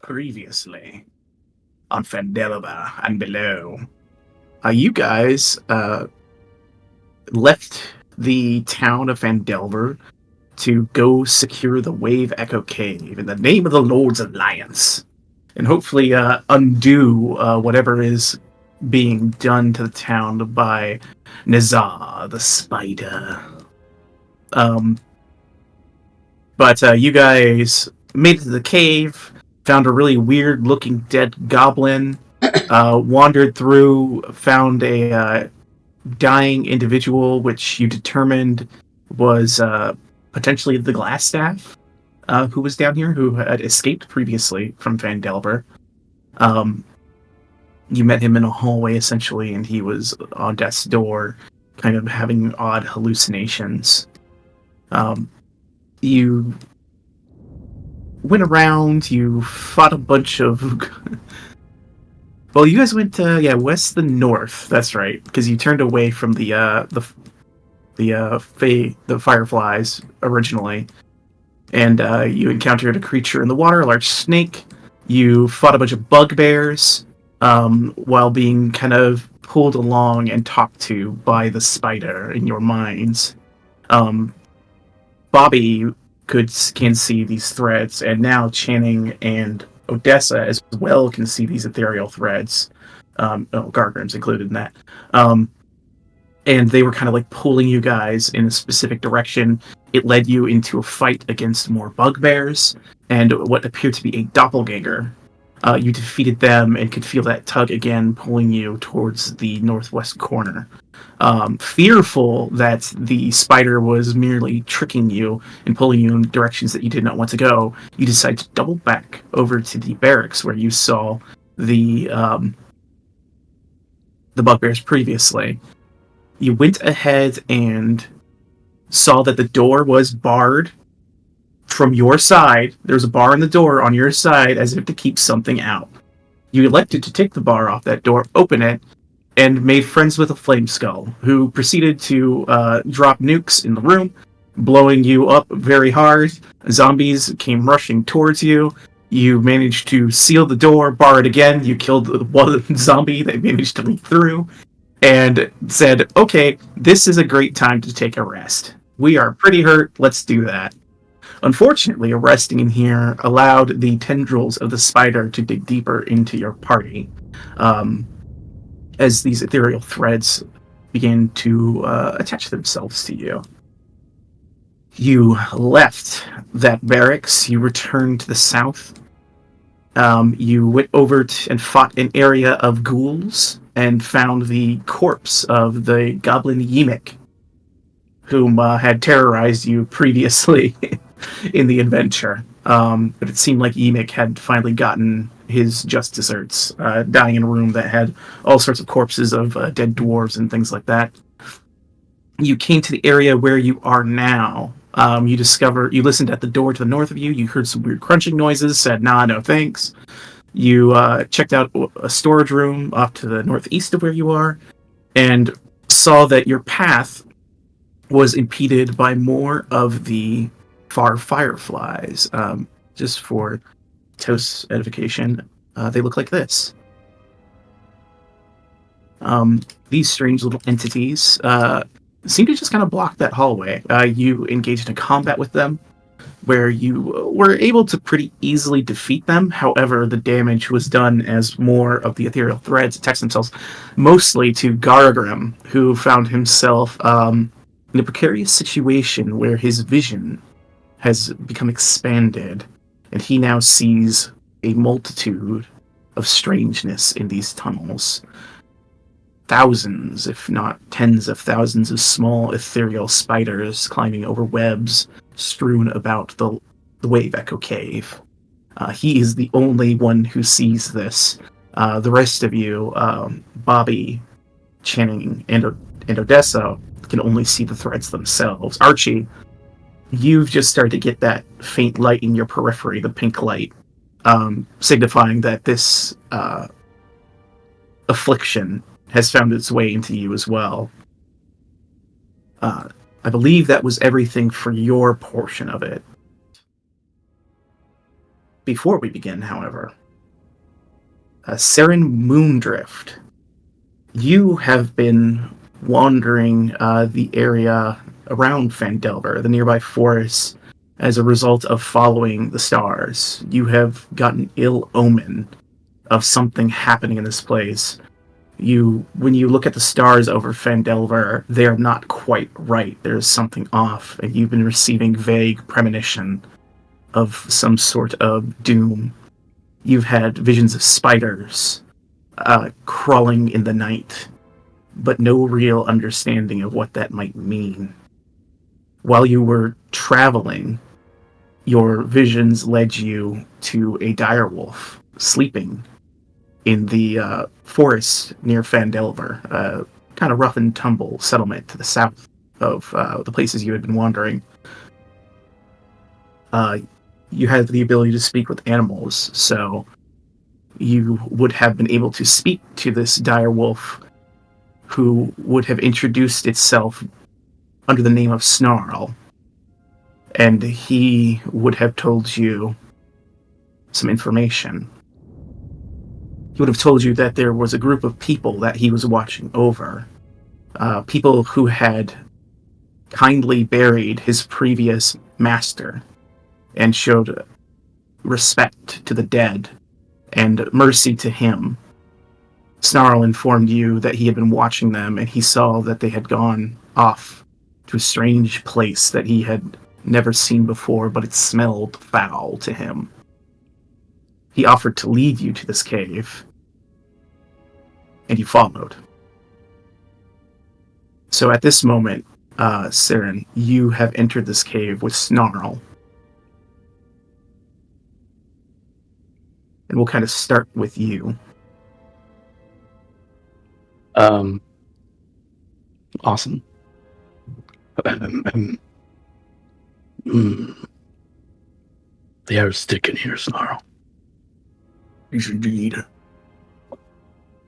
Previously on Phandelver and below, you guys left the town of Phandelver to go secure the Wave Echo Cave in the name of the Lord's Alliance, and hopefully undo whatever is being done to the town by Nizar the Spider. Um, but you guys made it to the cave, found a really weird looking dead goblin, wandered through, found a dying individual, which you determined was potentially the glass staff, who was down here, who had escaped previously from Phandelver. You met him in a hallway, essentially, and he was on death's door, kind of having odd hallucinations. You went around, you fought a bunch of... Well, you guys went west to north. That's right, because you turned away from the fireflies originally, and you encountered a creature in the water, a large snake. You fought a bunch of bugbears, while being kind of pulled along and talked to by the spider in your minds. Bobby can see these threads, and now Channing and Odessa as well can see these ethereal threads. Gargrim's included in that. And they were kind of like pulling you guys in a specific direction. It led you into a fight against more bugbears and what appeared to be a doppelganger. You defeated them and could feel that tug again pulling you towards the northwest corner. Fearful that the spider was merely tricking you and pulling you in directions that you did not want to go, you decide to double back over to the barracks where you saw the bugbears previously. You went ahead and saw that the door was barred from your side. There's a bar on the door on your side as if to keep something out. You elected to take the bar off that door, open it, and made friends with a flame skull, who proceeded to drop nukes in the room, blowing you up very hard. Zombies came rushing towards you. You managed to seal the door, bar it again. You killed one zombie that managed to leak through, and said, okay, this is a great time to take a rest. We are pretty hurt, let's do that. Unfortunately, resting in here allowed the tendrils of the spider to dig deeper into your party. As these ethereal threads begin to attach themselves to you. You left that barracks, you returned to the south. You went over and fought an area of ghouls and found the corpse of the goblin Yimik, whom had terrorized you previously in the adventure. But it seemed like Yimik had finally gotten his just desserts, dying in a room that had all sorts of corpses of dead dwarves and things like that. You came to the area where you are now. You listened at the door to the north of you. You heard some weird crunching noises, said, nah, no thanks. You checked out a storage room off to the northeast of where you are, and saw that your path was impeded by more of the far fireflies. Just for Toast's edification, they look like this. These strange little entities seem to just kind of block that hallway. You engaged in a combat with them, where you were able to pretty easily defeat them. However, the damage was done as more of the ethereal threads attached themselves, mostly to Gargrim, who found himself in a precarious situation where his vision has become expanded, and he now sees a multitude of strangeness in these tunnels. Thousands, if not tens of thousands, of small ethereal spiders climbing over webs strewn about the Wave Echo Cave. He is the only one who sees this. The rest of you, Bobby, Channing, and Odessa, can only see the threads themselves. Archie, you've just started to get that faint light in your periphery, the pink light, signifying that this affliction has found its way into you as well. I believe that was everything for your portion of it. Before we begin, however, Saren Moondrift, you have been wandering the area around Phandelver, the nearby forest, as a result of following the stars. You have gotten ill omen of something happening in this place. When you look at the stars over Phandelver, they are not quite right. There's something off, and you've been receiving vague premonition of some sort of doom. You've had visions of spiders crawling in the night, but no real understanding of what that might mean. While you were traveling, your visions led you to a direwolf sleeping in the forest near Phandelver, a kind of rough and tumble settlement to the south of the places you had been wandering. You had the ability to speak with animals, so you would have been able to speak to this direwolf, who would have introduced itself under the name of Snarl, and he would have told you some information. He would have told you that there was a group of people that he was watching over, people who had kindly buried his previous master and showed respect to the dead and mercy to him. Snarl informed you that he had been watching them, and he saw that they had gone off to a strange place that he had never seen before, but it smelled foul to him. He offered to lead you to this cave, and you followed. So at this moment, Saren, you have entered this cave with Snarl. And we'll kind of start with you. Awesome. The air is thick in here, Snarl. Yes, indeed.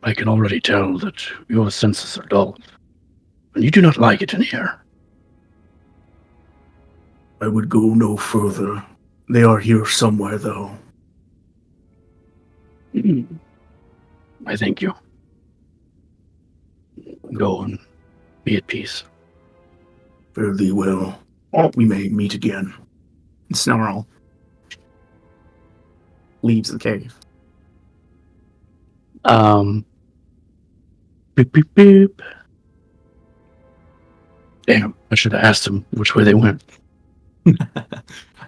I can already tell that your senses are dull, and you do not like it in here. I would go no further. They are here somewhere, though. I thank you. Go and be at peace. Fare thee well. We may meet again. Snarl leaves the cave. Boop, boop, boop. Damn, I should have asked him which way they went.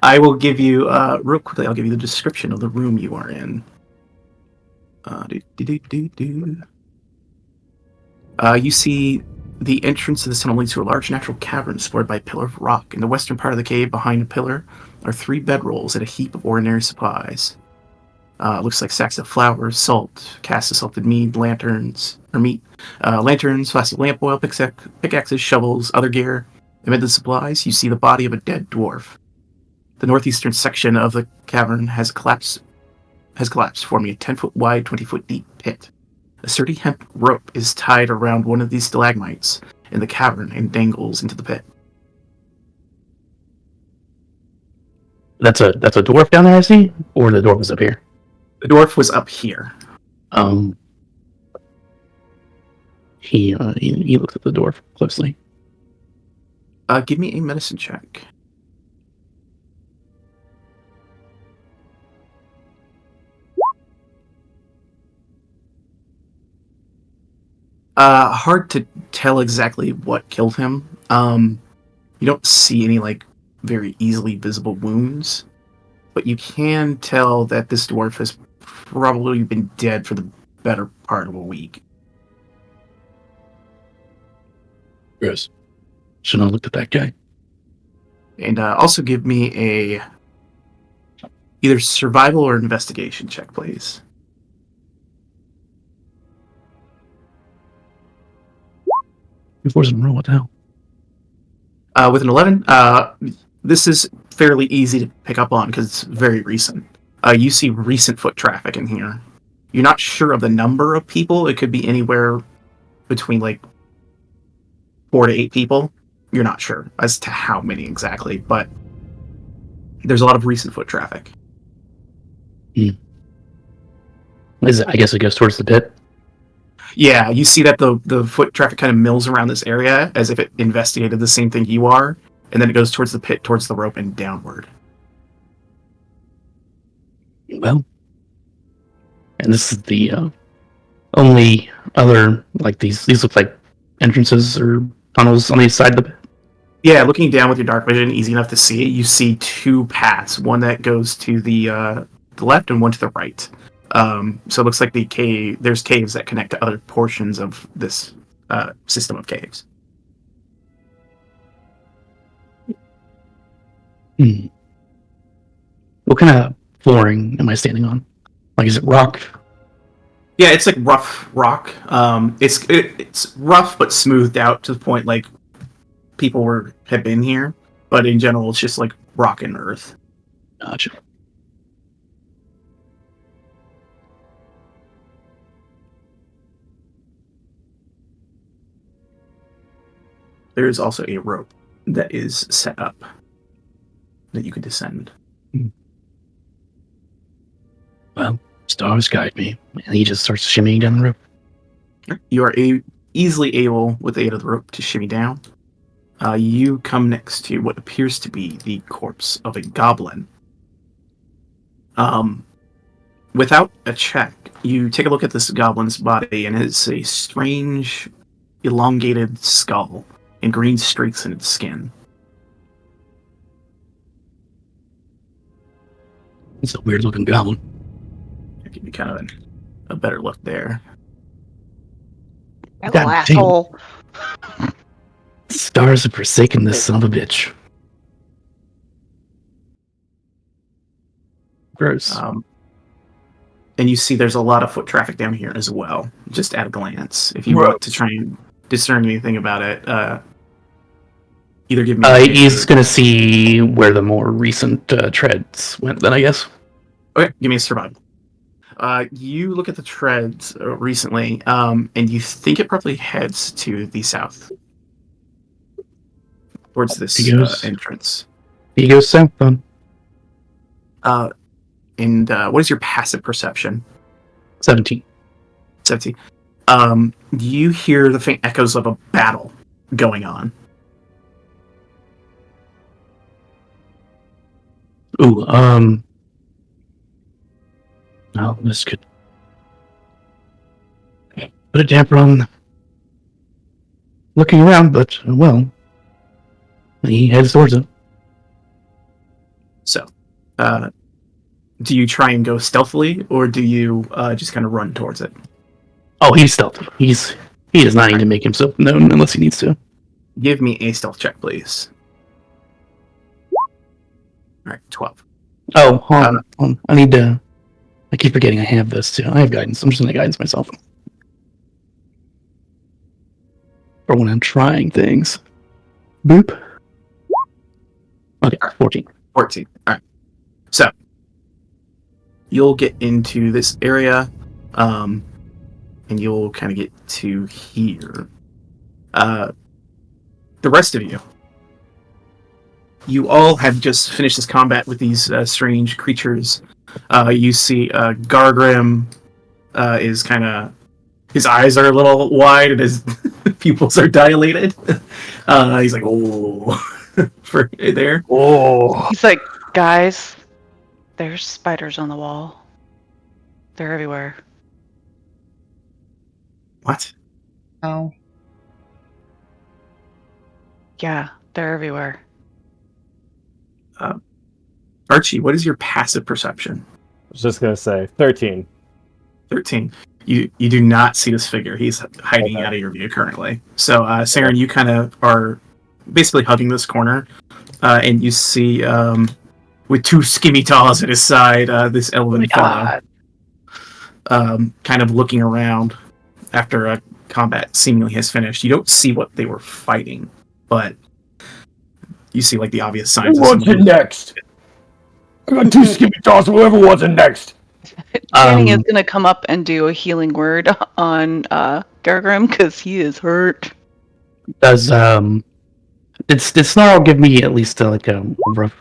I will give you, real quickly, I'll give you the description of the room you are in. You see the entrance to this tunnel leads to a large natural cavern supported by a pillar of rock. In the western part of the cave, behind the pillar, are 3 bedrolls and a heap of ordinary supplies. Looks like sacks of flour, salt, casks of salted meat, lanterns, plastic lamp oil, pickaxes, shovels, other gear. Amid the supplies, you see the body of a dead dwarf. The northeastern section of the cavern has collapsed, forming a 10-foot wide, 20-foot deep pit. A sturdy hemp rope is tied around one of these stalagmites in the cavern and dangles into the pit. That's a dwarf down there, I see? Or the dwarf is up here? The dwarf was up here. He looks at the dwarf closely. Give me a medicine check. Hard to tell exactly what killed him. You don't see any, very easily visible wounds, but you can tell that this dwarf has probably been dead for the better part of a week. Yes. Should I look at that guy? And also give me a either survival or investigation check, please. Before some roll, what the hell? With an 11, this is fairly easy to pick up on because it's very recent. You see recent foot traffic in here. You're not sure of the number of people. It could be anywhere between 4 to 8 people. You're not sure as to how many exactly, but there's a lot of recent foot traffic. I guess it goes towards the pit. Yeah, you see that the foot traffic kind of mills around this area as if it investigated the same thing you are, and then it goes towards the pit, towards the rope, and downward. Well, and this is the only other, like, these look like entrances or tunnels on the side of the pit. Yeah, looking down with your dark vision, easy enough to see. You see two paths, one that goes to the left and one to the right. So it looks like there's caves that connect to other portions of this system of caves. What kind of flooring am I standing on? Like, is it rock? Yeah, it's like rough rock. It's rough but smoothed out to the point like people have been here, but in general, it's just like rock and earth. Gotcha. There is also a rope that is set up that you could descend. Well, stars guide me, and he just starts shimmying down the rope. You are easily able, with the aid of the rope, to shimmy down. You come next to what appears to be the corpse of a goblin. Without a check, you take a look at this goblin's body, and it's a strange, elongated skull and green streaks in its skin. It's a weird looking goblin. I'll give you kind of a better look there. That little asshole. Stars have forsaken this son of a bitch. Gross. And you see there's a lot of foot traffic down here as well, just at a glance. If you want to try and discern anything about it, either give me... he's going to see where the more recent treads went then, I guess. Okay, give me a survival. You look at the treads recently, and you think it probably heads to the south. Towards this entrance. He goes south, then. And what is your passive perception? 17. 17. You hear the faint echoes of a battle going on. Ooh, well, this could put a damper on looking around, but, well, he heads towards it. So, do you try and go stealthily, or do you just kind of run towards it? Oh, he's stealthy. He does not need to make himself known unless he needs to. Give me a stealth check, please. All right, 12. Oh, hold on. I need to... I keep forgetting I have this, too. I have guidance. I'm just going to guidance myself. For when I'm trying things. Boop. Okay, 14. 14. All right. So, you'll get into this area, and you'll kind of get to here. The rest of you all have just finished this combat with these strange creatures. You see Gargrim is kind of... His eyes are a little wide and his pupils are dilated. He's like, oh, for there. Oh. He's like, guys, there's spiders on the wall. They're everywhere. What? Oh. Yeah, they're everywhere. Archie, what is your passive perception? I was just going to say 13. 13. You do not see this figure. He's hiding out of your view currently. So, Saren, you kind of are basically hugging this corner, and you see, with two Skimmy-Taws at his side, this elven fellow, kind of looking around after combat seemingly has finished. You don't see what they were fighting, but you see like the obvious signs. Who wants it next? I got two Skimmy-Taws. Whoever wants it next. Danny is going to come up and do a healing word on Gargrim because he is hurt. Does did Snarl give me at least like a rough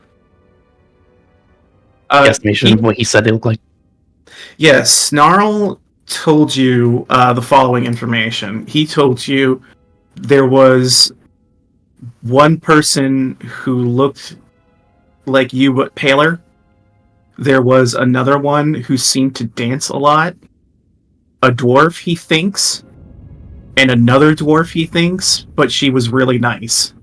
estimation of what he said they look like? Yes, Snarl told you the following information. He told you there was one person who looked like you but paler. There was another one who seemed to dance a lot. A dwarf, he thinks, and another dwarf, he thinks, but she was really nice.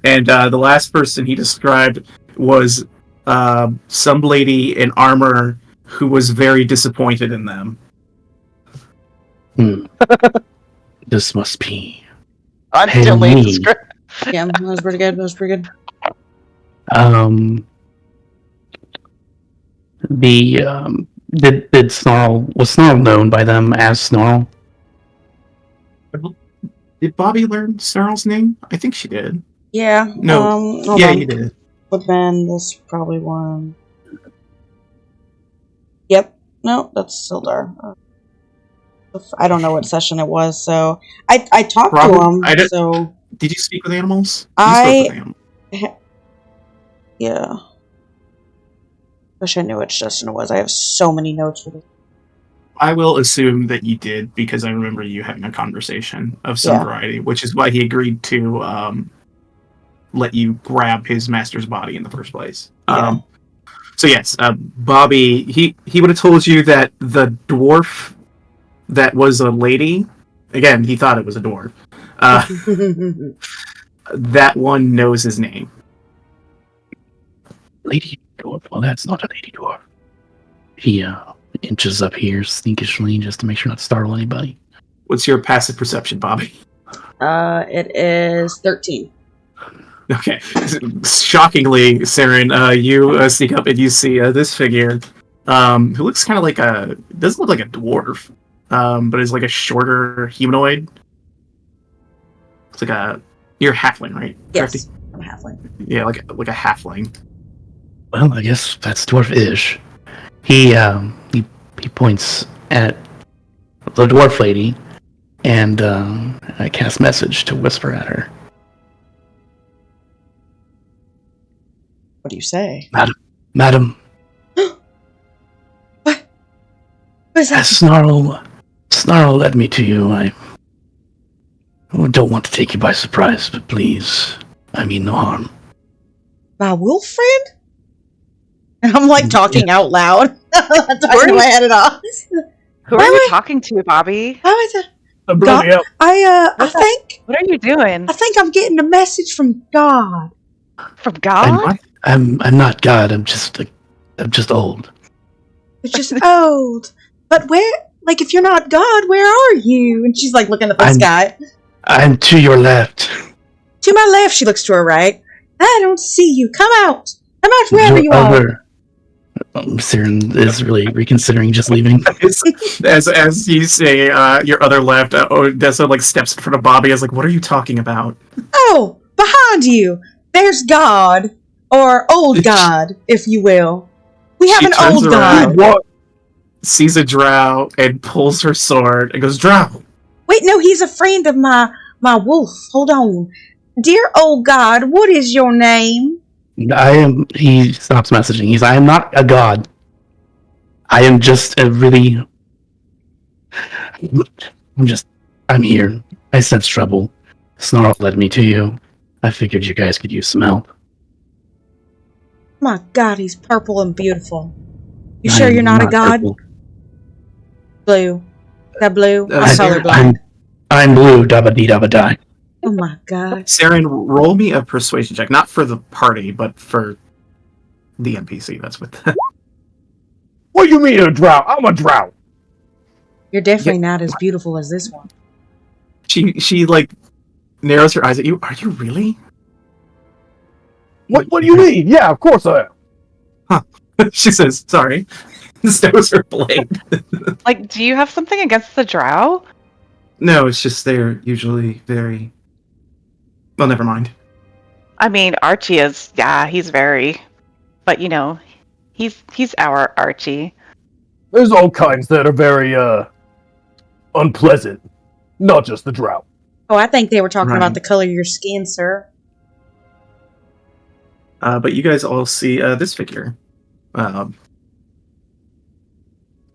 And the last person he described was some lady in armor who was very disappointed in them. This must be. I'm Hey, still late me. to script. Yeah, that was pretty good. Did Snarl, was Snarl known by them as Snarl? Did Bobby learn Snarl's name? I think she did. Yeah. No. Hold Yeah, on. you did. Would been this probably one. Yep. No, that's Sildar. I don't know what session it was, so I talked to him. So did you speak with animals? I spoke with animals. Yeah. Wish I knew which session it was. I have so many notes for this. I will assume that you did because I remember you having a conversation of some variety, which is why he agreed to let you grab his master's body in the first place. Yeah. So yes, Bobby, he would have told you that the dwarf that was a lady, again, he thought it was a dwarf, that one knows his name. Lady dwarf? Well, that's not a lady dwarf. He inches up here sneakishly just to make sure not to startle anybody. What's your passive perception, Bobby? It is 13. Okay. Shockingly, Saren, you sneak up and you see this figure who looks kind of like doesn't look like a dwarf, but is like a shorter humanoid. It's like you're a halfling, right? Yes, Correct? I'm a halfling. Yeah, like a halfling. Well, I guess that's dwarf-ish. He points at the dwarf lady and I cast message to whisper at her. What do you say? Madam. What is that? As Snarl led me to you. I don't want to take you by surprise, but please, I mean no harm. My wolf friend? And I'm like talking out loud. Talking my head off. Who are you talking to, Bobby? I think. What are you doing? I think I'm getting a message from God. From God? I'm not God. I'm just old. It's just old. But where? Like, if you're not God, where are you? And she's like looking at the sky. I'm to your left. To my left. She looks to her right. I don't see you. Come out. Come out wherever you are. Siren is really reconsidering just leaving. As you say, your other left, Odessa like steps in front of Bobby. Is like, what are you talking about? Oh, behind you. There's God, or old God, if you will. We have an old God. What? Sees a drow and pulls her sword and goes, "Drow." Wait, no, he's a friend of my wolf. Hold on, dear old God. What is your name? He stops messaging. I am not a god. I am just I'm here. I sense trouble. Snarl led me to you. I figured you guys could use some help. My God, he's purple and beautiful. You sure you're not a god? Purple. Blue. That blue? I'm colorblind. I'm blue, dabba-dee-dabba-die. Oh my God. Saren, roll me a persuasion check. Not for the party, but for the NPC. That's what. What do you mean a drow? I'm a drow. You're definitely not as beautiful as this one. She like narrows her eyes at you. Are you really? What do you mean? Yeah, of course I am. Huh. She says, sorry. Stows her blade. Like, do you have something against the drow? No, it's just they're usually very... Well, never mind. I mean, Archie is, he's very... But, you know, he's our Archie. There's all kinds that are very, unpleasant. Not just the drow. Oh, I think they were talking about the color of your skin, sir. But you guys all see this figure.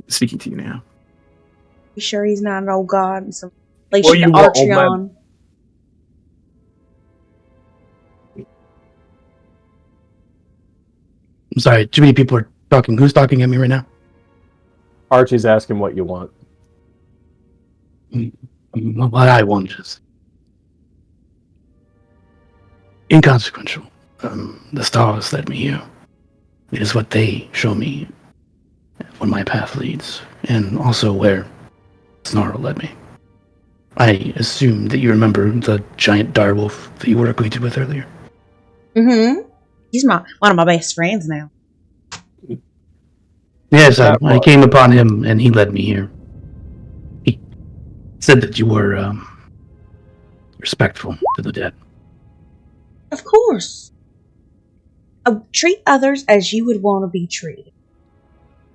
speaking to you now. You sure he's not an old god and some What relation you to want, old man? Archeon? I'm sorry, too many people are talking. Who's talking at me right now? Archie's asking what you want. What I want is inconsequential. The stars led me here. It is what they show me when my path leads, and also where Snarl led me. I assume that you remember the giant direwolf that you were acquainted with earlier. Mm-hmm. He's one of my best friends now. Yes, I That came upon him, and he led me here. He said that you were respectful to the dead. Of course. Treat others as you would want to be treated.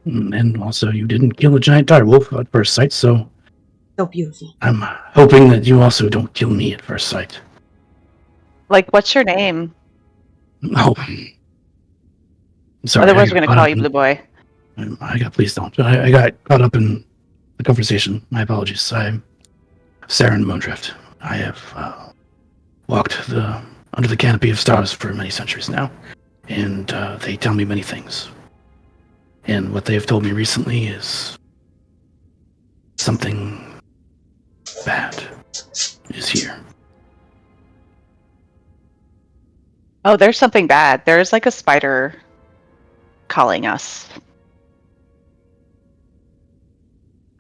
And also, you didn't kill a giant direwolf at first sight, so So beautiful. I'm hoping that you also don't kill me at first sight. Like, what's your name? Oh, I'm sorry. Otherwise, we're going to call you Blue Boy. Please don't. I got caught up in the conversation. My apologies. I'm Saren Moondrift. I have walked under the canopy of stars for many centuries now, and they tell me many things. And what they have told me recently is something bad is here. Oh, there's something bad. There's like a spider calling us.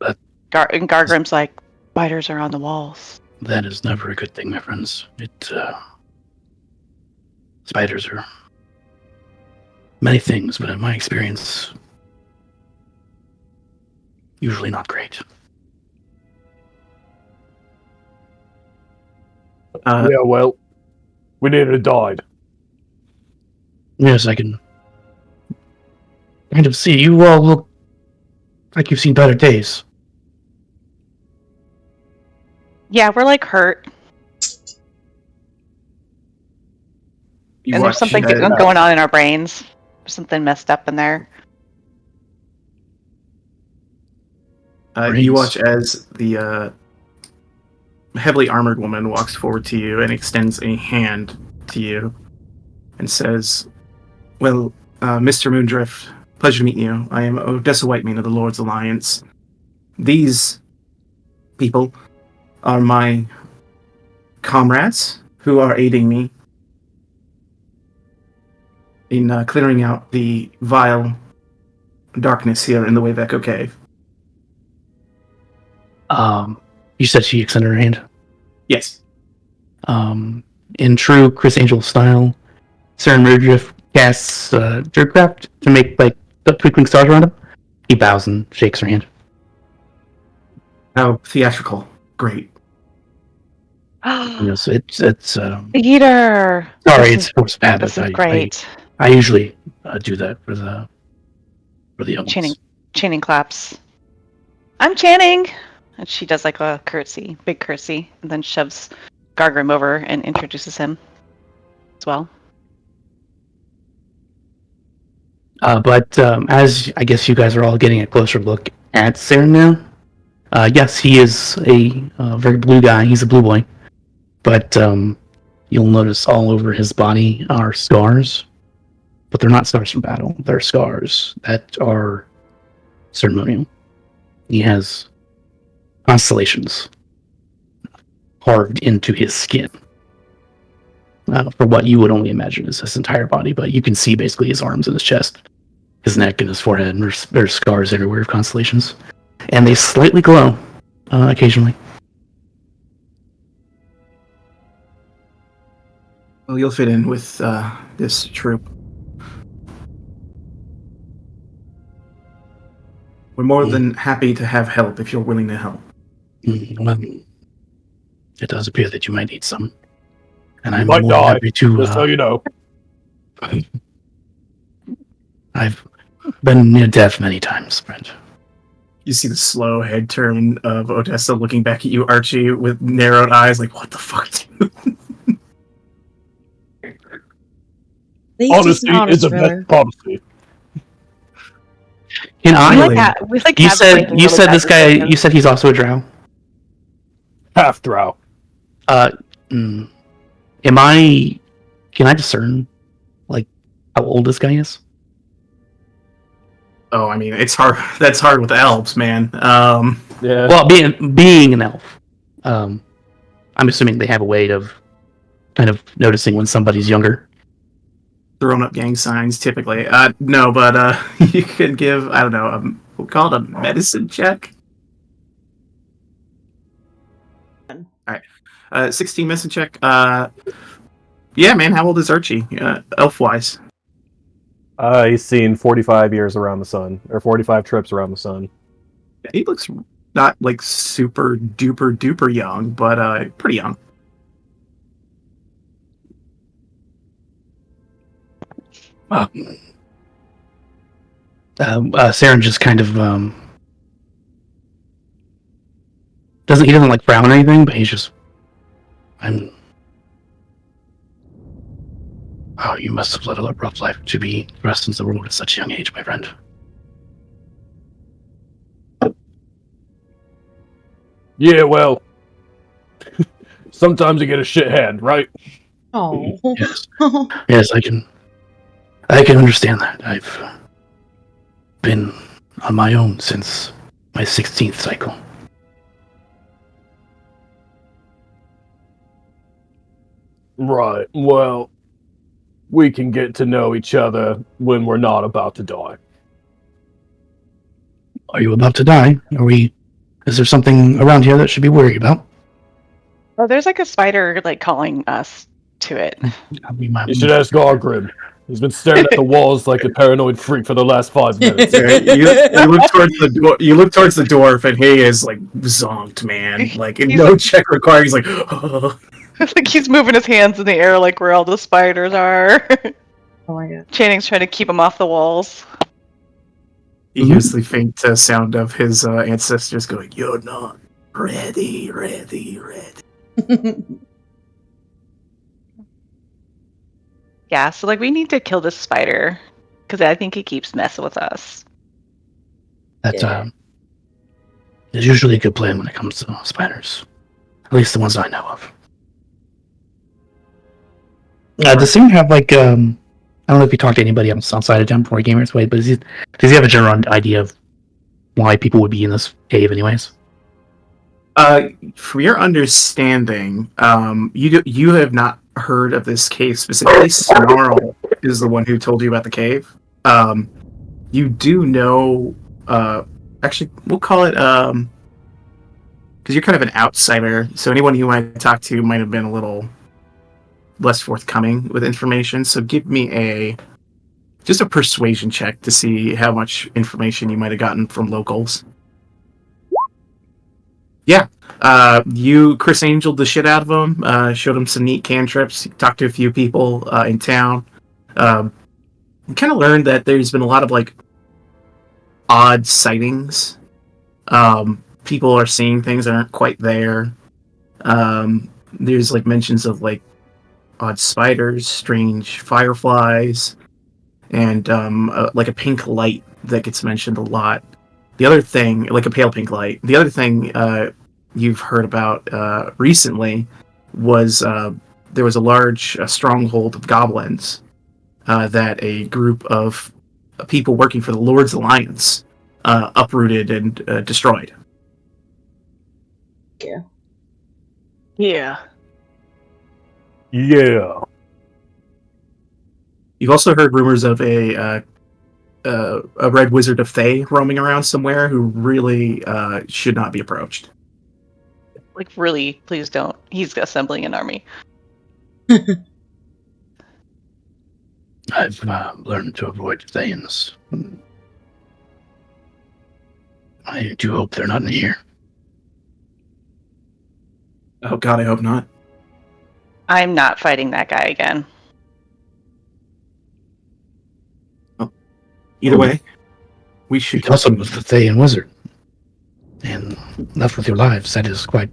And Gargrim's like, spiders are on the walls. That is never a good thing, my friends. Spiders are many things, but in my experience, usually not great. Yeah, well, we nearly died. Yes, I can kind of see. You all look like you've seen better days. Yeah, we're like hurt. You And there's watch something going on in our brains. There's something messed up in there. You watch as the heavily armored woman walks forward to you and extends a hand to you and says, "Well, Mr. Moondrift, pleasure to meet you. I am Odessa Whitemane of the Lord's Alliance. These people are my comrades who are aiding me in clearing out the vile darkness here in the Wave Echo Cave." You said she extended her hand? Yes. In true Chris Angel style, Saren Murdriff casts Dirtcraft to make like the twinkling stars around him. He bows and shakes her hand. How theatrical. Great. Yes, it's Peter! sorry, it's force bad. This is great. I usually do that for the young ones. Channing claps. I'm Channing! And she does like a curtsy, big curtsy, and then shoves Gargrim over and introduces him as well. But as I guess you guys are all getting a closer look at Saren now, yes, he is a very blue guy. He's a blue boy. But you'll notice all over his body are scars. But they're not scars from battle. They're scars that are ceremonial. He has constellations carved into his skin. For what you would only imagine is his entire body, but you can see basically his arms and his chest, his neck and his forehead, and there's scars everywhere of constellations. And they slightly glow occasionally. Well, you'll fit in with this troop. We're more than happy to have help if you're willing to help. Well, it does appear that you might need some. And I'm might more die, happy to... Just so you know. I've been near death many times, friend. You see the slow head turn of Odessa looking back at you, Archie, with narrowed eyes, like, what the fuck? Honesty is the best policy. Can I? We like You have said ranking you really said bad this guy. discussions. You said he's also a drow. Half drow. Am I? Can I discern, like, how old this guy is? Oh, I mean, it's hard. That's hard with elves, man. Yeah. Well, being an elf, I'm assuming they have a way of kind of noticing when somebody's younger. Throwing up gang signs, typically. No, but you could give, I don't know, we'll call it a medicine check. All right. 16 medicine check. Yeah, man, how old is Archie, elf-wise? He's seen 45 years around the sun, or 45 trips around the sun. He looks not, like, super duper duper young, but pretty young. Saren just kind of doesn't like frown or anything, but he's just Oh, you must have led a rough life to be thrust into the world at such a young age, my friend. Yeah, well, sometimes you get a shit hand, right? Oh. Yes. Yes, I can understand that. I've been on my own since my 16th cycle. Right. Well, we can get to know each other when we're not about to die. Are you about to die? Is there something around here that should be worried about? Oh, there's like a spider like calling us to it. You should ask Gargrim. He's been staring at the walls like a paranoid freak for the last 5 minutes. You look towards the door. You look towards the dwarf, and he is like zonked, man. Like no check required. He's like, oh. Like he's moving his hands in the air, like where all the spiders are. Oh my god. Channing's trying to keep him off the walls. He hears the faint sound of his ancestors going, "You're not ready, ready, ready." Yeah, so like we need to kill this spider because I think he keeps messing with us. That is usually a good plan when it comes to spiders. At least the ones I know of. Does Sam have like I don't know if you talked to anybody else outside of Jump 4 Gamers Way, but does he have a general idea of why people would be in this cave anyways? From your understanding, you have not heard of this cave specifically. Snarl is the one who told you about the cave. You do know. Actually, we'll call it because you're kind of an outsider. So anyone you might talk to might have been a little less forthcoming with information. So give me just a persuasion check to see how much information you might have gotten from locals. Yeah. You Chris Angeled the shit out of him, showed him some neat cantrips, talked to a few people in town. You kind of learned that there's been a lot of like odd sightings. People are seeing things that aren't quite there. There's like mentions of like odd spiders, strange fireflies, and like a pink light that gets mentioned a lot. The other thing, like a pale pink light. The other thing you've heard about recently was there was a large stronghold of goblins that a group of people working for the Lord's Alliance uprooted and destroyed. Yeah. Yeah. Yeah. You've also heard rumors of a red wizard of Thay roaming around somewhere who really should not be approached. Like really, please don't. He's assembling an army. I've learned to avoid Thayans. I do hope they're not in here. Oh God, I hope not. I'm not fighting that guy again. Either way, we should. You also with the Thayan wizard, and left with your lives. That is quite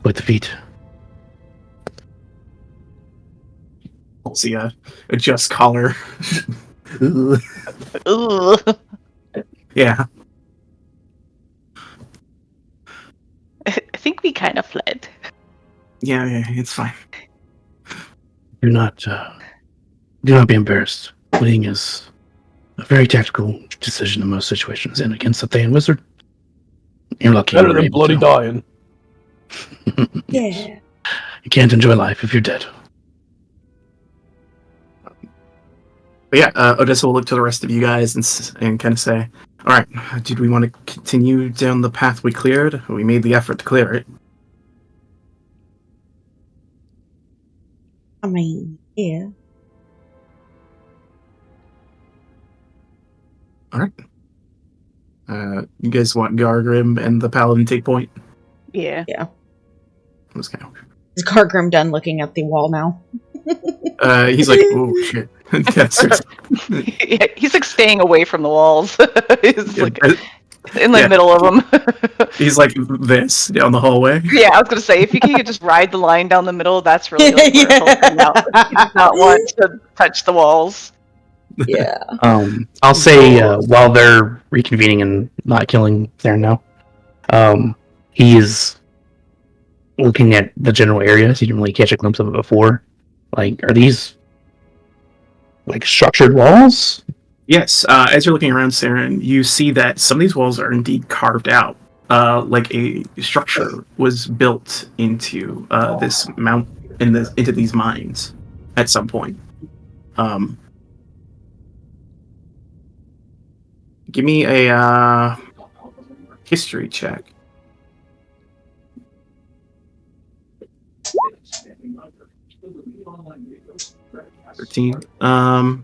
the feat. See a just collar. Ugh. Yeah. I think we kind of fled. Yeah, it's fine. Do not be embarrassed. Fleeing is a very tactical decision in most situations, and against a Thayan wizard, you're lucky you Better were than able bloody to. dying. Yes. Yeah. You can't enjoy life if you're dead. But yeah, Odessa will look to the rest of you guys and kind of say, all right, did we want to continue down the path we cleared? We made the effort to clear it. I mean, yeah. All right. You guys want Gargrim and the Paladin take point? Yeah. Let's go. Is Gargrim done looking at the wall now? He's like, oh shit. Yeah, he's like staying away from the walls. He's like in the yeah. middle of them. He's like this down the hallway. Yeah, I was gonna say if you could just ride the line down the middle, that's really like where he'll hang out. He does not want to touch the walls. Yeah. I'll say while they're reconvening and not killing Theron now, he is looking at the general area, so you didn't really catch a glimpse of it before. Like, are these like structured walls? Yes. As you're looking around, Saren, you see that some of these walls are indeed carved out. Like a structure was built into this mount into these mines at some point. Give me a history check. 13. I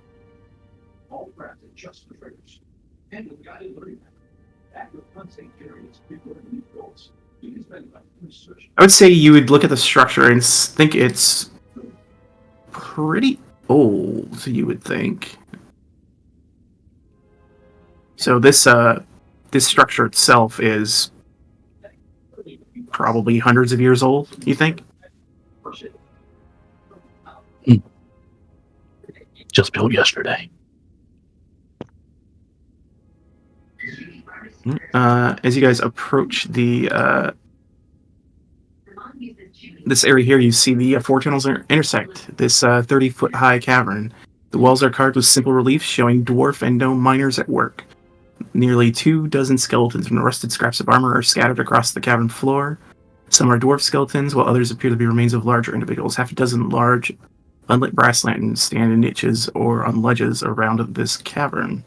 would say you would look at the structure and think it's pretty old, you would think. So this structure itself is probably hundreds of years old, you think? Just built yesterday. As you guys approach the this area here, you see the four tunnels intersect this 30-foot high cavern. The walls are carved with simple reliefs showing dwarf and gnome miners at work. Nearly 24 skeletons and rusted scraps of armor are scattered across the cavern floor. Some are dwarf skeletons, while others appear to be remains of larger individuals. Half a dozen large, unlit brass lanterns stand in niches or on ledges around this cavern.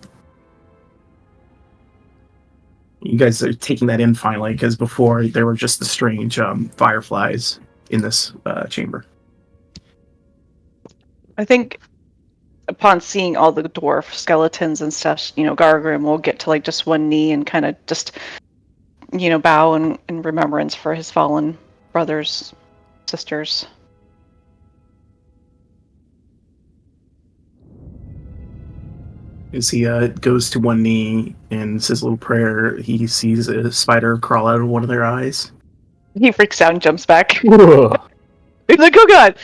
You guys are taking that in finally, because before there were just the strange fireflies in this chamber. I think upon seeing all the dwarf skeletons and stuff, Gargrim will get to like just one knee and kind of just, bow in remembrance for his fallen brothers, sisters. As he goes to one knee and says a little prayer, he sees a spider crawl out of one of their eyes. He freaks out and jumps back. He's like, oh god!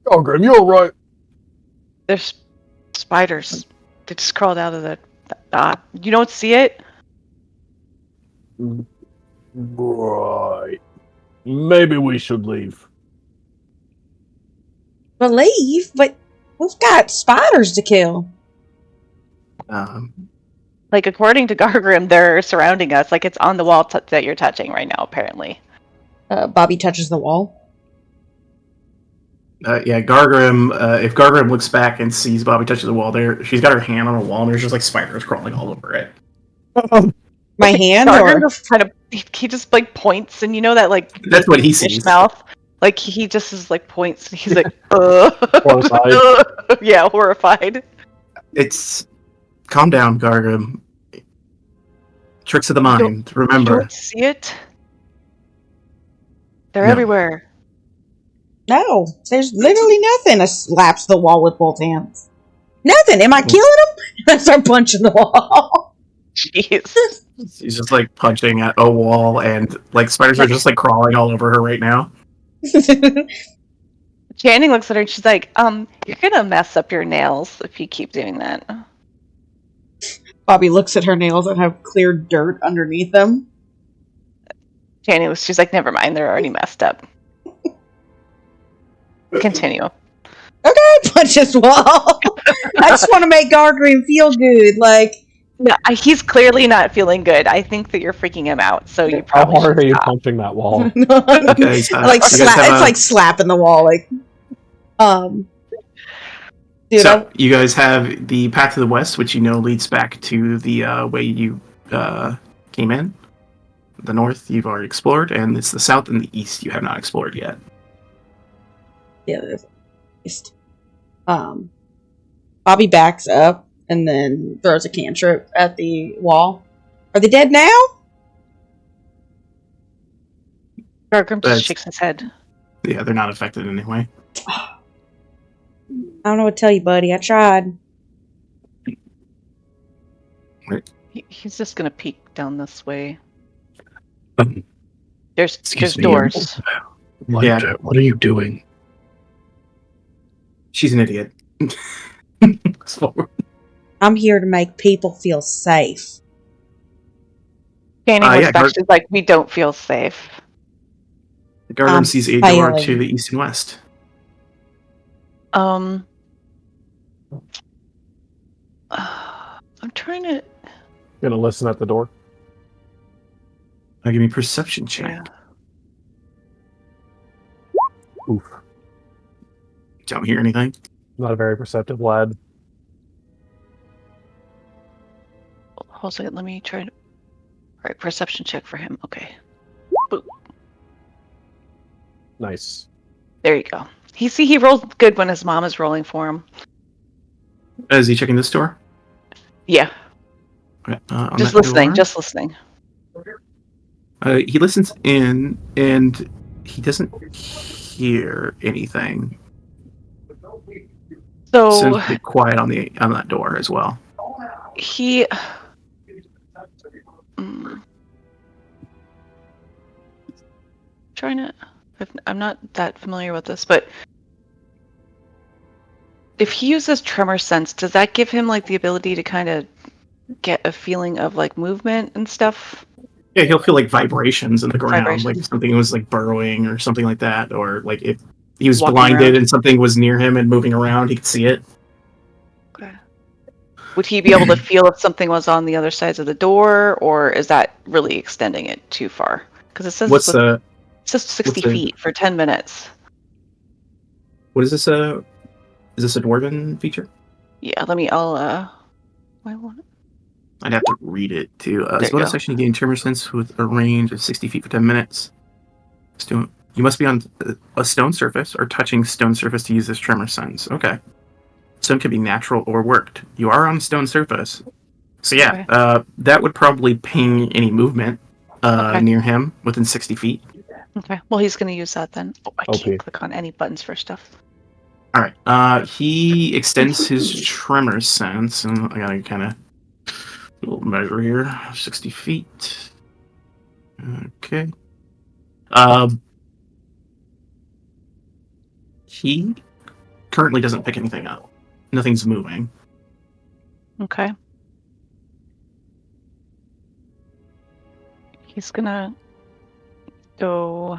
Oh, Grim, you're alright. There's spiders. They just crawled out of the... you don't see it? Right. Maybe we should leave. Believe, but we've got spiders to kill. Like, according to Gargrim, they're surrounding us. Like, it's on the wall that you're touching right now, apparently. Bobby touches the wall. Yeah, Gargrim, if Gargrim looks back and sees Bobby touching the wall, she's got her hand on the wall, and there's just, like, spiders crawling all over it. My hand, Gargrim or... just kind of, he just, like, points, and you know that, like... That's what he sees. Mouth? Like, he just is, like, points, and he's like, Horrified. Yeah, horrified. It's... Calm down, Gargrim. Tricks of the mind, remember. You don't see it? They're No. everywhere. No, there's literally nothing. I slaps the wall with both hands. Nothing. Am I killing him? I start punching the wall. Jeez. She's just, like, punching at a wall, and, like, spiders are just, like, crawling all over her right now. Channing looks at her and she's like, you're gonna mess up your nails if you keep doing that. Bobby looks at her nails that have clear dirt underneath them. She's like, never mind, they're already messed up. Continue. Okay, punches wall. I just want to make Gargreen feel good. Like, No, he's clearly not feeling good. I think that you're freaking him out, so you How probably hard should are you stop. punching that wall? guys, like you guys have it's like slapping the wall. Like, dude, So you guys have the path to the west, which you know leads back to the way you came in. The north you've already explored, and it's the south and the east you have not explored yet. yeah, there's just, Bobby backs up and then throws a cantrip at the wall. Are they dead now? Gargrim just shakes his head. Yeah, they're not affected in any way. I don't know what to tell you, buddy. I tried. He's just gonna peek down this way. Excuse There's me, doors. What are you doing? She's an idiot. I'm here to make people feel safe. Fanning looks back. She's like, we don't feel safe. Gargrim sees a door to the east and west. I'm trying to. Gonna listen at the door. Give me a perception check. Yeah. Oof. Don't hear anything. Not a very perceptive lad. Hold on a second, let me try to. Alright, perception check for him. Okay. Boop. Nice. There you go. He rolls good when his mom is rolling for him. Is he checking this door? Yeah. Okay, Just listening. He listens in, and he doesn't hear anything. So Seems pretty quiet on that door as well. He. Trying to. I'm not that familiar with this, but if he uses tremor sense, does that give him like the ability to kind of get a feeling of like movement and stuff? Yeah, he'll feel like vibrations in the ground, like if something was like burrowing or something like that, or like if he was blinded and something was near him and moving around, he could see it. Okay. Would he be able to feel if something was on the other sides of the door, or is that really extending it too far? Because it says it says 60 feet for 10 minutes. What is this? Is this a dwarven feature? Yeah, I'd have to read it too. As bonus section, you gain tremor sense with a range of 60 feet for 10 minutes. You must be on a stone surface or touching stone surface to use this tremor sense. Okay. Stone can be natural or worked. You are on a stone surface. So yeah, that would probably ping any movement near him within 60 feet. Okay. Well, he's going to use that then. Oh, I can't click on any buttons for stuff. All right. He extends his tremor sense, and I gotta kind of little measure here. 60 feet. Okay. He currently doesn't pick anything up. Nothing's moving. Okay. He's gonna go.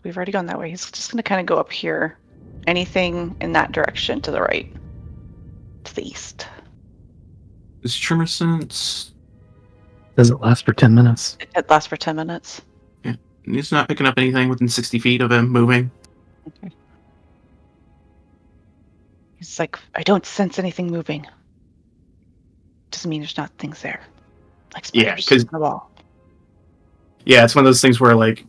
We've already gone that way. He's just gonna kind of go up here. Anything in that direction to the right, to the east. Is tremor sense? Does it last for 10 minutes? It lasts for 10 minutes. Yeah. He's not picking up anything within 60 feet of him moving. Okay. He's like, I don't sense anything moving. Doesn't mean there's not things there. Like spiders on the wall. Yeah, it's one of those things where like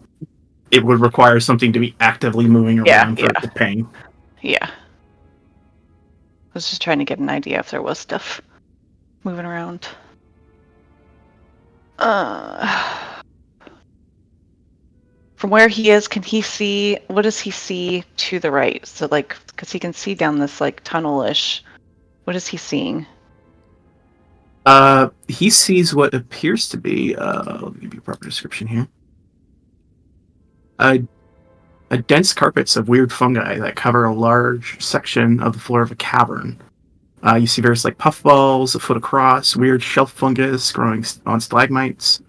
it would require something to be actively moving around for it to ping. Yeah. I was just trying to get an idea if there was stuff moving around. From where he is, can he see? What does he see to the right? So, like, because he can see down this like tunnel-ish. What is he seeing? He sees what appears to be. Let me give you a proper description here. A dense carpets of weird fungi that cover a large section of the floor of a cavern. You see various like puffballs a foot across, weird shelf fungus growing on stalagmites,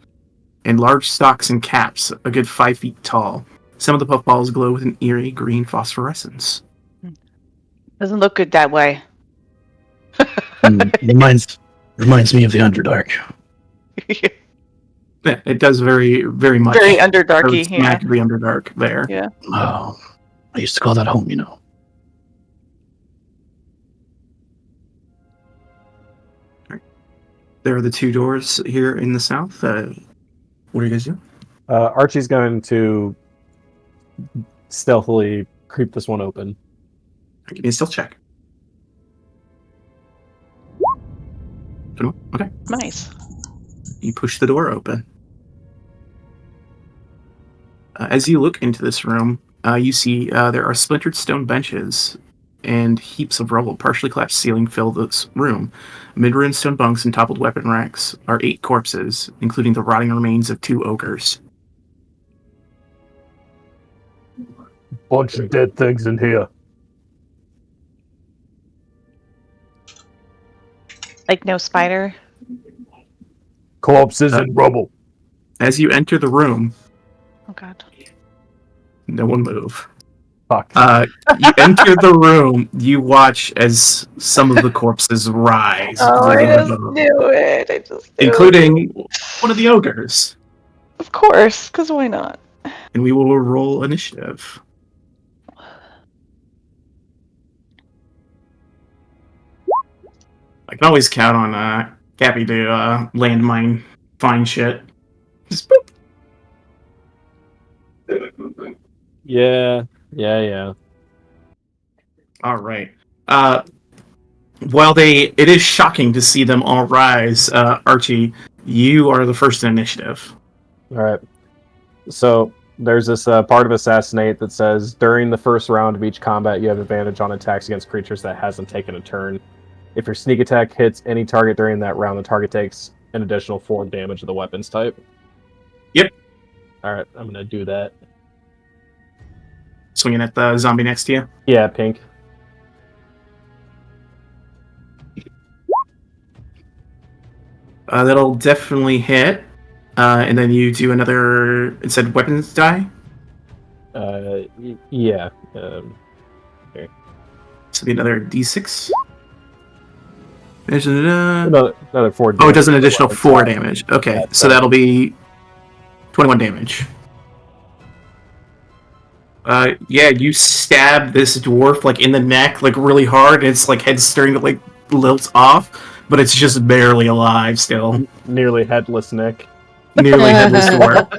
and large stalks and caps a good 5 feet tall. Some of the puffballs glow with an eerie green phosphorescence. Doesn't look good that way. Reminds me of the Underdark. Yeah, it does very, very much. Very Underdarky, yeah. Smack the Underdark there. Yeah. Oh, I used to call that home, you know. There are the 2 doors here in the south. What are you guys doing? Archie's going to stealthily creep this one open. Give me a stealth check. Okay. Nice. You push the door open. As you look into this room, you see there are splintered stone benches and heaps of rubble. Partially collapsed ceiling fill this room. Amid ruined stone bunks and toppled weapon racks are 8 corpses, including the rotting remains of 2 ogres. Bunch of dead things in here. Like no spider? Corpses and rubble. As you enter the room, Oh god. no one move. Fuck. You enter the room, you watch as some of the corpses rise. knew it. Including one of the ogres. Of course, because why not? And we will roll initiative. I can always count on Cappy to landmine fine shit. Just boop. Yeah. All right. While it is shocking to see them all rise, Archie, you are the first in initiative. All right. So there's this part of Assassinate that says, during the first round of each combat, you have advantage on attacks against creatures that hasn't taken a turn. If your sneak attack hits any target during that round, the target takes an additional 4 damage of the weapons type. Yep. All right, I'm going to do that. Swinging at the zombie next to you? Yeah, pink. That'll definitely hit. And then you do another, it said weapons die? Yeah. So be another d6. Another Another 4 damage. Oh, it does an additional 4 damage. Okay, Yeah, so that'll be 21 damage. Yeah, you stab this dwarf like in the neck, like really hard. And it's like head's starting to like lilt off, but it's just barely alive still. Nearly headless Nick. Nearly headless dwarf.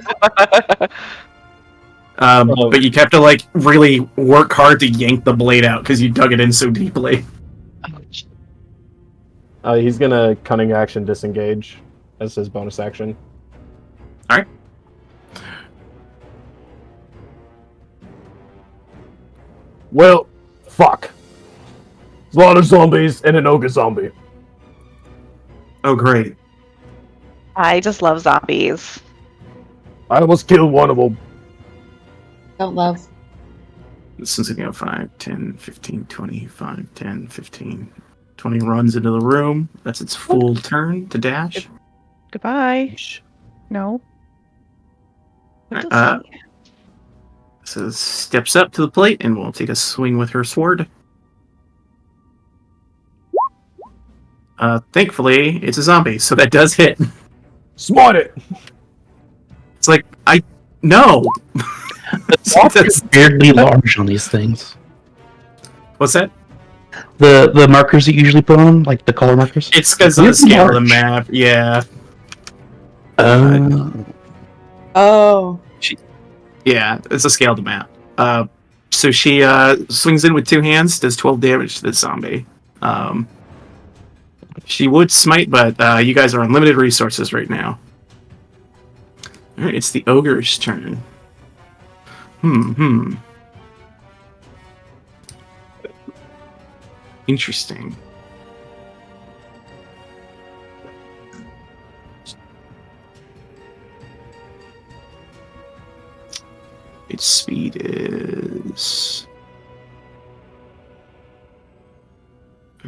But you have to like really work hard to yank the blade out because you dug it in so deeply. He's gonna cunning action disengage as his bonus action. All right. Well, fuck. There's a lot of zombies and an ogre zombie. Oh, great. I just love zombies. I almost killed one of them. Don't love. This is going to go 5, 10, 15, 20, 5, 10, 15, 20 runs into the room. That's its full turn to dash. Goodbye. No. What does he? So steps up to the plate and will take a swing with her sword. Thankfully, it's a zombie, so that does hit. Smite it! It's like, no! That's weirdly large on these things. What's that? The markers that you usually put on, like the color markers? It's because of the scale of the large. map, yeah. Oh. Yeah, it's a scale of the map. So she swings in with 2 hands, does 12 damage to the zombie. She would smite, but you guys are on limited resources right now. Alright, it's the ogre's turn. Interesting. Its speed is...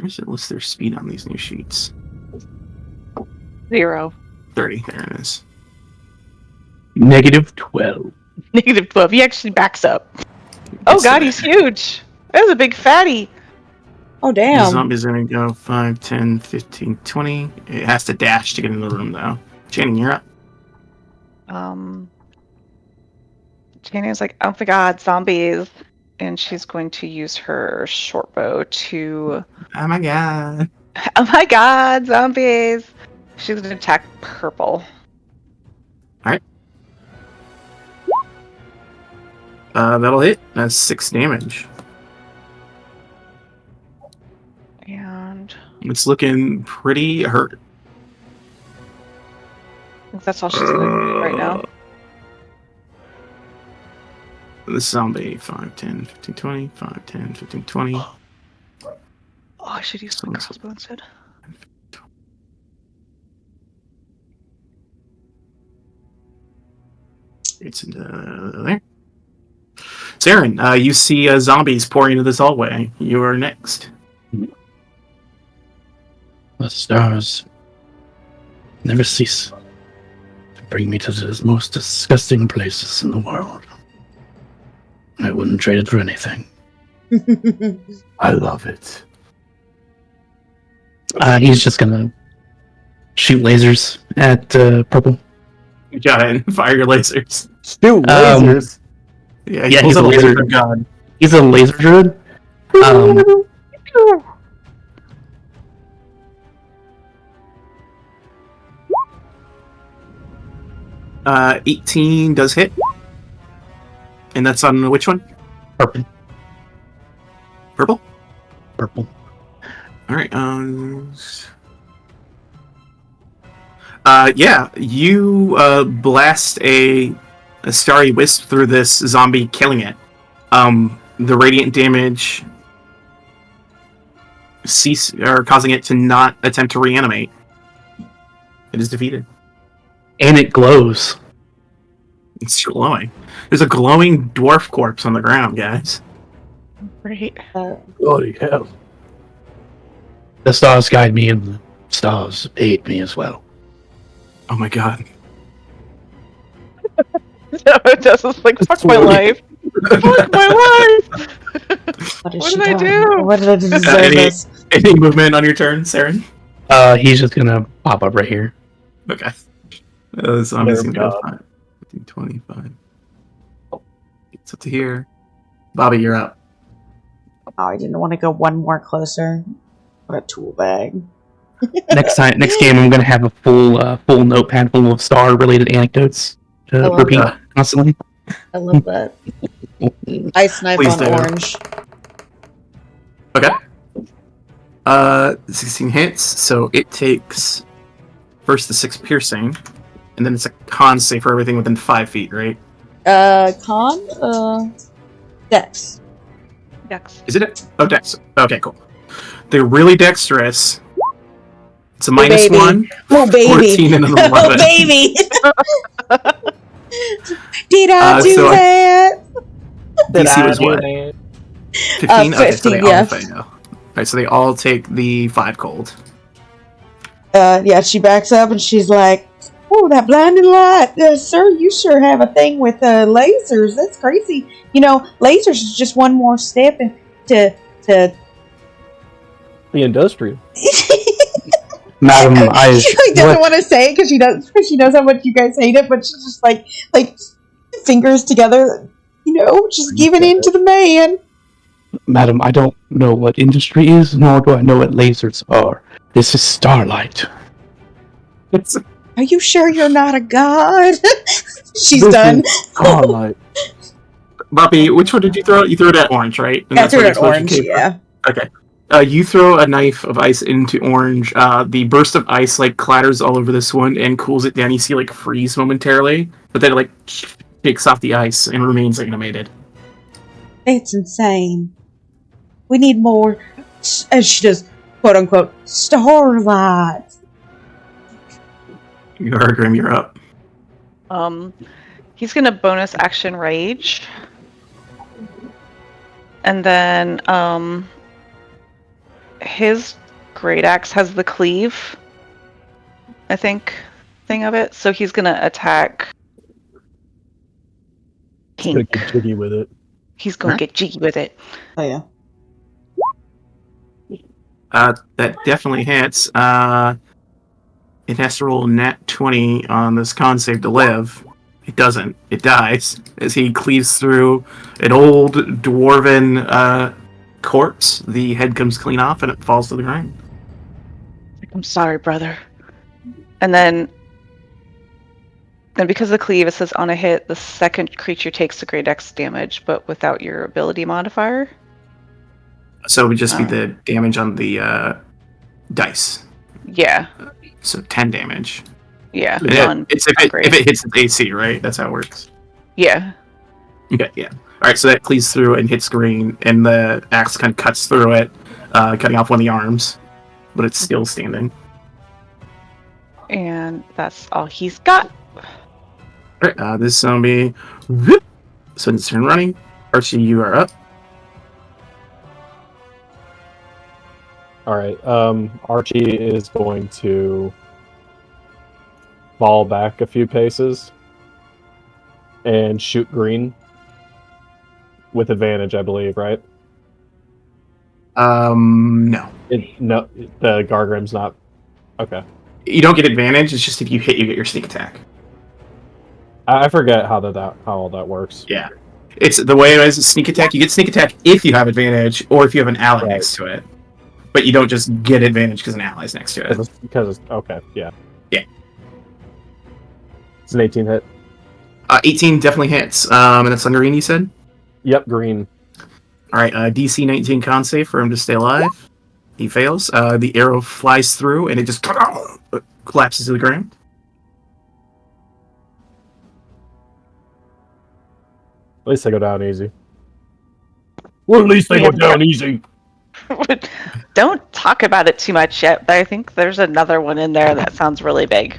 does it list their speed on these new sheets? 0. 30. There it is. -12. -12. He actually backs up. Oh Gets god, to he's there. huge. That was a big fatty. Oh, The damn. zombie's gonna go 5, 10, 15, 20. It has to dash to get in the room, though. Channing, you're up. Jania's like, oh my god, zombies. And she's going to use her short bow to... Oh my god. Oh my god, zombies! She's going to attack purple. That'll hit. That's 6 damage. And It's looking pretty hurt. I think that's all she's going to do right now. This zombie, 5, 10, 15, 20, 5, 10, 15, 20. Oh, I should use my crossbow instead. It's into there. Saren, you see zombies pouring into this hallway. You are next. The stars never cease to bring me to the most disgusting places in the world. I wouldn't trade it for anything. I love it. He's just gonna shoot lasers at Purple. You got it. Fire your lasers. Shoot lasers. Yeah, Yeah, pulls he's a out laser gun. He's a laser druid. 18 does hit. And that's on which one? Purple. Purple? Purple. Alright, yeah, you blast a starry wisp through this zombie, killing it. The radiant damage causing it to not attempt to reanimate. It is defeated. And it glows. It's glowing. There's a glowing dwarf corpse on the ground, guys. Great. Bloody hell. The stars guide me and the stars aid me as well. Oh my god. No, it doesn't. Like, fuck my life. Fuck my life! What What did I do? What did I do to deserve any, this? any movement on your turn, Saren? He's just gonna pop up right here. Okay. Zombie's There we gonna go go. 5, 15, 25. Oh, it's up to here. Bobby, you're up. Oh, I didn't want to go one more closer. What a tool bag. Next game, I'm gonna have a full notepad full of star-related anecdotes I to love repeat that. constantly. I love that. Ice knife Please on do. orange. Okay. 16 hits, so it takes first the 6 piercing, and then it's a con save for everything within 5 feet, right? Dex. Dex. Is it? Oh, dex. Okay, cool. They're really dexterous. It's a Oh, minus baby. 1, Oh, baby. 14, and an 11. Oh, baby. Did I do so that? DC was what? 15? Okay, so they 15, yeah. all fail. Alright, so they all take the 5 cold. Yeah, she backs up and she's like, "Oh, that blinding light, sir! You sure have a thing with lasers. That's crazy. You know, lasers is just one more step to." The industrial. Madam, She doesn't want to say it because she knows how much you guys hate it, but she's just like fingers together, just giving in to the man. Madam, I don't know what industry is, nor do I know what lasers are. This is starlight. Are you sure you're not a god? She's This done. is Starlight. Bobby, which one did you throw? You threw it at orange, right? And I that's threw where it the at explosion orange. came from? Yeah. Okay. You throw a knife of ice into orange. The burst of ice clatters all over this one and cools it down. You see freeze momentarily, but then it shakes off the ice and remains animated. It's insane. We need more, as she does, quote unquote, starlight. Grim, you're up. He's gonna bonus action rage. And then, his great axe has the cleave, I think, thing of it. So he's gonna attack It's gonna Pink. get jiggy with it. He's gonna get jiggy with it. Oh yeah. That definitely hits. It has to roll a nat 20 on this con save to live. It doesn't. It dies as he cleaves through an old dwarven corpse. The head comes clean off and it falls to the ground. I'm sorry, brother. And then because of the cleave, it says on a hit, the second creature takes the great X damage, but without your ability modifier. So it would just be the damage on the dice. Yeah. So 10 damage. Yeah. It's if it hits its AC, right? That's how it works. Yeah. Okay, yeah. Alright, so that cleaves through and hits green, and the axe kind of cuts through it, cutting off one of the arms, but it's still standing. And that's all he's got. Alright, this zombie. Whoop, so it's turn running. Archie, you are up. Alright, Archie is going to fall back a few paces and shoot green with advantage, I believe, right? No. No, the Gargrim's not. Okay. You don't get advantage, it's just if you hit, you get your sneak attack. I forget how all that works. Yeah. It's the way it is, sneak attack, you get sneak attack if you have advantage, or if you have an ally Right. next to it. But you don't just get advantage because an ally's next to it. Because it's okay, yeah. Yeah. It's an 18 hit. 18 definitely hits. And that's under green, you said? Yep, green. Alright, DC 19 con save for him to stay alive. He fails. The arrow flies through and it just collapses to the ground. At least they go down easy. Well, at least they go down easy. Don't talk about it too much yet, but I think there's another one in there that sounds really big.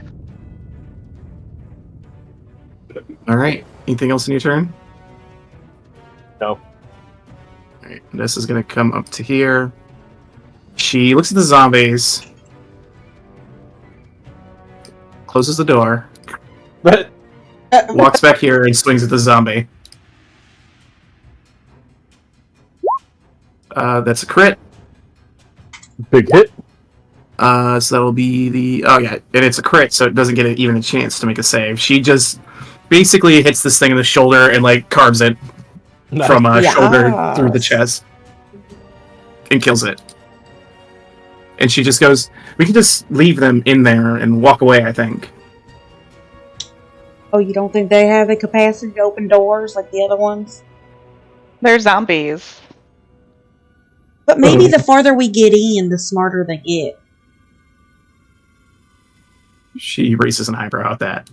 Alright, anything else in your turn? No. Alright, this is going to come up to here. She looks at the zombies. Closes the door. But Walks back here and swings at the zombie. That's a crit. big hit. So that'll be the... Oh, yeah. And it's a crit, so it doesn't get even a chance to make a save. She just basically hits this thing in the shoulder and, like, carves it from shoulder through the chest. And kills it. And she just goes, we can just leave them in there and walk away, I think. Oh, you don't think they have the capacity to open doors like the other ones? They're zombies. But maybe the farther we get in, the smarter they get. She raises an eyebrow at that.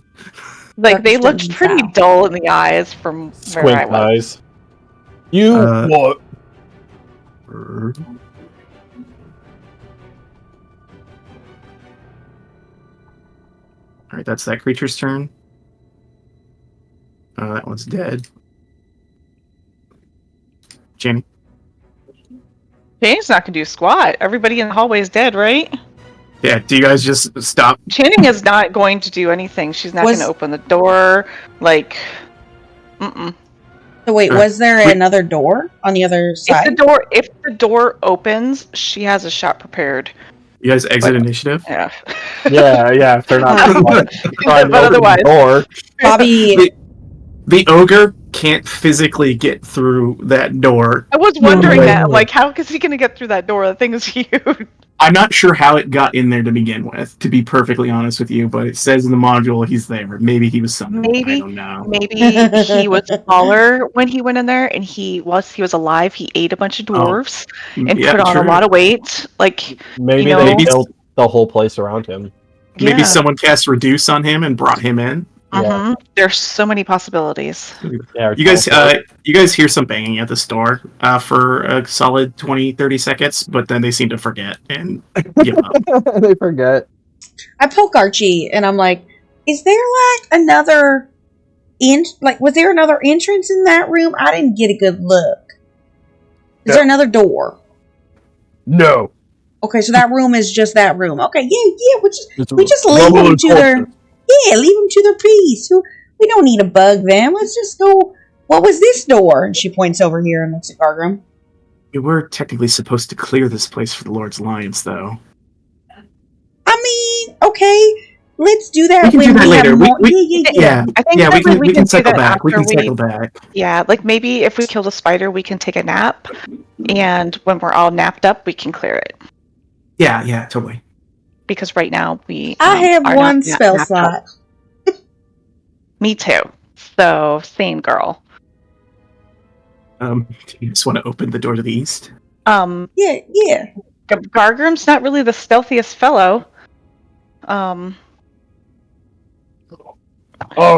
Like, they looked pretty dull in the eyes from where I Squint was. eyes. You what? Alright, that's that creature's turn. That one's dead. Jenny? Channing's not gonna do squat. Everybody in the hallway is dead, right? Yeah, do you guys just stop? Channing is not going to do anything. She's not going to open the door. Like, So wait, was there another door on the other side? If the door opens, she has a shot prepared. You guys exit initiative? Yeah. Yeah, if they're not trying to But open otherwise, the door. Bobby, The ogre can't physically get through that door. I was wondering that. Like, how is he going to get through that door? The thing is huge. I'm not sure how it got in there to begin with, to be perfectly honest with you, but it says in the module he's there. Maybe he was summoned. I don't know. Maybe he was smaller when he went in there, and he was alive. He ate a bunch of dwarves and put on a lot of weight. Like, Maybe they built the whole place around him. Maybe someone cast Reduce on him and brought him in. Yeah. There's so many possibilities. Yeah, you guys hear some banging at the store for a solid 20-30 seconds, but then they seem to forget and give up. They forget. I poke Archie and I'm like, is there like another was there another entrance in that room? I didn't get a good look. Is there another door? No. Okay, so that room is just that room. Okay, yeah. It's We just leave rubble them and to their. culture. Yeah, leave them to their peace. We don't need to bug them. Let's just go. What was this door? And she points over here and looks at Gargrim. We were technically supposed to clear this place for the Lord's Alliance, though. I mean, okay, let's do that We can when do that we later. have more. Yeah, I think yeah. that We can do cycle that back. We after can cycle back. Yeah, like maybe if we kill a spider, we can take a nap, and when we're all napped up, we can clear it. Yeah, totally. Because right now we I have are one not spell napped up. slot. Me too. So same girl. Do you just want to open the door to the east? Yeah. Gargrim's not really the stealthiest fellow. All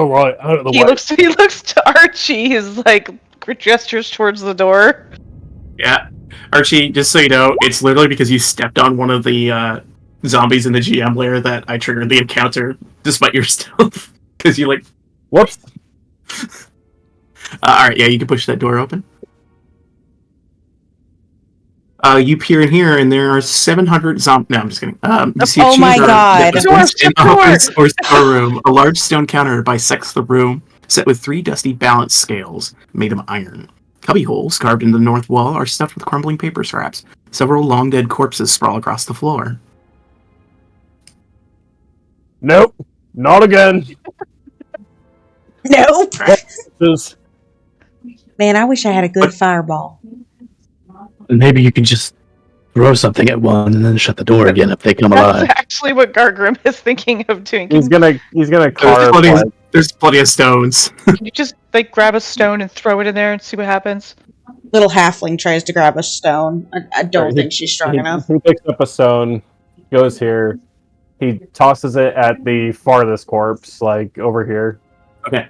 right, out of the He way. looks to Archie. He's like gestures towards the door. Yeah, Archie. Just so you know, it's literally because you stepped on one of the zombies in the GM lair that I triggered the encounter, despite your stealth. Because you like, Whoops. all right, yeah, you can push that door open. You peer in here, and there are 700 zombies. No, I'm just kidding. You see Oh a my chamber God. that Door, opens in door. a open or storeroom. A large stone counter bisects the room, set with 3 dusty balance scales made of iron. Cubby holes carved in the north wall are stuffed with crumbling paper scraps. Several long dead corpses sprawl across the floor. Nope, not again. Nope. Just Man, I wish I had a good fireball. And maybe you can just throw something at one and then shut the door again if they come That's alive. actually what Gargrim is thinking of doing. he's gonna carve. There's plenty of stones. Can you just like grab a stone and throw it in there and see what happens? Little halfling tries to grab a stone. I don't Right, think she's strong enough. He picks up a stone, goes here. He tosses it at the farthest corpse, like over here. Okay.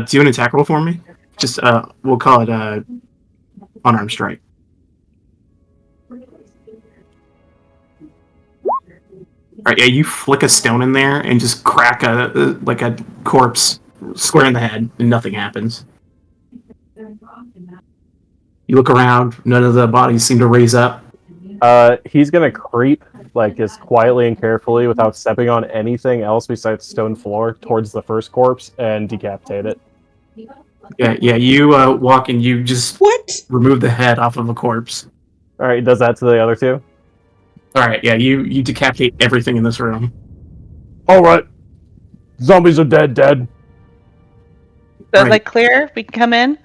Do an attack roll for me. Just we'll call it unarmed strike. Alright, yeah, you flick a stone in there and just crack a corpse square in the head, and nothing happens. You look around, none of the bodies seem to raise up. He's gonna creep, like, as quietly and carefully without stepping on anything else besides stone floor towards the first corpse and decapitate it. Yeah, you walk and you just What? remove the head off of a corpse. Alright, he does that to the other two. Alright, yeah, you decapitate everything in this room. Alright. Zombies are dead. Does Right. like clear? We can come in.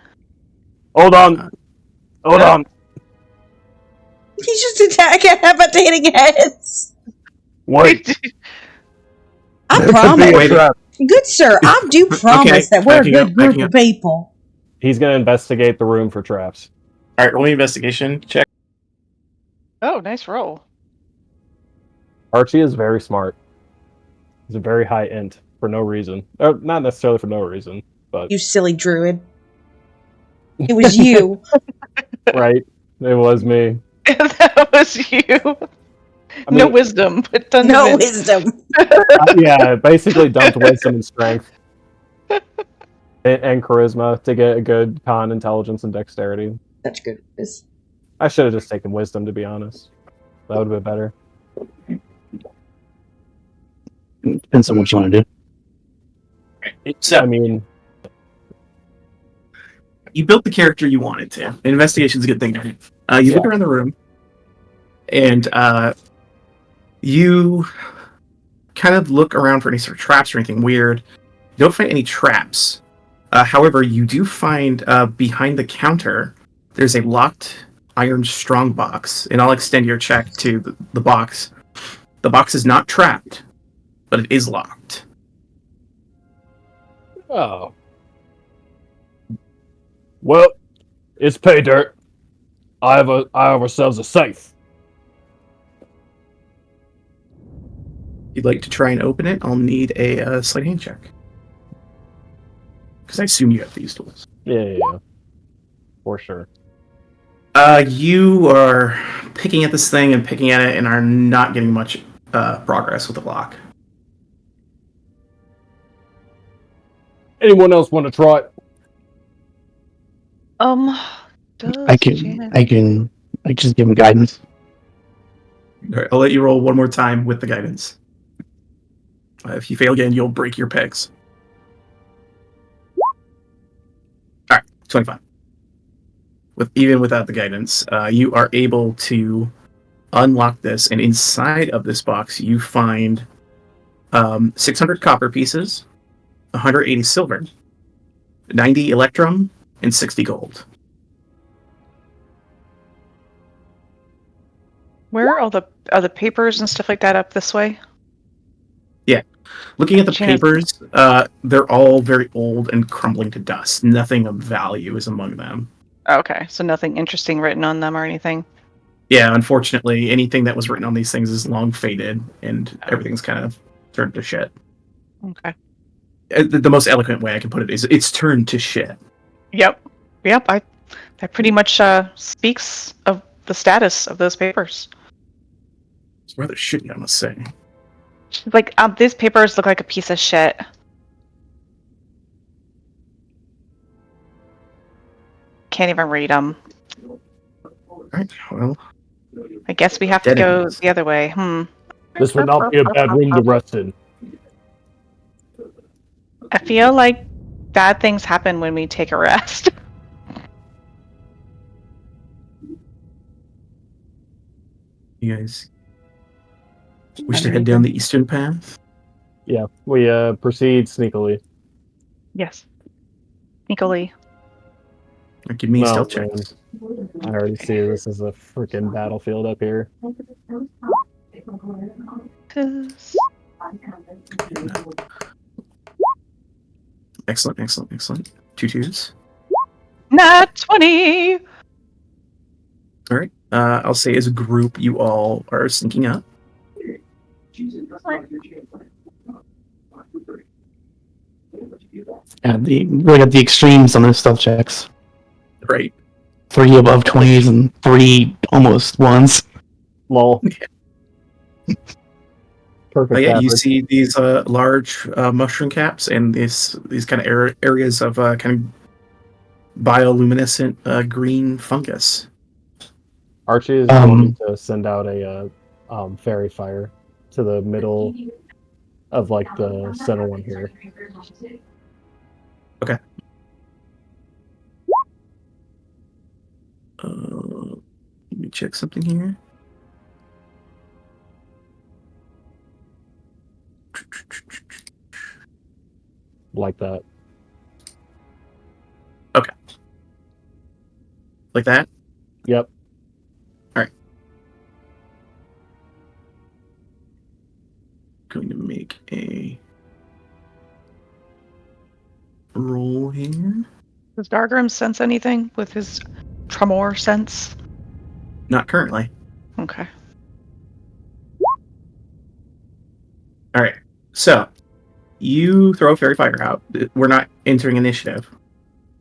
Hold on. Hold on. He's just decapitating heads. Wait. I There could be promise. a trap. Good sir, I do promise that we're a backing up, good group backing of up. people. He's gonna investigate the room for traps. Alright, roll me investigation check. Oh, nice roll. Archie is very smart. He's a very high int for no reason. Not necessarily for no reason, but You silly druid. It was you. right. It was me. That was you. I mean, No wisdom, but tons No of wisdom. yeah, basically dumped wisdom and strength. And charisma to get a good con, intelligence, and dexterity. Such good. I should have just taken wisdom, to be honest. That would have been better. Depends on what you want to do. So, I mean, you built the character you wanted to. Investigation's a good thing to have. You look around the room, and you kind of look around for any sort of traps or anything weird. You don't find any traps. However, you do find behind the counter, there's a locked iron strongbox, and I'll extend your check to the box. The box is not trapped, but it is locked. oh. Well, it's pay dirt. I have ourselves a safe. If you'd like to try and open it, I'll need a sleight hand check. Because I assume you have these tools. Yeah. For sure. You are picking at this thing and picking at it and are not getting much progress with the lock. Anyone else want to try it? I can just give him guidance. All right, I'll let you roll one more time with the guidance. If you fail again, you'll break your pegs. All right, 25. Even without the guidance, you are able to unlock this, and inside of this box, you find 600 copper pieces, 180 silver, 90 electrum, and 60 gold. Where are all the papers and stuff like that up this way? Yeah. Looking at the Gina's- papers, they're all very old and crumbling to dust. Nothing of value is among them. Okay, so nothing interesting written on them or anything. Yeah, unfortunately, anything that was written on these things is long faded, and everything's kind of turned to shit. Okay. The most eloquent way I can put it is it's turned to shit. Yep. That pretty much speaks of the status of those papers. It's rather shitty, I must say. Like, these papers look like a piece of shit. Can't even read them. Alright, well, I guess we have to Dead go ends. the other way. This would not be a bad room to rest in. I feel like bad things happen when we take a rest. you guys wish to head down the eastern path? Yeah, we proceed sneakily. Yes. Sneakily. Or give me a No, stealth check. man. I already see this as a freaking battlefield up here. Excellent, excellent, excellent. 2 twos. Nat 20! Alright. I'll say as a group, you all are sneaking up. And we got the extremes on the stealth checks. Right. 3 above 20s and 3 almost ones. Lol. Perfect. Yeah, you average. see these large mushroom caps and these kind of areas of kind of bioluminescent green fungus. Archie is going to send out a fairy fire to the middle of like the center one here. Okay. Let me check something here. Like that. Okay. Like that? Yep. Going to make a roll here. Does Gargrim sense anything with his tremor sense? Not currently. Okay. All right. So you throw fairy fire out. We're not entering initiative,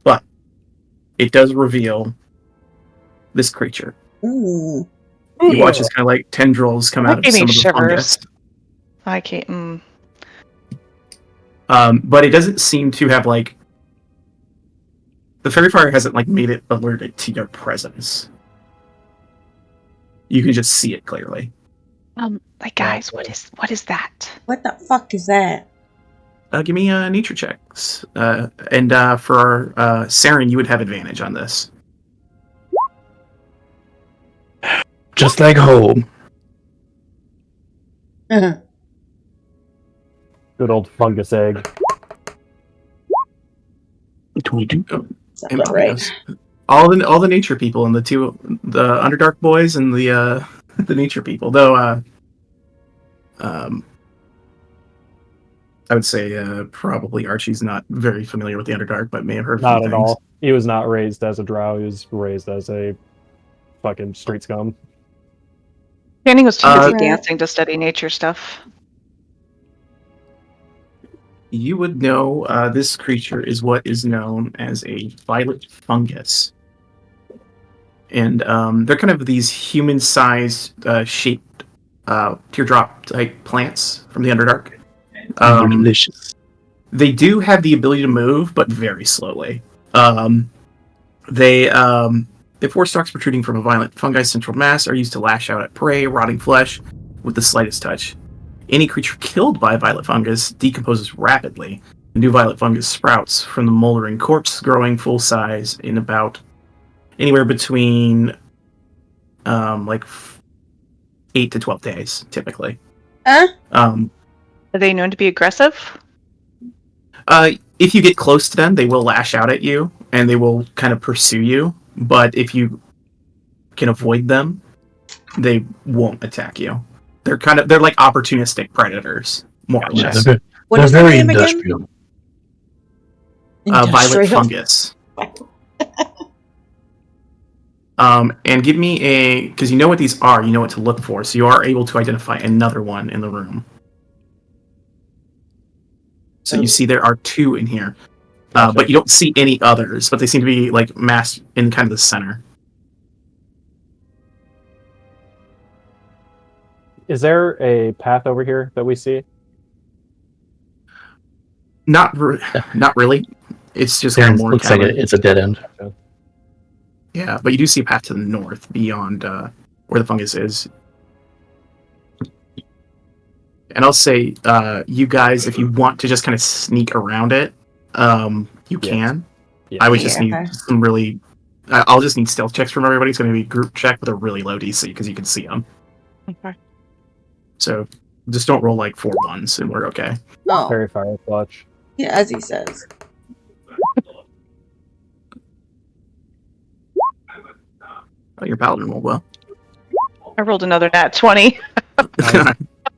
but it does reveal this creature. Ooh. You watch as kind of like tendrils come out of That gave some me of the fungus. shivers. I can't. But it doesn't seem to have like the fairy fire hasn't like made it alerted to your presence. You can just see it clearly. Like guys, what is that? What the fuck is that? Give me nature checks, and for Saren, you would have advantage on this. Just like home. Good old fungus egg. 22. Sounds about right. All the nature people and the Underdark boys and the the nature people. Though I would say probably Archie's not very familiar with the Underdark, but may have heard. Not at all. He was not raised as a drow. He was raised as a fucking street scum. Channing was too busy Right. dancing to study nature stuff. You would know this creature is what is known as a violet fungus. And they're kind of these human-sized, shaped teardrop-type plants from the Underdark. They're delicious. They do have the ability to move, but very slowly. They The 4 stalks protruding from a violent fungi central mass are used to lash out at prey, rotting flesh, with the slightest touch. Any creature killed by violet fungus decomposes rapidly. New violet fungus sprouts from the moldering corpse, growing full size in about anywhere between 8 to 12 days, typically. Are they known to be aggressive? If you get close to them, they will lash out at you and they will kind of pursue you. But if you can avoid them, they won't attack you. They're like opportunistic predators, more or Yeah, less. What they're is the very name again? industrial. Violet Industrial. fungus. And give me because you know what these are, you know what to look for, so you are able to identify another one in the room. So you see there are 2 in here, Gotcha. but you don't see any others, but they seem to be like massed in kind of the center. Is there a path over here that we see? Not really. It's just kind Aaron, of more looks like cavern. it's a dead end. Yeah, but you do see a path to the north beyond where the fungus is. And I'll say, you guys, if you want to just kind of sneak around it, you can. Yeah. I would just need okay. some really... I'll just need stealth checks from everybody. It's going to be a group check with a really low DC because you can see them. Okay. So just don't roll like 4 1s and we're okay. Oh, Fairy Fire Clutch. yeah, as he says. Oh, your paladin rolled well. I rolled another nat 20.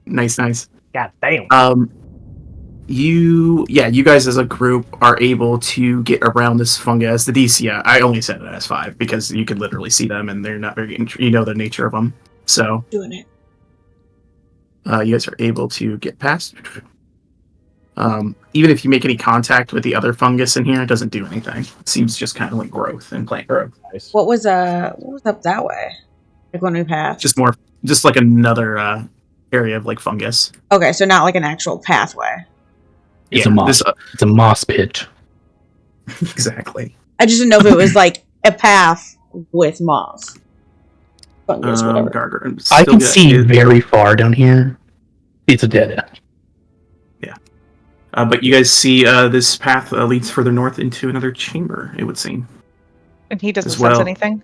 Nice. God damn. You guys as a group are able to get around this fungus. The DC, I only set it as 5 because you can literally see them and they're not very, you know the nature of them. So Doing it. you guys are able to get past. Even if you make any contact with the other fungus in here, it doesn't do anything. It seems just kind of like growth and plant growth. Nice. What was up that way? Like when we passed? Just like another area of like fungus. Okay, so not like an actual pathway. It's Yeah, a moss. It's a moss pit. Exactly. I just didn't know if it was like a path with moss. Fungus, whatever. Garger, I can still see good. very far down here. It's a dead end. But you guys see this path leads further north into another chamber, it would seem. And he doesn't As well. sense anything?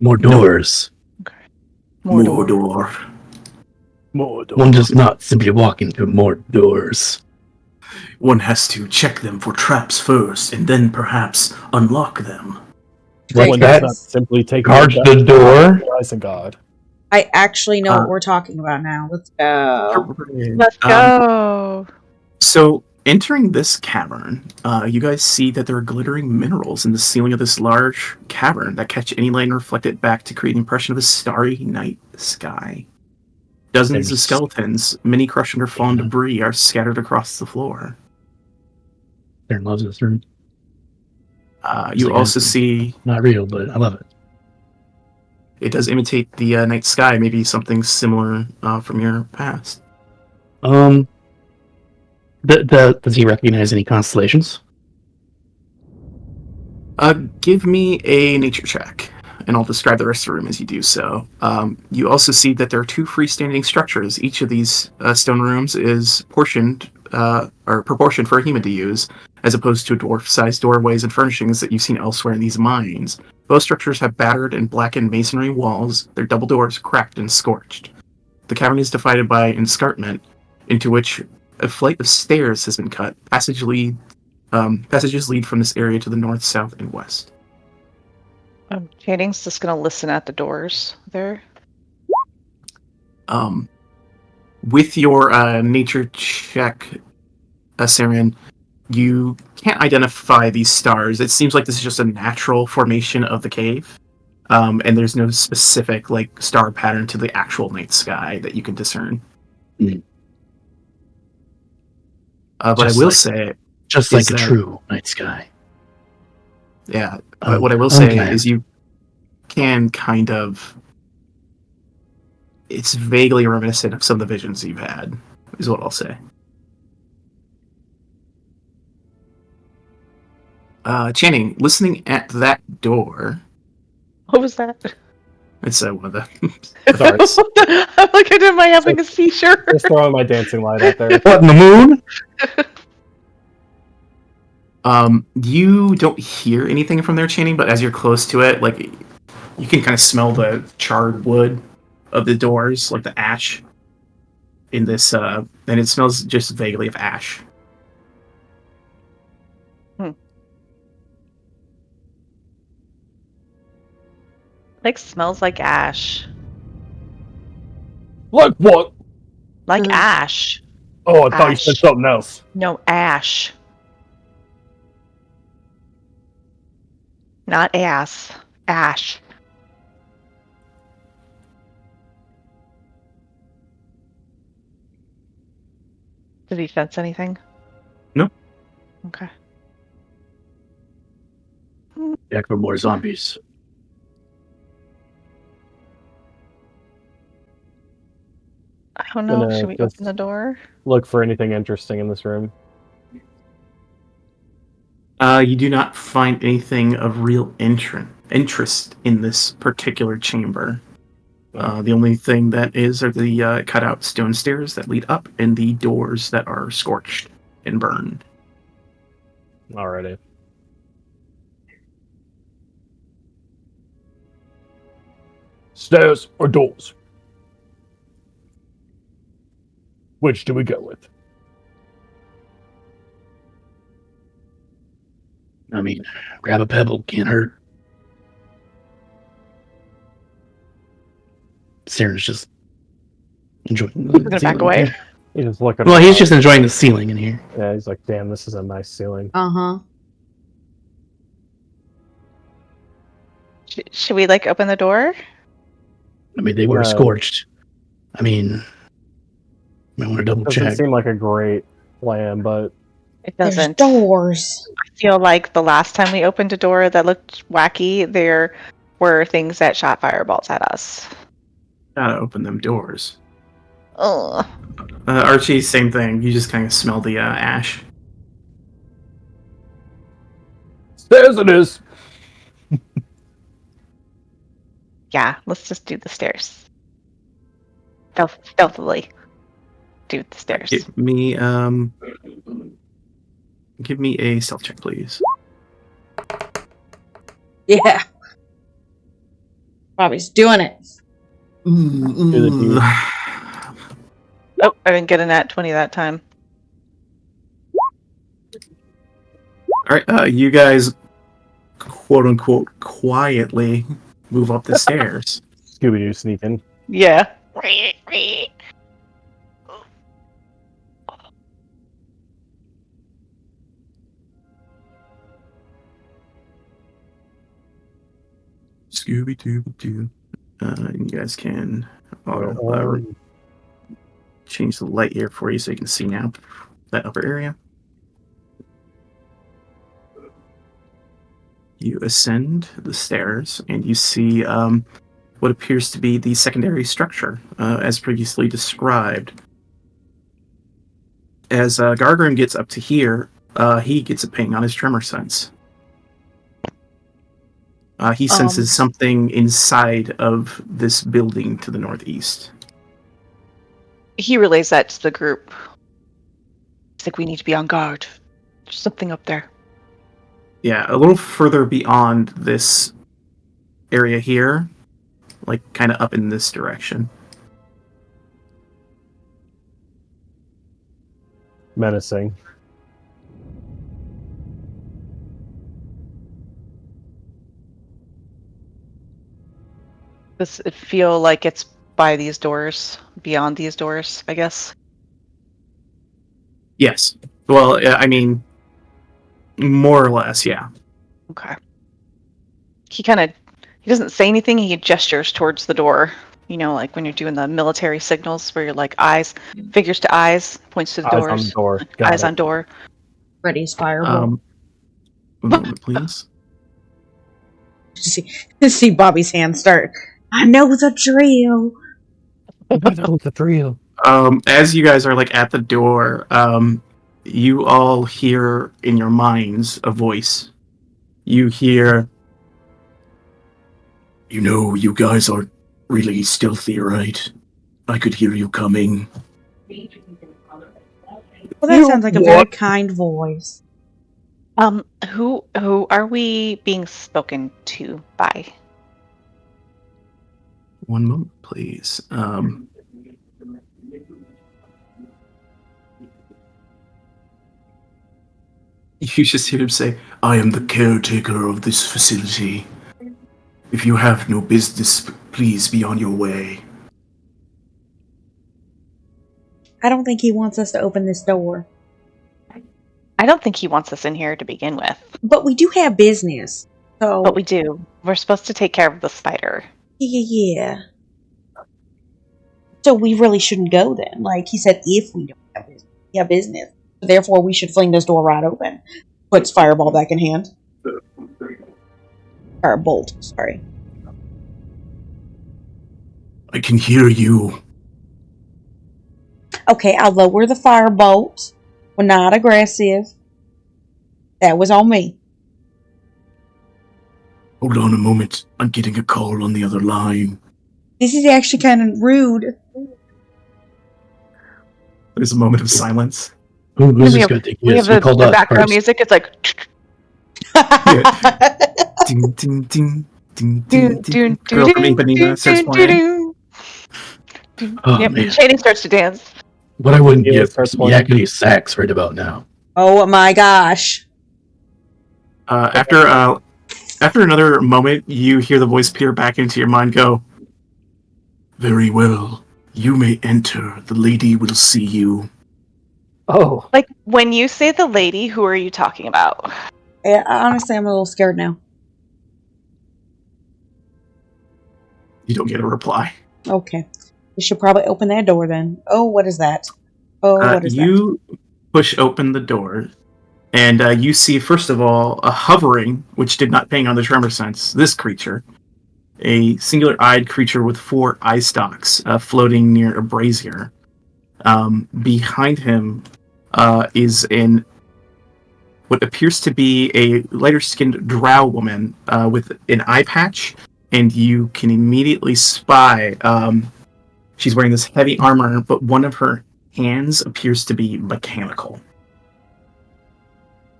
More doors. Mordor. One does not simply walk into more doors. One has to check them for traps first, and then perhaps unlock them. Right, One guys. does not simply take Guard the door. Eyes of God. I actually know what we're talking about now. Let's go. Let's go. So, entering this cavern, you guys see that there are glittering minerals in the ceiling of this large cavern that catch any light and reflect it back to create an impression of a starry night sky. Dozens of skeletons, many crushed under fallen debris, are scattered across the floor. Aaron loves this room. You also see Not real, but I love it. it does imitate the night sky, maybe something similar from your past. Does he recognize any constellations? Give me a nature check, and I'll describe the rest of the room as you do so. You also see that there are 2 freestanding structures. Each of these stone rooms is proportioned for a human to use, as opposed to dwarf-sized doorways and furnishings that you've seen elsewhere in these mines. Both structures have battered and blackened masonry walls, their double doors cracked and scorched. The cavern is divided by an escarpment, into which a flight of stairs has been cut. Passages lead from this area to the north, south, and west. Channing's just going to listen at the doors there. With your nature check, Sarian, you can't identify these stars. It seems like this is just a natural formation of the cave, and there's no specific like star pattern to the actual night sky that you can discern. Mm. But I will say, just like a true night sky. Yeah, but what I will say Okay. is you can kind of... It's vaguely reminiscent of some of the visions you've had, is what I'll say. Channing, listening at that door, What was that? It's one of the Sorry. I'm like, am I having a seizure? Just throwing my dancing light out there. What in the moon? You don't hear anything from their chanting, but as you're close to it, like you can kind of smell the charred wood of the doors, like the ash in this, and it smells just vaguely of ash. Like smells like ash. Like what? Like ash. Oh, I thought you said Ash. something else. No, ash. Not ass. Ash. Did he sense anything? No. Okay. Back for more zombies. I don't know. Gonna Should we just- open the door? Look for anything interesting in this room. You do not find anything of real interest in this particular chamber. The only thing that is are the cutout stone stairs that lead up and the doors that are scorched and burned. Alrighty. Stairs or doors? Which do we go with? I mean, grab a pebble, can't hurt. Siren's just enjoying the gonna back ceiling away. here. He's just looking. Well, he's around. just enjoying the ceiling in here. Yeah, he's like, damn, this is a nice ceiling. Uh-huh. Should we like open the door? I mean, they were No. scorched. I mean, might want to double Doesn't check. seem like a great plan, but It There's doesn't. doors. I feel like the last time we opened a door that looked wacky, there were things that shot fireballs at us. Gotta open them doors. Ugh. Archie, same thing. You just kind of smell the ash. stairs it is. Yeah, let's just do the stairs. Stealthily do the stairs. Give me a stealth check, please. Yeah. Bobby's doing it. Ooh. Oh, I didn't get a nat 20 that time. All right, you guys, quote unquote, quietly move up the stairs. Scooby-Doo sneaking. Yeah. Scooby Doo Doo. And you guys can change the light here for you so you can see now that upper area. You ascend the stairs and you see what appears to be the secondary structure as previously described. As Gargrim gets up to here, he gets a ping on his tremor sense. He senses something inside of this building to the northeast. He relays that to the group. It's like we need to be on guard. There's something up there. Yeah, a little further beyond this area here, like kind of up in this direction. Menacing. Does it feel like it's by these doors, beyond these doors, I guess? Yes. Well, I mean, more or less, yeah. Okay. He doesn't say anything, he gestures towards the door. You know, like when you're doing the military signals where you're like eyes, figures to eyes, points to the Eyes doors. on the door. Got Eyes it. on door. Freddy's fireball. One moment, please. See Bobby's hand start. I know the drill. the trio. As you guys are like at the door, you all hear in your minds a voice. You hear, You know, you guys aren't really stealthy, right? I could hear you coming. Well, that sounds like a very kind voice. Who are we being spoken to by? One moment, please. You just hear him say, I am the caretaker of this facility. If you have no business, please be on your way. I don't think he wants us to open this door. I don't think he wants us in here to begin with. But we do have business. So But we do. We're supposed to take care of the spider. yeah. So we really shouldn't go then. Like he said, if we don't have business. So therefore, we should fling this door right open. Puts Fireball back in hand. Or Bolt, sorry. I can hear you. Okay, I'll lower the Firebolt. We're not aggressive. That was on me. Hold on a moment. I'm getting a call on the other line. This is actually kind of rude. There's a moment of silence. Who's we this have, going to take we this? have Who called the us background first? music. It's like Ding, ding, ding, ding, do, ding, do, ding. do, Girl from do, Ipanema do, starts do, playing. do, do. Oh, Yep, man. Shading starts to dance. What I wouldn't Aquila give for starts some playing. yakety sax right about now. Oh my gosh. After another moment, you hear the voice peer back into your mind go, very well. You may enter. The lady will see you. Oh, Like, when you say the lady, who are you talking about? Yeah, honestly, I'm a little scared now. You don't get a reply. Okay. We should probably open that door then. Oh, what is that? Oh, what is that? You push open the door, and you see, first of all, a hovering, which did not ping on the tremor sense, this creature. A singular-eyed creature with 4 eye stalks floating near a brazier. Behind him is what appears to be a lighter-skinned drow woman with an eye patch, and you can immediately spy. She's wearing this heavy armor, but one of her hands appears to be mechanical.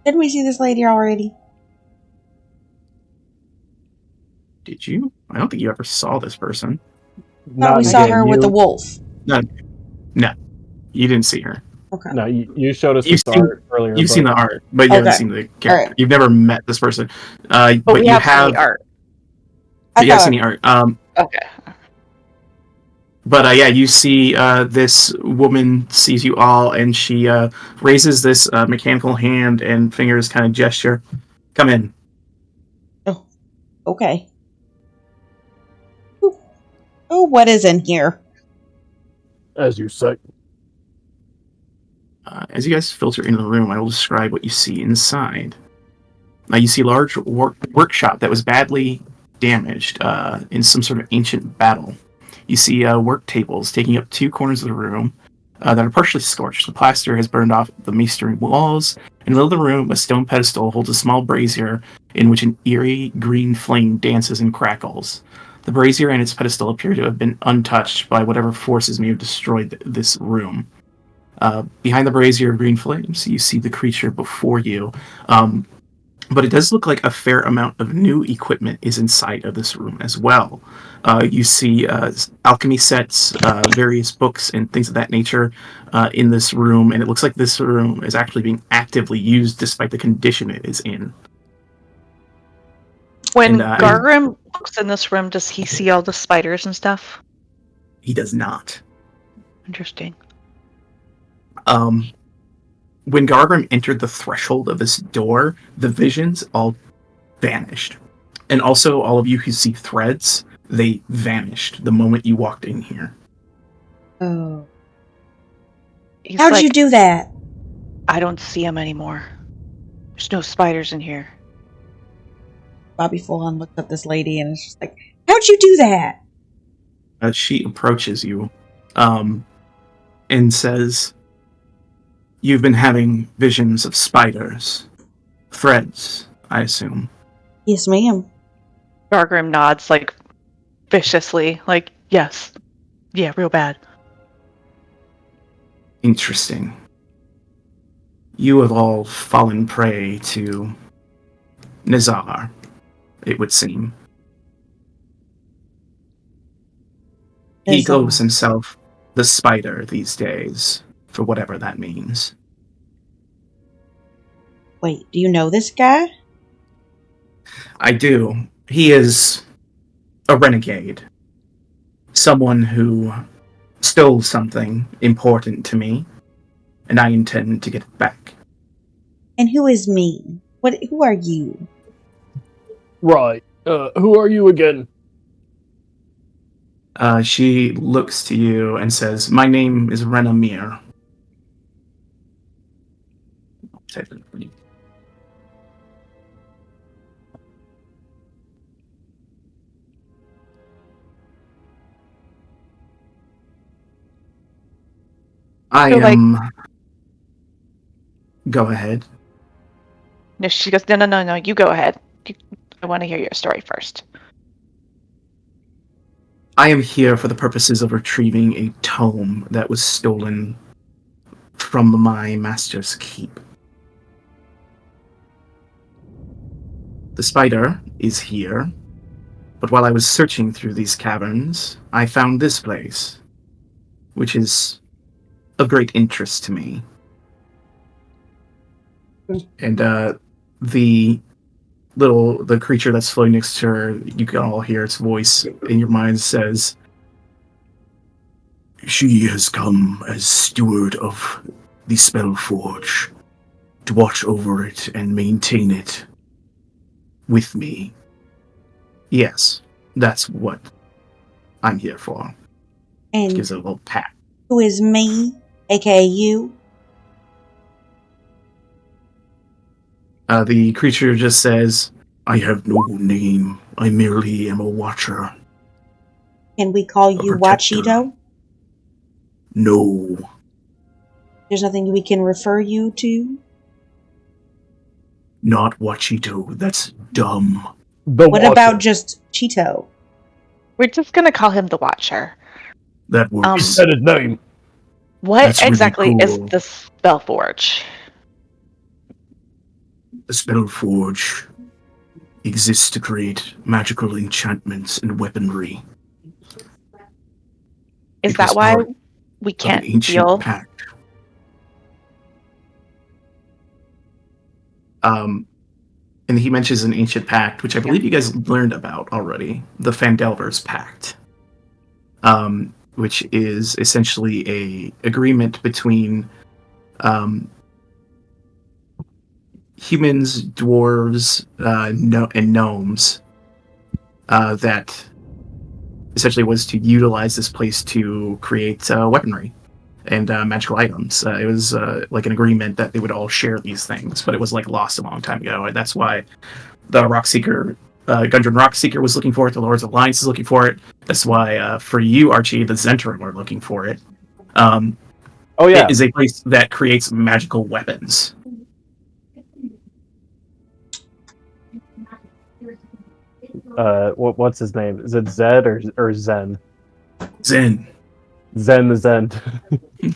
Didn't we see this lady already? Did you? I don't think you ever saw this person. Thought we in saw game. her with the wolf. No, you didn't see her. Okay. No, you showed us You've this seen- art earlier. You've but seen the art, but you haven't Okay. seen the character. Alright. You've never met this person. But we you have seen the art. But you have thought- seen the art. Okay. But yeah, you see this woman sees you all, and she raises this mechanical hand and fingers kind of gesture. Come in. Okay. Ooh. Oh, what is in here? as you say. As you guys filter into the room, I will describe what you see inside. Now, you see a large workshop that was badly damaged in some sort of ancient battle. You see work tables taking up 2 corners of the room that are partially scorched. The plaster has burned off the masonry walls. In the middle of the room, a stone pedestal holds a small brazier in which an eerie green flame dances and crackles. The brazier and its pedestal appear to have been untouched by whatever forces may have destroyed this room. Behind the brazier of green flames, you see the creature before you. But it does look like a fair amount of new equipment is inside of this room as well. You see alchemy sets, various books, and things of that nature in this room, and it looks like this room is actually being actively used despite the condition it is in. When And, Gargrim looks in this room, does he see all the spiders and stuff? He does not. Interesting. When Gargrim entered the threshold of this door, the visions all vanished. And also, all of you who see threads, they vanished the moment you walked in here. Oh. He's How'd like, you do that? I don't see him anymore. There's no spiders in here. Bobby full on looked at this lady and it's just like, how'd you do that? She approaches you and says, "You've been having visions of spiders. Threads, I assume." Yes, ma'am. Gargrim nods, like viciously. Like, yes. Yeah, real bad. Interesting. You have all fallen prey to Nizar, it would seem. He Nizar. calls himself the Spider these days, for whatever that means. Wait, do you know this guy? I do. He is a renegade. Someone who stole something important to me, and I intend to get it back. And who is me? Who are you? Right. Who are you again? She looks to you and says, "My name is Renamir." I So, like- am. Go ahead. No, she goes, no, you go ahead. I want to hear your story first. I am here for the purposes of retrieving a tome that was stolen from my master's keep. The spider is here, but while I was searching through these caverns, I found this place, which is of great interest to me. And the creature that's floating next to her, you can all hear its voice in your mind says, "She has come as steward of the Spellforge to watch over it and maintain it with me." Yes, that's what I'm here for. She And gives a little pat. who is me, aka you? The creature just says, "I have no name. I merely am a watcher." Can we call you protector. Wachito? No. There's nothing we can refer you to? Not Wachito. That's dumb. What about just Cheeto? We're just gonna call him the Watcher. That He works. said his name. What That's really exactly is cool. the Spellforge? The Spellforge exists to create magical enchantments and weaponry. Is It was that why part we of an can't ancient steal? pact. And he mentions an ancient pact, which I believe you guys learned about already, the Phandelver's Pact, which is essentially a agreement between humans, dwarves, and gnomes that essentially was to utilize this place to create weaponry and magical items. It was like an agreement that they would all share these things, but it was like lost a long time ago, and that's why the Rockseeker, Gundren Rockseeker was looking for it. The Lords of Alliance is looking for it. That's why for you, Archie, the Zentrum are looking for it. Oh yeah. It is a place that creates magical weapons. What's his name? Is it Zed or Zen? Zen. Zen the Zen.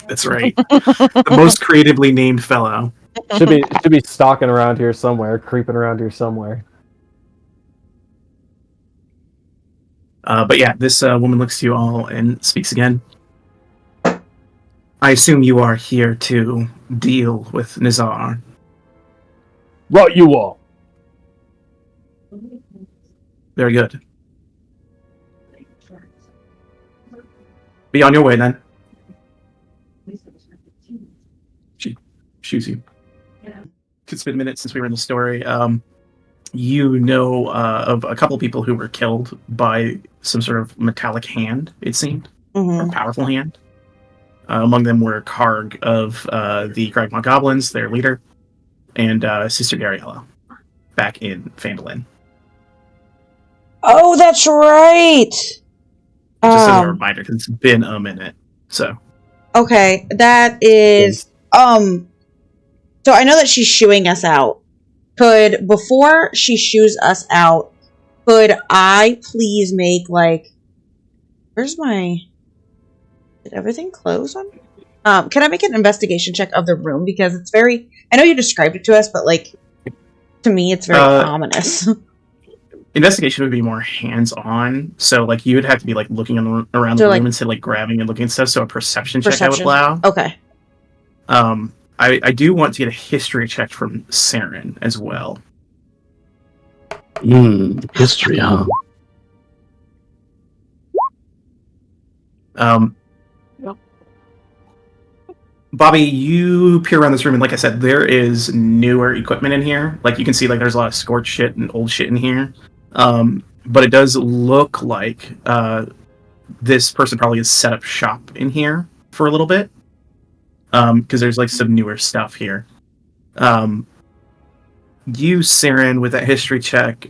That's right. The most creatively named fellow. should be stalking around here somewhere, creeping around here somewhere. But yeah, this woman looks to you all and speaks again. "I assume you are here to deal with Nizar." Right, you are. Very good. Be on your way then. She shoots you. It's been minutes since we were in the story. You know of a couple people who were killed by some sort of metallic hand, it seemed, or powerful hand. Among them were Karg of the Kragmaw Goblins, their leader, and Sister Gariella, back in Phandelver. Oh, that's right. Just as a reminder, because it's been a minute. So Okay, that is so I know that she's shooing us out. Before she shoos us out, could I please make like Where's my... Did everything close on? Can I make an investigation check of the room? Because it's very... I know you described it to us, but, like, to me, it's very ominous. Investigation would be more hands-on, so, like, you would have to be, like, looking around the room instead of, like, grabbing and looking and stuff, so a perception check I would allow. Okay. I do want to get a history check from Saren as well. History, huh? Bobby, you peer around this room, and like I said, there is newer equipment in here. Like, you can see, like, there's a lot of scorched shit and old shit in here. But it does look like this person probably has set up shop in here for a little bit. Because there's, like, some newer stuff here. You, Saren, with that history check,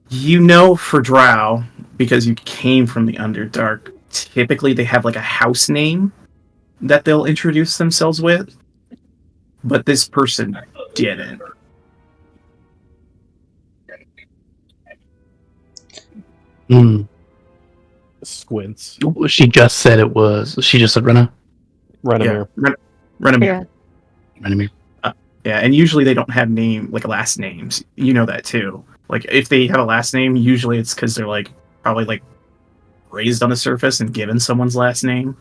you know for Drow, because you came from the Underdark, typically they have, like, a house name that they'll introduce themselves with, but this person didn't. Squints. She just said it was. She just said Renna. Renamir. Renamir. Renamir. Yeah, and usually they don't have last names. You know that too. Like, if they have a last name, usually it's because they're, like, probably, like, raised on the surface and given someone's last name.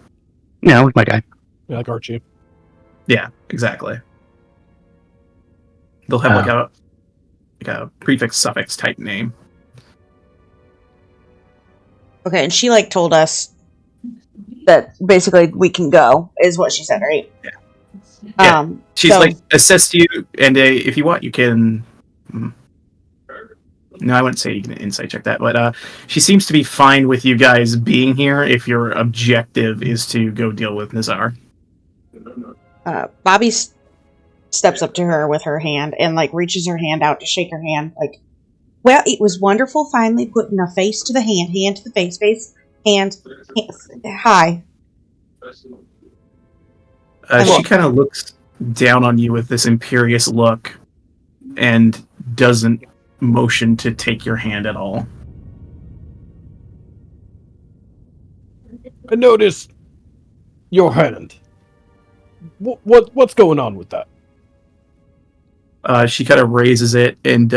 Yeah, like my guy. Yeah, like Archie. Yeah, exactly. They'll have like a prefix suffix type name. Okay, and she, like, told us that basically we can go, is what she said, right? Yeah. She's like assessed you, and if you want, you can. No, I wouldn't say you can insight check that, but she seems to be fine with you guys being here if your objective is to go deal with Nazar. Bobby steps up to her with her hand and, like, reaches her hand out to shake her hand, like, well, it was wonderful finally putting a face to the hand to the face, hand, hi. She kind of looks down on you with this imperious look and doesn't motion to take your hand at all. I noticed your hand. What's going on with that? She kind of raises it, and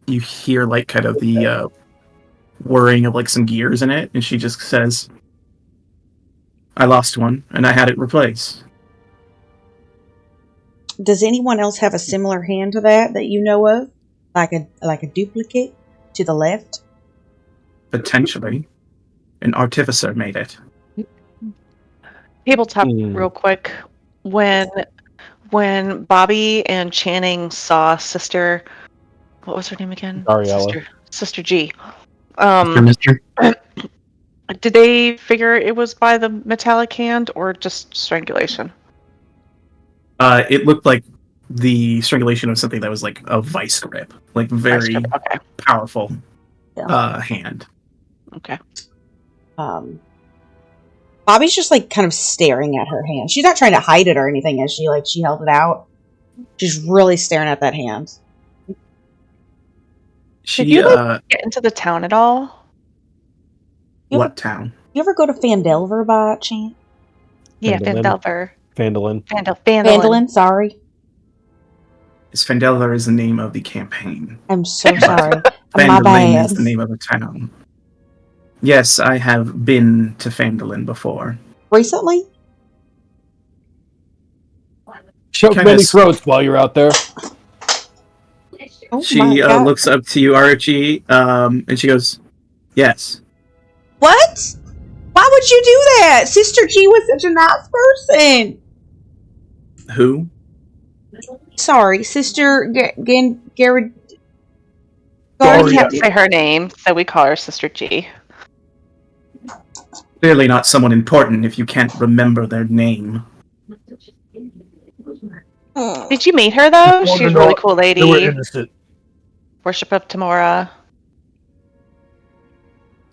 you hear, like, kind of the whirring of, like, some gears in it, and she just says, I lost one, and I had it replaced. Does anyone else have a similar hand to that you know of? Like a duplicate to the left? Potentially. An artificer made it. Tabletop real quick. When Bobby and Channing saw Sister, what was her name again? Ariella. Sister G. Mister. Did they figure it was by the metallic hand or just strangulation? It looked like the strangulation of something that was like a vice grip, like very powerful hand. Okay. Bobby's just, like, kind of staring at her hand. She's not trying to hide it or anything, is she? Like, she held it out. She's really staring at that hand. Did you get into the town at all? What town? You ever go to Phandelver by chance? Yeah, Phandelver. Phandalin, sorry. Phandelver is the name of the campaign. I'm so sorry. My bad. Is the name of the town. Yes, I have been to Phandalin before. Recently? Choke many throats while you're out there. Oh she looks up to you, Archie, and she goes, yes. What? Why would you do that? Sister G was such a nice person. Who? Sorry, Sister Garrett. We can't say her name, so we call her Sister G. Clearly not someone important if you can't remember their name. Did you meet her, though? She's a really cool lady. They were innocent. Worship of Tamora.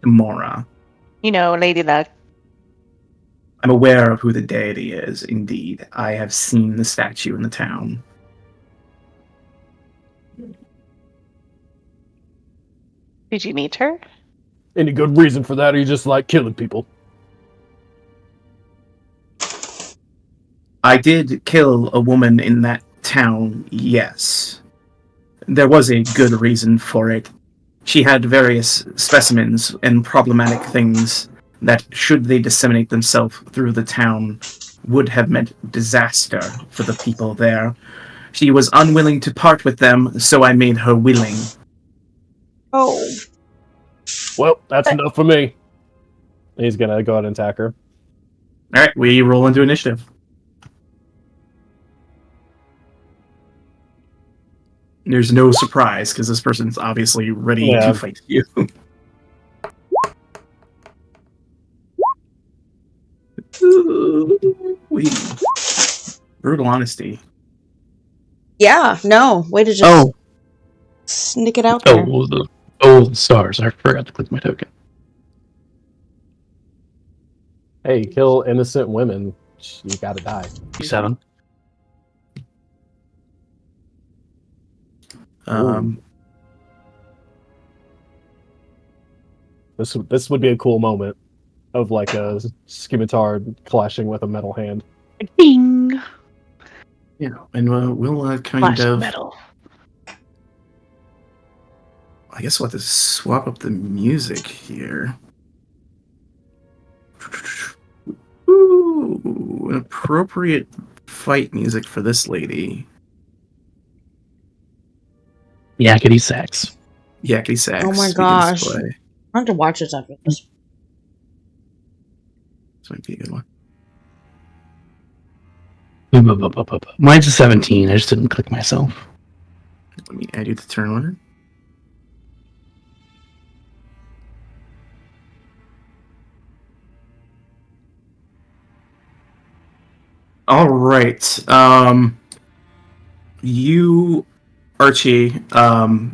Tamora. You know, Lady Luck. I'm aware of who the deity is, indeed. I have seen the statue in the town. Did you meet her? Any good reason for that, or you just like killing people? I did kill a woman in that town, yes. There was a good reason for it. She had various specimens and problematic things that, should they disseminate themselves through the town, would have meant disaster for the people there. She was unwilling to part with them, so I made her willing. Oh. Well, that's enough for me. He's gonna go ahead and attack her. Alright, we roll into initiative. There's no surprise, because this person's obviously ready to fight you. Brutal honesty. Yeah, no. Way to just sneak it out there. The stars. I forgot to click my token. Hey, kill innocent women. You gotta die. 7. This would be a cool moment of like a scimitar clashing with a metal hand. Ding! Yeah, and we'll kind Flash of metal. I guess we'll have to swap up the music here. Ooh, an appropriate fight music for this lady. Yakety sax. Yakety sax. Oh my begins gosh. to play. I have to watch this after this. This might be a good one. Mine's a 17. I just didn't click myself. Let me add you to turn order. All right. You, Archie, I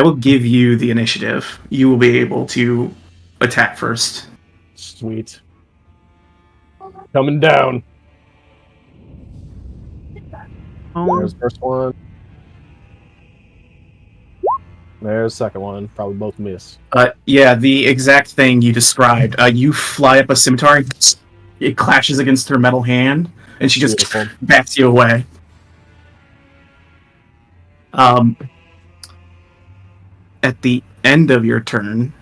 will give you the initiative. You will be able to attack first. Sweet. Coming down. There's the first one. There's the second one. Probably both miss. Yeah, the exact thing you described. You fly up a scimitar, and it clashes against her metal hand, and she just Beautiful. bats you away. At the end of your turn,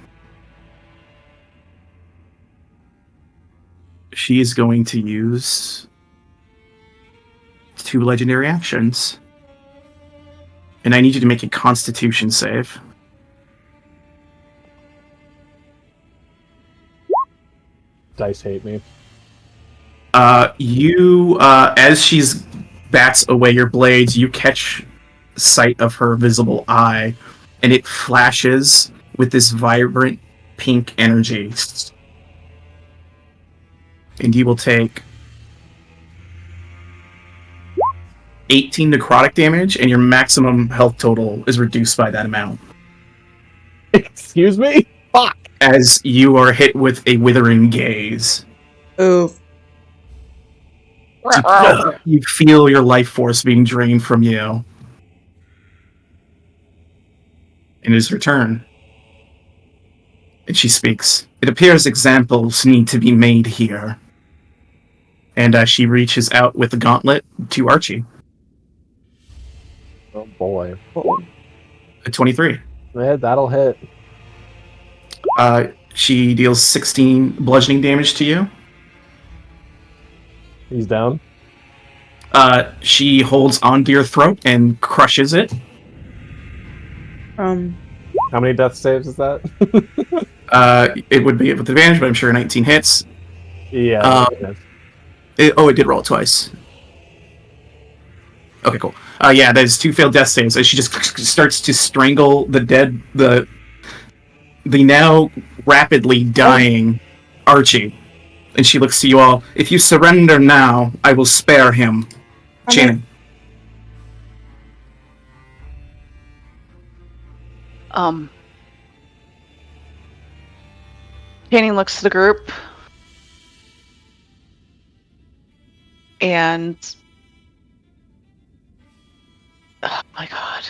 she is going to use 2 legendary actions. And I need you to make a Constitution save. Dice hate me. As she's bats away your blades, you catch sight of her visible eye, and it flashes with this vibrant pink energy. And you will take 18 necrotic damage, and your maximum health total is reduced by that amount. Excuse me? Fuck! As you are hit with a withering gaze. Oof. You feel your life force being drained from you. And it is her turn. And she speaks. It appears examples need to be made here. And she reaches out with the gauntlet to Archie. Oh boy. A 23. Yeah, that'll hit. She deals 16 bludgeoning damage to you. He's down. She holds onto your throat and crushes it. How many death saves is that? It would be with advantage, but I'm sure 19 hits. Yeah. It did roll twice. Okay, cool. Yeah, there's 2 failed death saves as she just starts to strangle the now rapidly dying Archie. And she looks to you all. If you surrender now, I will spare him. Channing. Channing looks to the group and oh my god.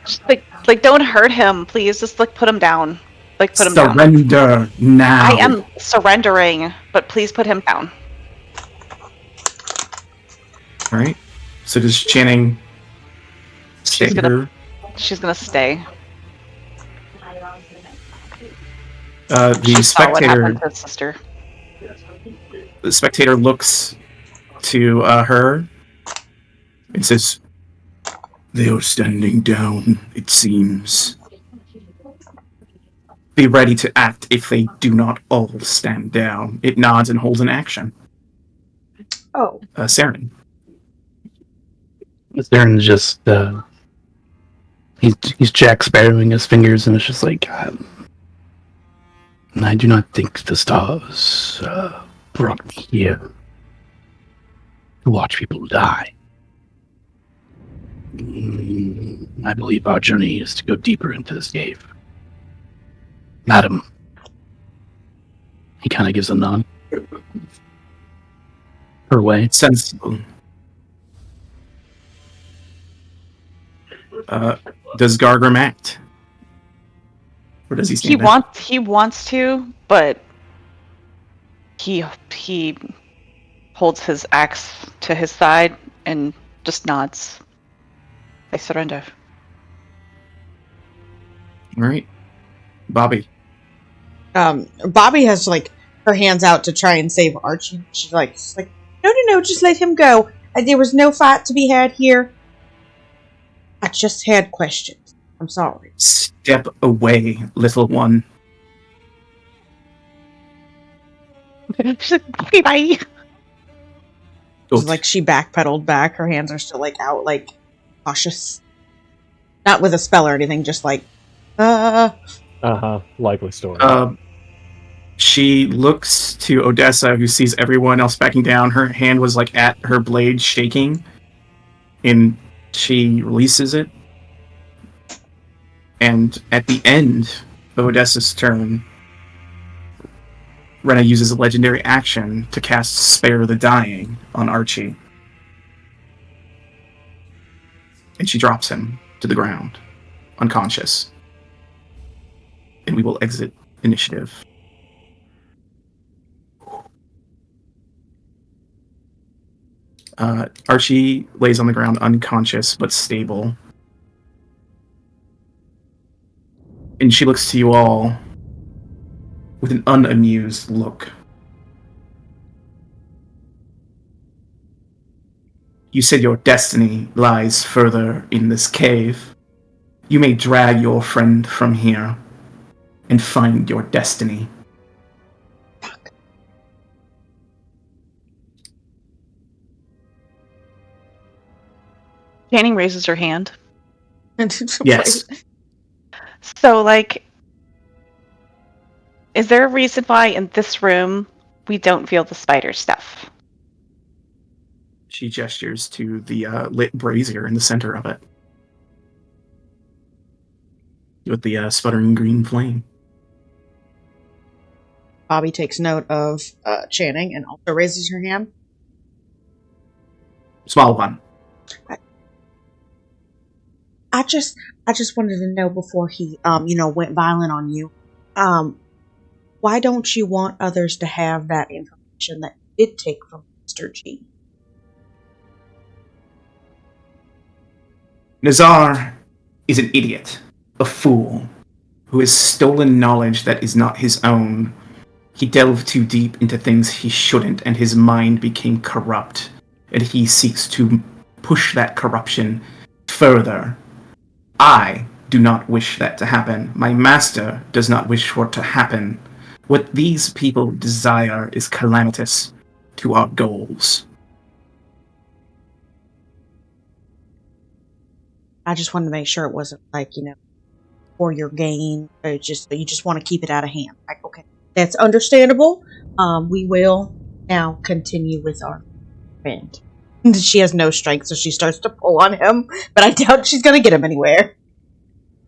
Just, like, don't hurt him, please. Just like put him down. Like put him down. Surrender now. I am surrendering, but please put him down. All right. So does Channing stay here? She's gonna stay. The She saw what spectator. happened to his sister. The spectator looks to her and says, "They are standing down, it seems. Be ready to act if they do not all stand down." It nods and holds an action. Oh. Saren. Darren's just he's Jack Sparrowing his fingers, and it's just like, I do not think the stars brought me here to watch people die. I believe our journey is to go deeper into this cave. Madam. He kind of gives a nod. Her way. Sensible. Does Gargrim act? Or does he stand there? He wants to, but he holds his axe to his side and just nods. I surrender. All right. Bobby. Bobby has like her hands out to try and save Archie. She's like, no, just let him go. There was no fight to be had here. I just had questions. I'm sorry. Step away, little one. She's like, okay, bye. It's like she backpedaled back. Her hands are still like out, like cautious. Not with a spell or anything, just like, Likely story. She looks to Odessa, who sees everyone else backing down. Her hand was like at her blade shaking, and she releases it. And at the end of Odessa's turn, Rena uses a legendary action to cast Spare the Dying on Archie. And she drops him to the ground, unconscious. And we will exit initiative. Archie lays on the ground unconscious but stable. And she looks to you all with an unamused look. You said your destiny lies further in this cave. You may drag your friend from here and find your destiny. Channing raises her hand. Yes. So, like, is there a reason why in this room we don't feel the spider stuff? She gestures to the lit brazier in the center of it. With the sputtering green flame. Bobby takes note of Channing and also raises her hand. Small one. I just wanted to know before he, went violent on you. Why don't you want others to have that information that you did take from Mr. G? Nazar is an idiot, a fool, who has stolen knowledge that is not his own. He delved too deep into things he shouldn't, and his mind became corrupt, and he seeks to push that corruption further. I do not wish that to happen. My master does not wish for it to happen. What these people desire is calamitous to our goals. I just wanted to make sure it wasn't like, for your gain. You just want to keep it out of hand. Like, okay, that's understandable. We will now continue with our friend. She has no strength, so she starts to pull on him, but I doubt she's going to get him anywhere.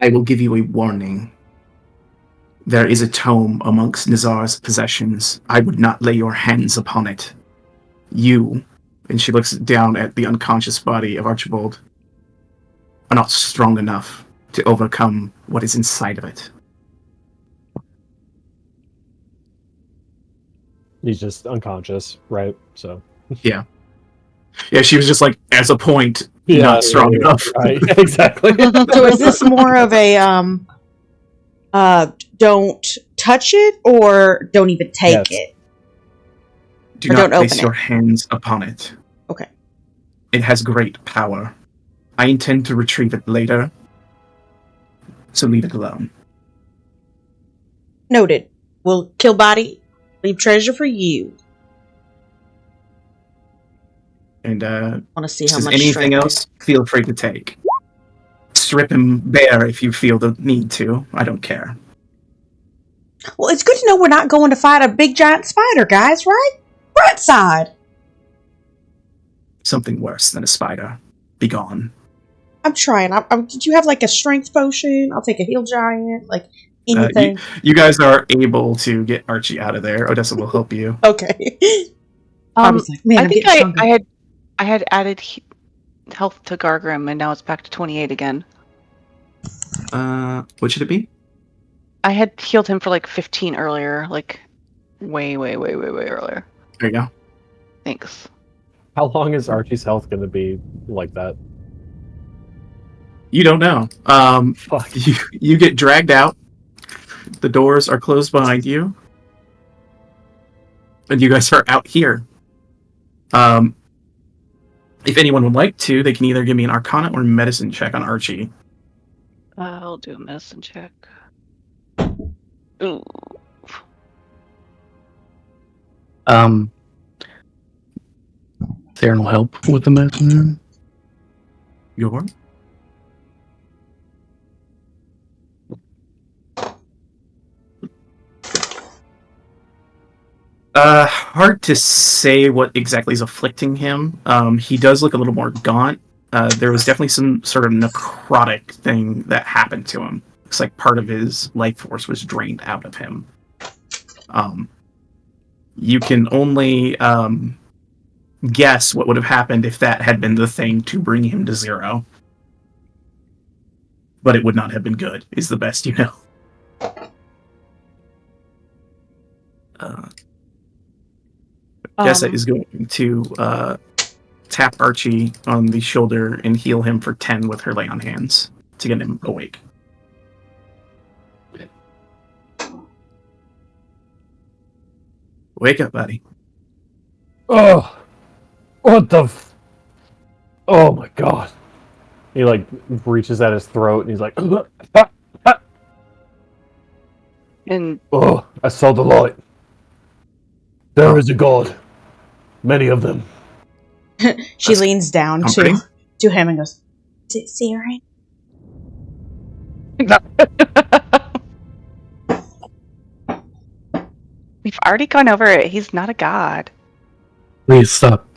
I will give you a warning. There is a tome amongst Nazar's possessions. I would not lay your hands upon it. You, and she looks down at the unconscious body of Archibald, are not strong enough to overcome what is inside of it. He's just unconscious, right? So Yeah, she was just like, as a point, not strong enough. Right, exactly. So is this more of a don't touch it or don't even take it? Do Or not don't place open your it. hands upon it. Okay. It has great power. I intend to retrieve it later, so leave it alone. Noted. We'll kill body, leave treasure for you. And Want to see if how there's much anything strength. else, feel free to take. Strip him bare if you feel the need to. I don't care. Well, it's good to know we're not going to fight a big giant spider, guys, right? Right side. Something worse than a spider. Be gone. I'm trying. Did you have like a strength potion? I'll take a heal giant. Like anything. You guys are able to get Archie out of there. Odessa will help you. Okay. I was like, man, I I'm think getting stronger. I had added health to Gargrim, and now it's back to 28 again. What should it be? I had healed him for like 15 earlier, like way earlier. There you go. Thanks. How long is Archie's health going to be like that? You don't know. Fuck. You get dragged out. The doors are closed behind you. And you guys are out here. If anyone would like to, they can either give me an Arcana or Medicine check on Archie. I'll do a medicine check. Ooh. There no help with the medicine. Your? Hard to say what exactly is afflicting him. He does look a little more gaunt. There was definitely some sort of necrotic thing that happened to him. Looks like part of his life force was drained out of him. You can only guess what would have happened if that had been the thing to bring him to 0. But it would not have been good, is the best you know. Jessa is going to tap Archie on the shoulder and heal him for 10 with her lay on hands to get him awake. Wake up, buddy. Oh, what the? Oh my god! He like reaches at his throat and he's like, And "Oh, I saw the light. There is a god. Many of them." She leans down comforting. to him and goes, "Is it Siren?" we've already gone over it. He's not a god. Please stop.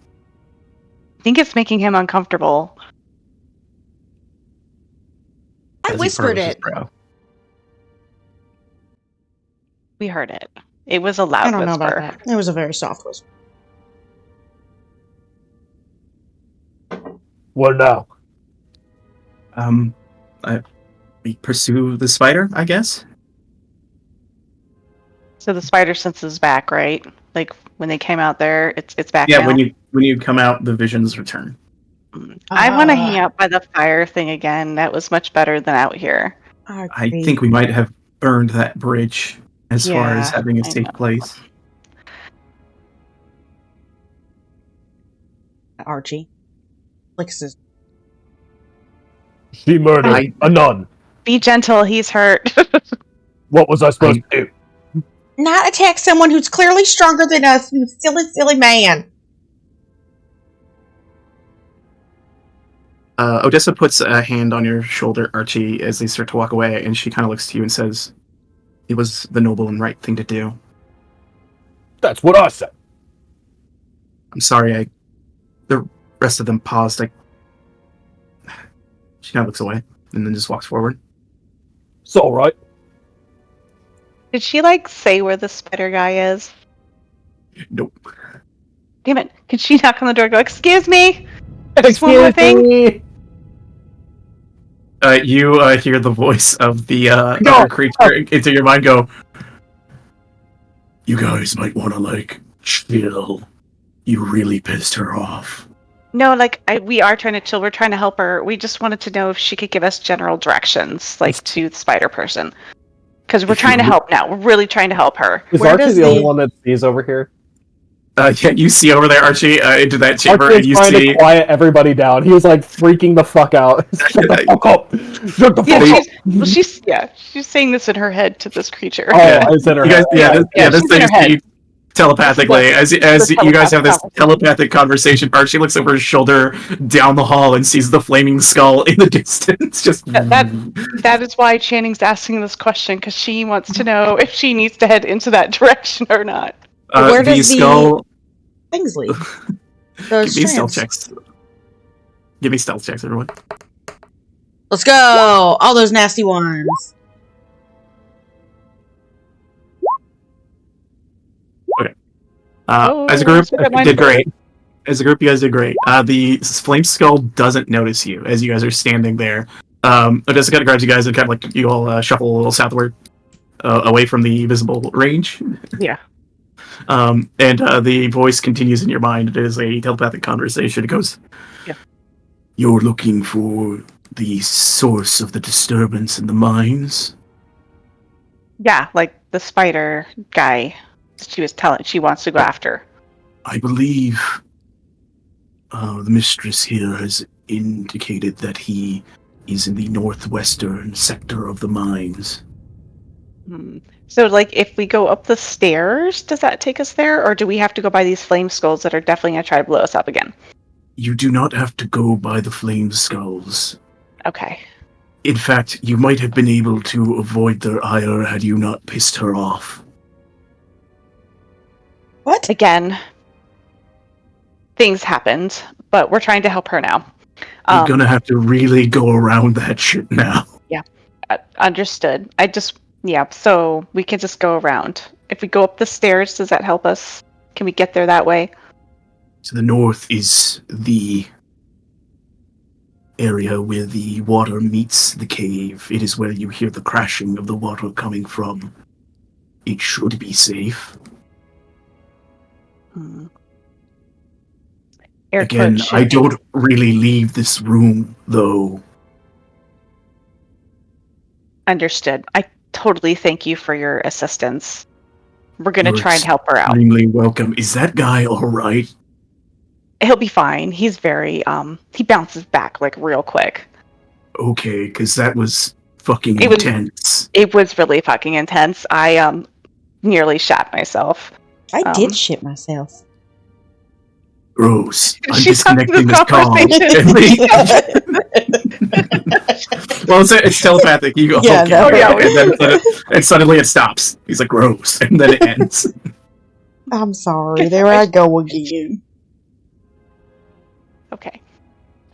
I think it's making him uncomfortable. I As he whispered furrows his it. brow. We heard it. It was a loud I don't know whisper. about that. It was a very soft whisper. What now? We pursue the spider, I guess. So the spider sense is back, right? Like when they came out there, it's back Yeah, now. when you come out, the visions return. I want to hang out by the fire thing again. That was much better than out here. I think we might have burned that bridge as far as Yeah, having it I take know. place. Archie licks his. She murdered a nun. Be gentle. He's hurt. What was I supposed to do? Not attack someone who's clearly stronger than us, you silly man. Odessa puts a hand on your shoulder, Archie, as they start to walk away, and she kind of looks to you and says, "It was the noble and right thing to do. That's what I said. I'm sorry, the rest of them paused. She kind of looks away, and then just walks forward. It's all right. Did she like say where the spider guy is? Nope. Damn it! Could she knock on the door? And go, excuse me. Just one more thing. Me. You hear the voice of the other creature into your mind go, "You guys might want to, chill. You really pissed her off." No, we are trying to chill. We're trying to help her. We just wanted to know if she could give us general directions, to the spider person. Because we're trying to help now. We're really trying to help her. Is Where Archie does the only the- one that sees over here? Yeah, you see over there, Archie, into that chamber, Archie and is you trying see... to quiet everybody down. He was freaking the fuck out. Shut the fuck up! Shut the fuck up! She's saying this in her head to this creature. Oh, Yeah. I said her You guys, head. this she's in her thing head. is telepathically. As you guys have this telepathic conversation, Archie looks over his shoulder down the hall and sees the flaming skull in the distance. Just That is why Channing's asking this question, because she wants to know if she needs to head into that direction or not. Where the does the skull... things lead? Give Those me stealth strands. checks. Give me stealth checks, everyone. Let's go! All those nasty ones. As a group, you did great. As a group, you guys did great. The flame skull doesn't notice you as you guys are standing there. It just kind of grabs you guys and kind of you all shuffle a little southward, away from the visible range. Yeah. And the voice continues in your mind. It is a telepathic conversation. It goes, "Yeah, you're looking for the source of the disturbance in the mines." Yeah, the spider guy. She was telling. She wants to go after. I believe the mistress here has indicated that he is in the northwestern sector of the mines. So, if we go up the stairs, does that take us there, or do we have to go by these flame skulls that are definitely gonna try to blow us up again? You do not have to go by the flame skulls. Okay. In fact, you might have been able to avoid their ire had you not pissed her off. What? Again, things happened, but we're trying to help her now. You're gonna have to really go around that shit now. Yeah, understood. So we can just go around. If we go up the stairs, does that help us? Can we get there that way? To the north is the area where the water meets the cave. It is where you hear the crashing of the water coming from. It should be safe. Again, I don't really leave this room, though. Understood. I totally thank you for your assistance. We're going to try and help her out. Extremely welcome. Is that guy alright? He'll be fine. He's very, he bounces back, real quick. Okay, because that was fucking intense. It was really fucking intense. I, nearly shat myself. I did shit myself. Gross. I'm She's disconnecting this call. Well, it's telepathic. You go, Yeah, okay. And suddenly it stops. He's like, gross. And then it ends. I'm sorry. There I go again. Okay.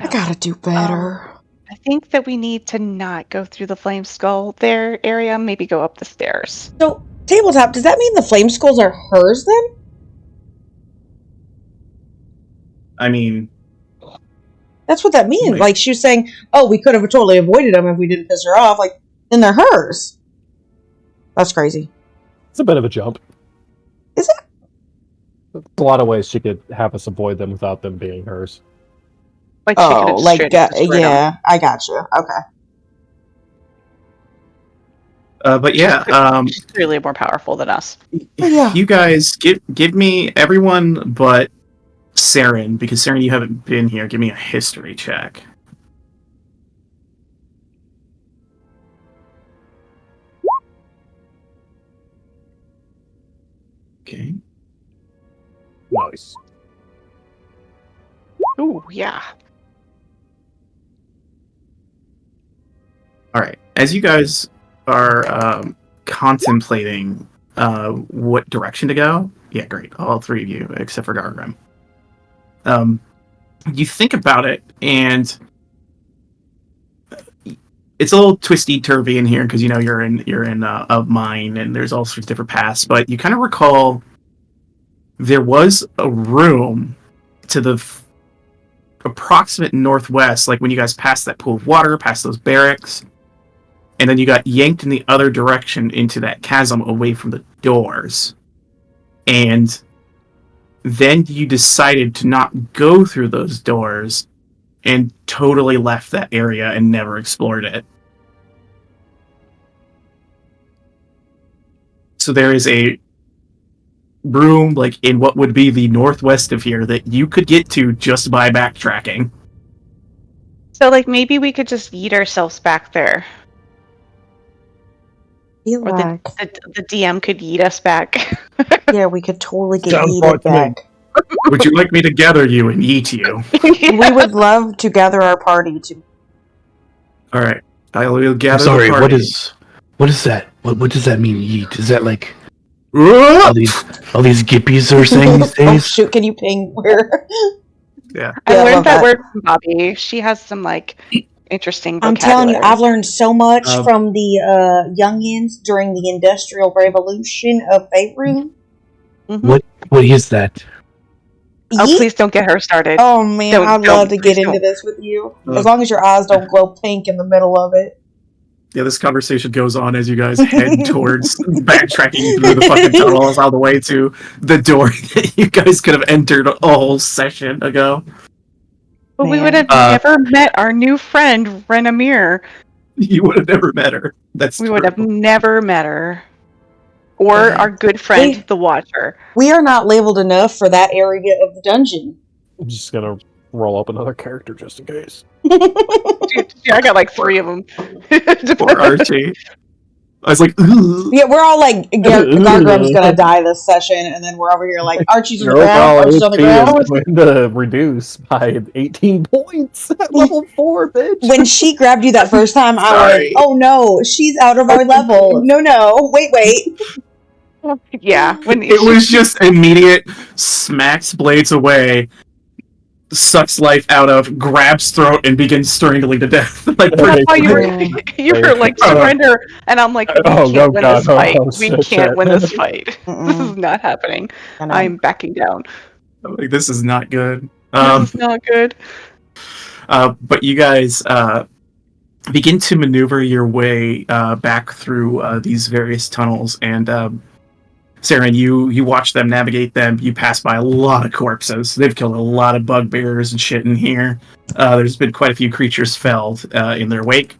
I gotta do better. I think that we need to not go through the flame skull area, maybe go up the stairs. So, tabletop, does that mean the flame skulls are hers then? I mean... That's what that means. She was saying, oh, we could have totally avoided them if we didn't piss her off. Then they're hers. That's crazy. It's a bit of a jump. Is it? There's a lot of ways she could have us avoid them without them being hers. Yeah, I got you. Okay. But yeah, she's clearly more powerful than us. Yeah. You guys, give me everyone but Saren, because Saren, you haven't been here. Give me a history check. Okay. Nice. Ooh, yeah. All right. As you guys are contemplating what direction to go, yeah, great. All three of you, except for Gargrim. You think about it, and it's a little twisty turvy in here because you're in a mine and there's all sorts of different paths. But you kind of recall there was a room to the approximate northwest, like when you guys passed that pool of water, past those barracks, and then you got yanked in the other direction into that chasm away from the doors. And then you decided to not go through those doors and totally left that area and never explored it. So there is a room, like in what would be the northwest of here, that you could get to just by backtracking. So, like, maybe we could just yeet ourselves back there. Feel Or like, the DM could yeet us back. yeah, we could totally get Sounds yeeted fun to me. back. Would you like me to gather you and yeet you? We would love to gather our party to. All right, I will I'm gather sorry, the party. what is that? What does that mean, yeet? Is that like Ah! all these gippies are saying these Oh days? shoot! Can you ping where? Yeah. I Yeah, I learned love that that. word from Bobby. She has some, like, interesting I'm vocabulary. telling you, I've learned so much Um, from the youngins during the Industrial Revolution of Faerun. Mhm. What is that? Oh, Yeet. please don't get her started. Oh man, Don't- I'd don't, love to get please into don't. this with you. Uh. As long as your eyes don't glow pink in the middle of it. Yeah, this conversation goes on as you guys head towards backtracking through the fucking tunnels all the way to the door that you guys could have entered a whole session ago. But we Man. would have never met our new friend, Renamir. You would have never met her. That's We true. would have never met her. Or Yeah. our good friend, We- the Watcher. We are not leveled enough for that area of the dungeon. I'm just gonna roll up another character just in case. Dude, I got like 3 of them. Poor Archie. I was like, ooh. Yeah, we're all like, Gargrum's gonna die this session, and then we're over here like, Archie's on the Your ground, overall Archie's on the HP ground. is going to reduce by 18 points at level 4, bitch. When she grabbed you that first time, I Sorry. went, oh no, she's out of our level. No, wait. Yeah. When It was just immediate smacks blades away, sucks life out of, grabs throat, and begins strangling to death. Like, Okay. Oh, you were, Yeah. you were like, surrender. And I'm like, we Oh, can't oh, win God. this fight. Oh, We shit, can't shit. win this fight. This Mm-mm. is not happening. I know. I'm backing down. I'm like, this is not good. This is not good. But you guys begin to maneuver your way back through these various tunnels, and Saren, you watch them navigate them. You pass by a lot of corpses. They've killed a lot of bugbears and shit in here. There's been quite a few creatures felled in their wake.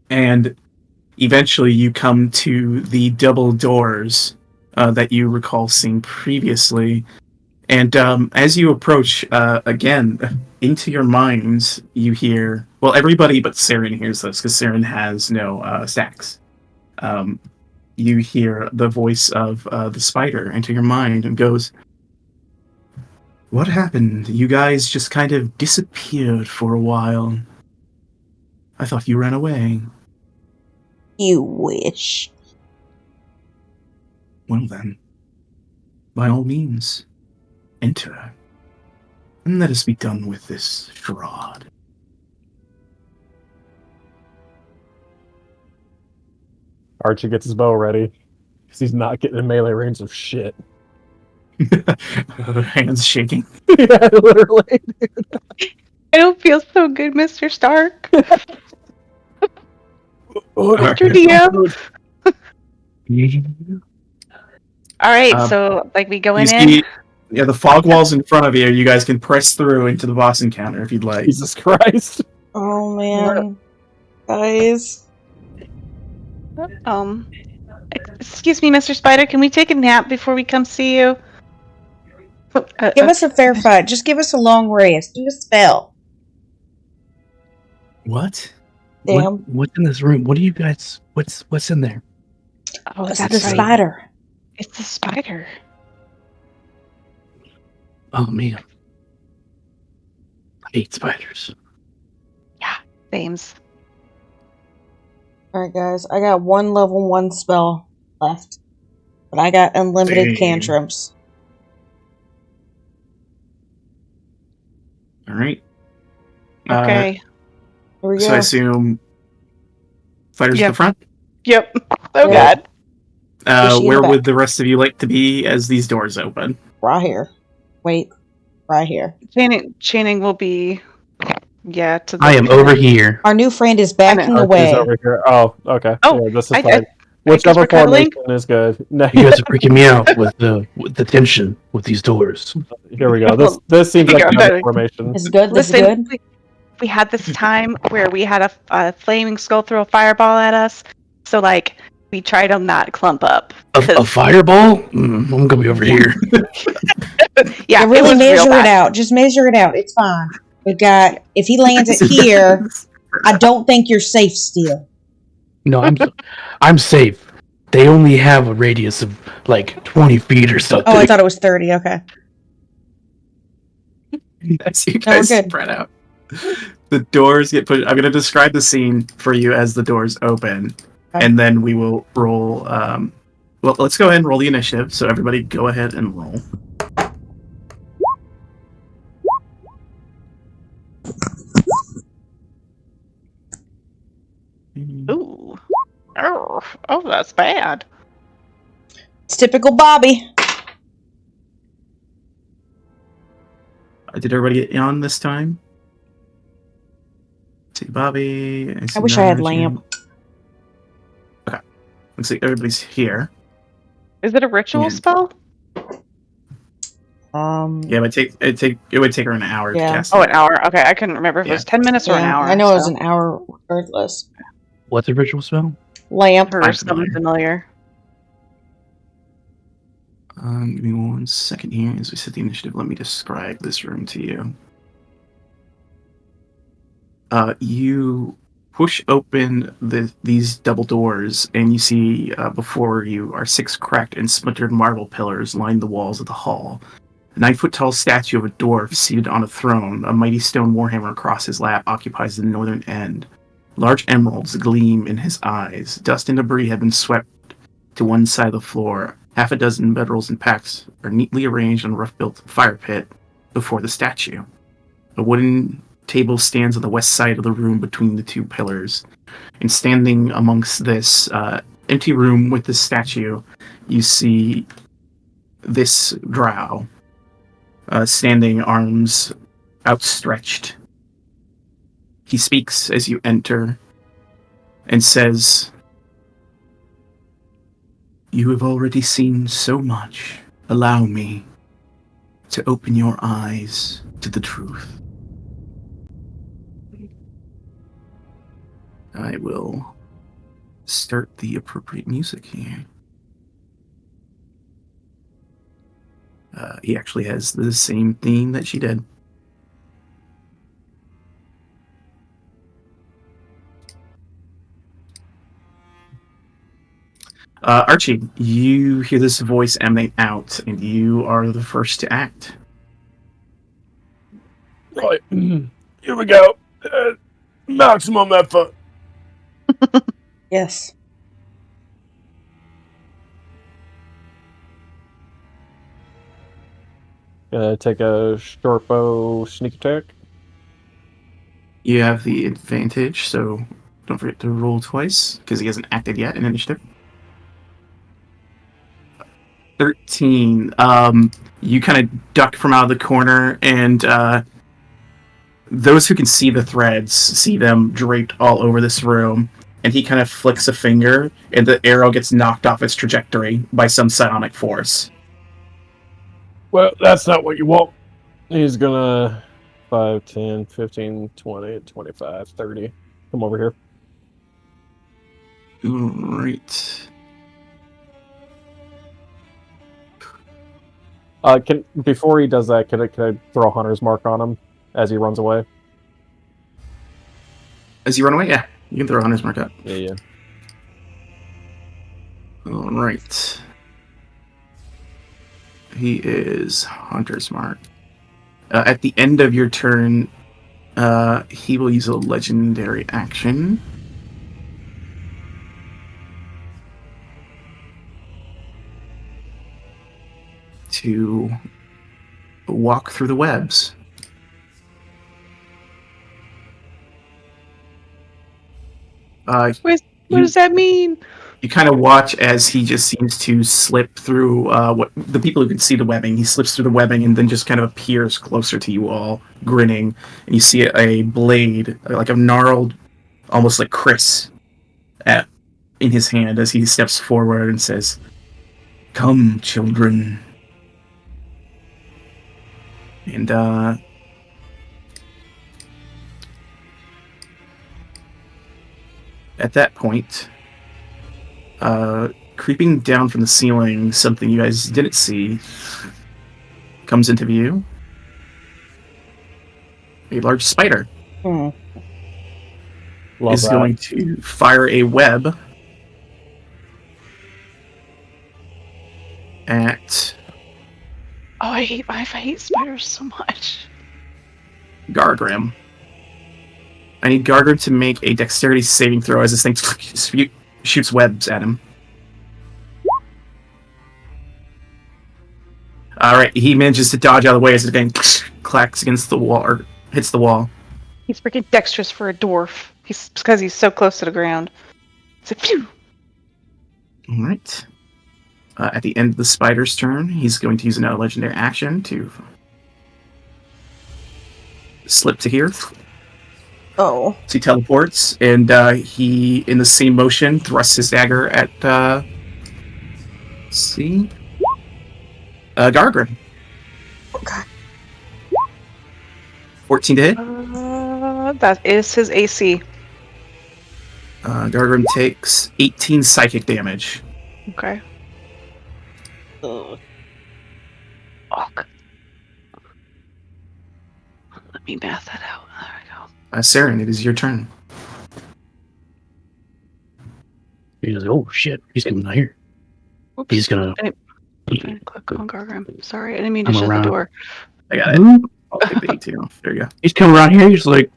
And eventually you come to the double doors that you recall seeing previously. And as you approach, again, into your minds, you hear... Well, everybody but Saren hears this, because Saren has no stacks. You hear the voice of the spider enter your mind and goes, "What happened? You guys just kind of disappeared for a while. I thought you ran away." You wish. "Well then, by all means, enter. And let us be done with this charade." Archie gets his bow ready because he's not getting in melee range of shit. Hands shaking. Yeah, literally. I don't feel so good, Mr. Stark. Mr. DM. All right, so like we going You in. see, yeah, the fog walls in front of you. You guys can press through into the boss encounter if you'd like. Jesus Christ. Oh man. Guys. Excuse me, Mr. Spider. Can we take a nap before we come see you? Give us a fair fight. Just give us a long rest. Do a spell. What? Damn. What's in this room? What do you guys? What's in there? Oh, It's that's the right. spider. It's the spider. Oh man, I hate spiders. Names. Alright guys, I got one level 1 spell left. But I got unlimited Dang. cantrips. All right. Okay. Here we So go. I assume fighters Yeah. at the front. Yep. Oh Yeah. God. Is she in Where the would back? the rest of you like to be as these doors open? Right here. Wait. right here. Channing will be, to the. I am over here. Our new friend is I backing know. Archie's away. over here. Oh, okay. Oh, Yeah, this is I fine. guess Whichever we're cuddling. formation is good. No, You guys are freaking me out with the tension with these doors. here we go. Well, This seems like figure out another that- formation. This is good. This is Listen, good. we had this time where we had a flaming skull throw a fireball at us, so like we tried to not clump up. A fireball? I'm gonna be over here. Yeah, You really it was real measure it bad. out. Just measure it out. It's fine. We've got. If he lands it here, I don't think you're safe still. No, I'm safe. They only have a radius of like 20 feet or something. Oh, I thought it was 30. Okay. As you No, we're guys good. spread out, the doors get pushed. I'm going to describe the scene for you as the doors open, Okay. and then we will roll. Well, let's go ahead and roll the initiative. So everybody, go ahead and roll. Ooh. Oh, that's bad. It's typical Bobby. Did everybody get on this time? See Bobby. I wish I had lamp. Okay, looks like everybody's here. Is it a ritual Yeah. spell? Yeah, it would take her an hour Yeah. to cast. Oh, it. an hour. Okay, I couldn't remember if it was 10 minutes or an hour. I know it was so. an hour regardless. What's a ritual spell? Lamp. Or I'm something familiar. Give me 1 second here as we set the initiative. Let me describe this room to you. You push open these double doors, and you see before you are 6 cracked and splintered marble pillars line the walls of the hall. A 9-foot-tall statue of a dwarf seated on a throne, a mighty stone warhammer across his lap, occupies the northern end. Large emeralds gleam in his eyes. Dust and debris have been swept to one side of the floor. Half a dozen bedrolls and packs are neatly arranged on a rough-built fire pit before the statue. A wooden table stands on the west side of the room between the 2 pillars. And standing amongst this empty room with the statue, you see this drow, standing, arms outstretched. He speaks as you enter and says, "You have already seen so much. Allow me to open your eyes to the truth." I will start the appropriate music here. He actually has the same theme that she did. Archie, you hear this voice emanate out, and you are the first to act. Right. Here we go. Maximum effort. Yes. Take a short bow sneak attack. You have the advantage, so don't forget to roll twice, because he hasn't acted yet in initiative. 13. You kind of duck from out of the corner, and those who can see the threads see them draped all over this room, and he kind of flicks a finger, and the arrow gets knocked off its trajectory by some psionic force. Well, that's not what you want. He's gonna 5, 10, 15, 20, 25, 30. Come over here. Right. Before he does that, can I throw a hunter's mark on him as he runs away? As you run away, yeah, you can throw a hunter's mark up. Yeah. All right. He is hunter's mark. At the end of your turn, he will use a legendary action. To walk through the webs. What does that mean? You kind of watch as he just seems to slip through what the people who can see the webbing. He slips through the webbing and then just kind of appears closer to you all, grinning. And you see a blade, like a gnarled, almost like Chris, in his hand as he steps forward and says, "Come, children." And at that point, creeping down from the ceiling, something you guys didn't see comes into view. A large spider Love is that. going to fire a web at Oh, I hate spiders so much. Gargrim. I need Gargrim to make a dexterity saving throw as this thing shoots webs at him. Alright, he manages to dodge out of the way as the thing clacks against the wall, or hits the wall. He's freaking dexterous for a dwarf. He's because he's so close to the ground. It's like, phew. Alright. At the end of the spider's turn, he's going to use another legendary action to slip to here. Oh. So he teleports, and he, in the same motion, thrusts his dagger at, Gargrim. Okay. 14 to hit. That is his AC. Gargrim takes 18 psychic damage. Okay. Ugh. Oh, let me math that out. There we go. Saren, it is your turn. He's like, oh shit, he's coming out here. Oops. He's gonna. I didn't click on Gargrim. Sorry, I didn't mean to I'm shut around. the door. I got it. Boop. I'll take the 18. There you go. He's coming around here. He's like,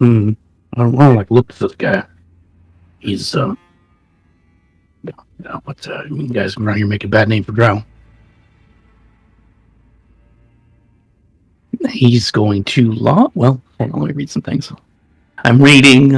I don't want to like look at this guy. He's you you guys around here make a bad name for Drow. He's going to well, hold on, let me read some things. I'm reading.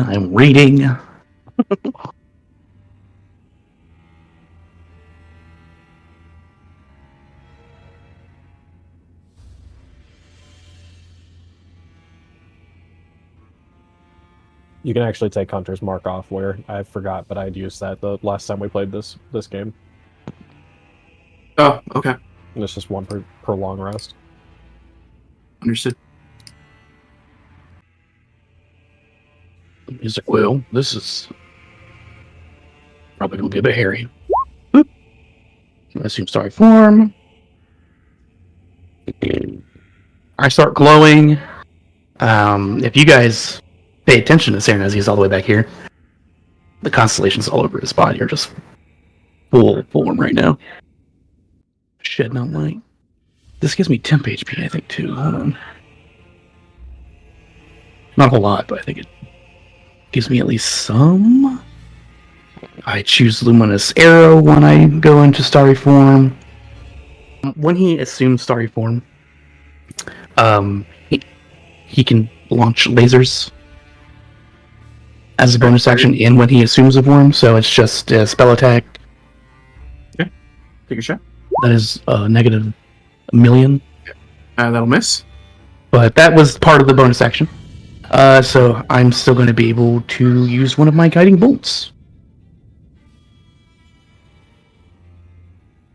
You can actually take Hunter's Mark off where I forgot, but I'd used that the last time we played this game. Oh, okay. And it's just one per long rest. Understood. He's like, well, this is probably gonna be a bit hairy. Boop. I assume starry form. I start glowing. If you guys pay attention to Saren as he's all the way back here, the constellations all over his body are just full form right now. Shedding out light. This gives me temp HP, I think, too. Hold on. Not a whole lot, but I think it gives me at least some. I choose Luminous Arrow when I go into Starry Form. When he assumes Starry Form, he can launch lasers as a bonus action in when he assumes a form, so it's just a spell attack. Okay. Take a shot. That is negative a million. That'll miss. But that was part of the bonus action. So I'm still going to be able to use one of my guiding bolts.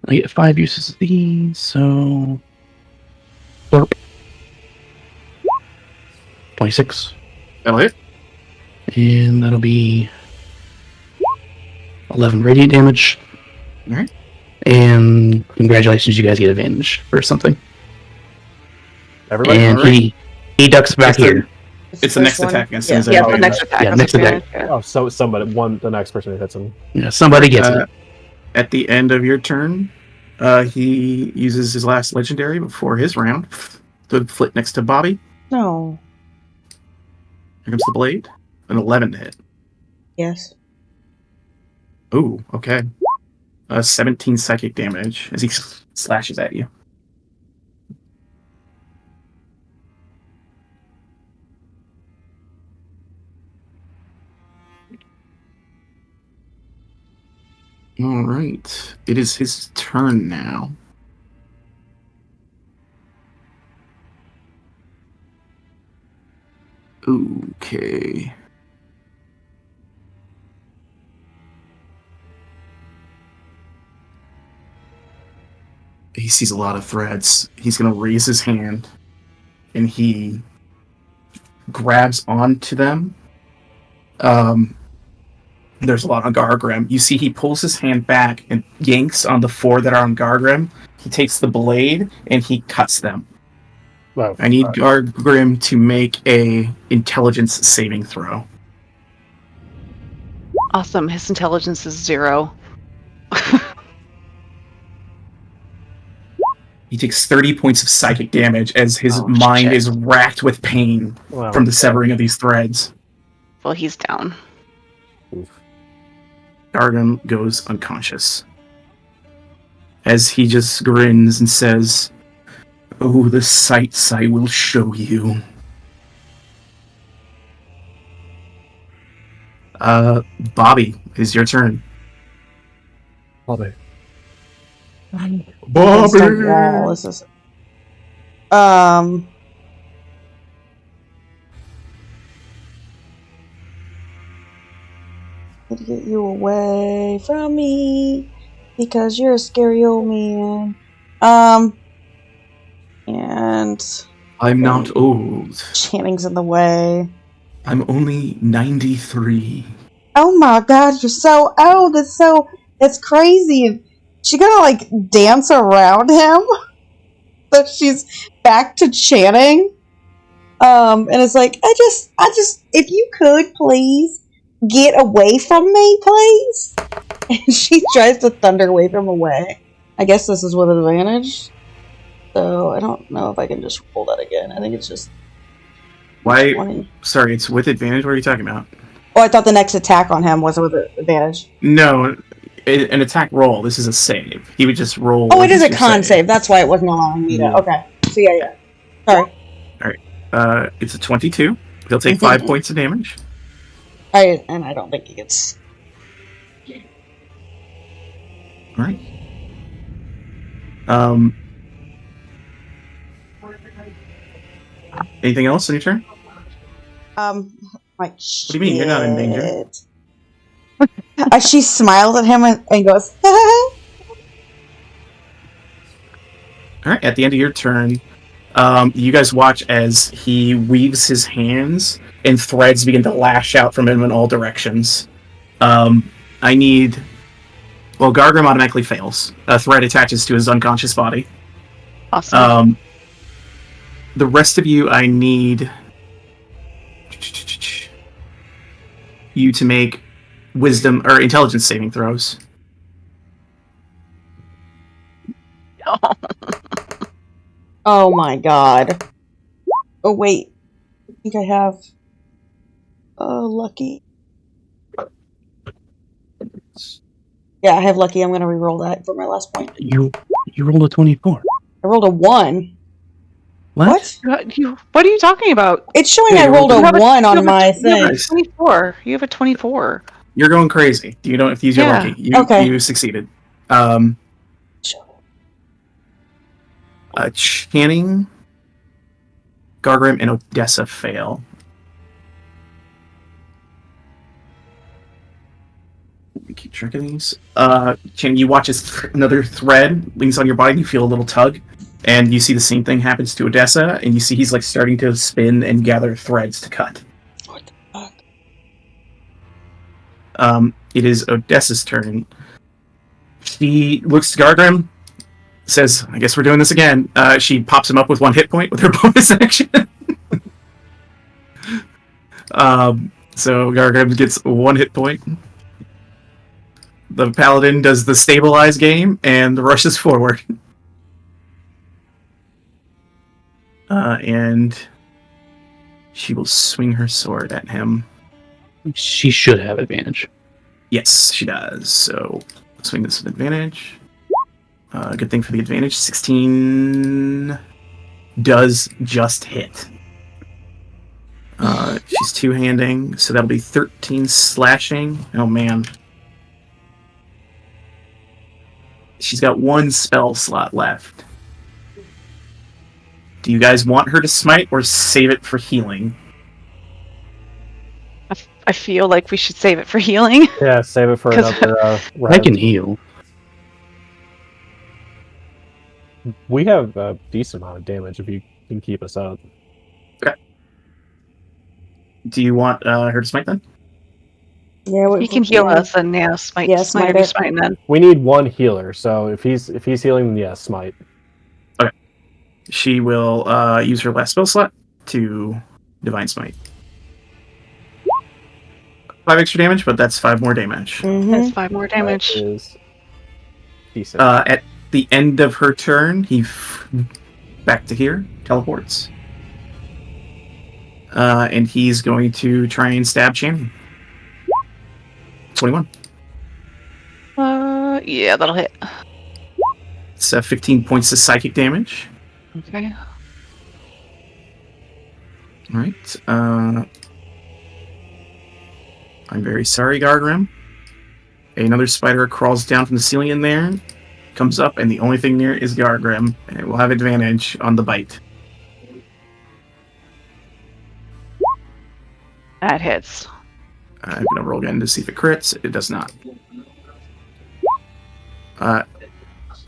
I get 5 uses of these, so... Burp. 26. That'll hit. And that'll be 11 radiant damage. Alright. And congratulations, you guys get advantage for something. Everybody? And alright. he ducks back It's the- here. It's the next attack against him. Yeah, the next attack. Yeah, has next attack. advantage, yeah. Oh, so somebody, the next person who hits him. Yeah, somebody gets it. At the end of your turn, he uses his last legendary before his round. The flit next to Bobby. No. Here comes the blade. An 11 to hit. Yes. Ooh, okay. 17 psychic damage as he slashes at you. All right. It is his turn now. Okay. He sees a lot of threads. He's going to raise his hand, and he grabs onto them. There's a lot on Gargrim. You see he pulls his hand back and yanks on the 4 that are on Gargrim. He takes the blade, and he cuts them. Well, I need Gargrim to make a intelligence saving throw. Awesome. His intelligence is 0. He takes 30 points of psychic damage as his mind is racked with pain from the severing of these threads. Well, he's down. Gargrim goes unconscious. As he just grins and says, "Oh, the sights I will show you." Bobby, it's your turn. Bobby. Against a wall. This is to get you away from me because you're a scary old man. And I'm not old. Channing's in the way. I'm only 93. Oh my god, you're so old. It's crazy. She gonna like dance around him. So she's back to Channing. And it's like, I just, if you could please get away from me, please. And she tries to thunder wave him away. I guess this is with advantage. So I don't know if I can just roll that again. I think it's just. Why? 20. Sorry, it's with advantage? What are you talking about? Oh, I thought the next attack on him was with advantage. No, an attack roll. This is a save. He would just roll. Oh, it is a con save. That's why it wasn't allowing me to. Okay. So yeah. Sorry. Alright. It's a 22. He'll take 5 points of damage. I don't think he gets. Alright. Anything else on your turn? Like, what do you mean? You're not in danger. She smiles at him and goes, Alright, at the end of your turn, you guys watch as he weaves his hands and threads begin to lash out from him in all directions. I need... Well, Gargrim automatically fails. A thread attaches to his unconscious body. Awesome. The rest of you, I need you to make wisdom or intelligence saving throws. Oh my god. Oh wait. I think I have lucky. Yeah, I have lucky. I'm gonna re-roll that for my last point. You rolled a 24. I rolled a 1. What? What are you talking about? It's showing I rolled a 1 on my thing. You have a 24. You have a 24. You're going crazy. You don't have to use your lucky. You succeeded. Channing, Gargrim, and Odessa fail. Keep track of these. Channing, you watch as another thread leans on your body, and you feel a little tug, and you see the same thing happens to Odessa, and you see he's like starting to spin and gather threads to cut. What the fuck? It is Odessa's turn. She looks to Gargrim, says, "I guess we're doing this again." She pops him up with 1 hit point with her bonus action. So Gargrim gets 1 hit point. The paladin does the stabilize game and rushes forward. And she will swing her sword at him. She should have advantage. Yes, she does. So swing this with advantage. Good thing for the advantage. 16 does just hit. She's two-handing, so that'll be 13 slashing. Oh man. She's got one spell slot left. Do you guys want her to smite or save it for healing? I feel like we should save it for healing. Yeah, save it for 'Cause- another I round. can heal. We have a decent amount of damage if you can keep us up. Do you want her to smite then? Yeah, He can heal us, and yeah, smite Yeah, smite smite or it. smite then. We need one healer, so if he's healing, then yeah, smite. She will use her last spell slot to Divine Smite. 5 extra damage, but that's 5 more damage. That's 5 more damage. That is decent. At the end of her turn, back to here, teleports. And he's going to try and stab Channing. 21. Yeah, that'll hit. It's 15 points of psychic damage. Okay. Alright. I'm very sorry, Gargrim. Another spider crawls down from the ceiling in there, comes up, and the only thing near is Gargrim, and it will have advantage on the bite. That hits. I'm going to roll again to see if it crits. It does not.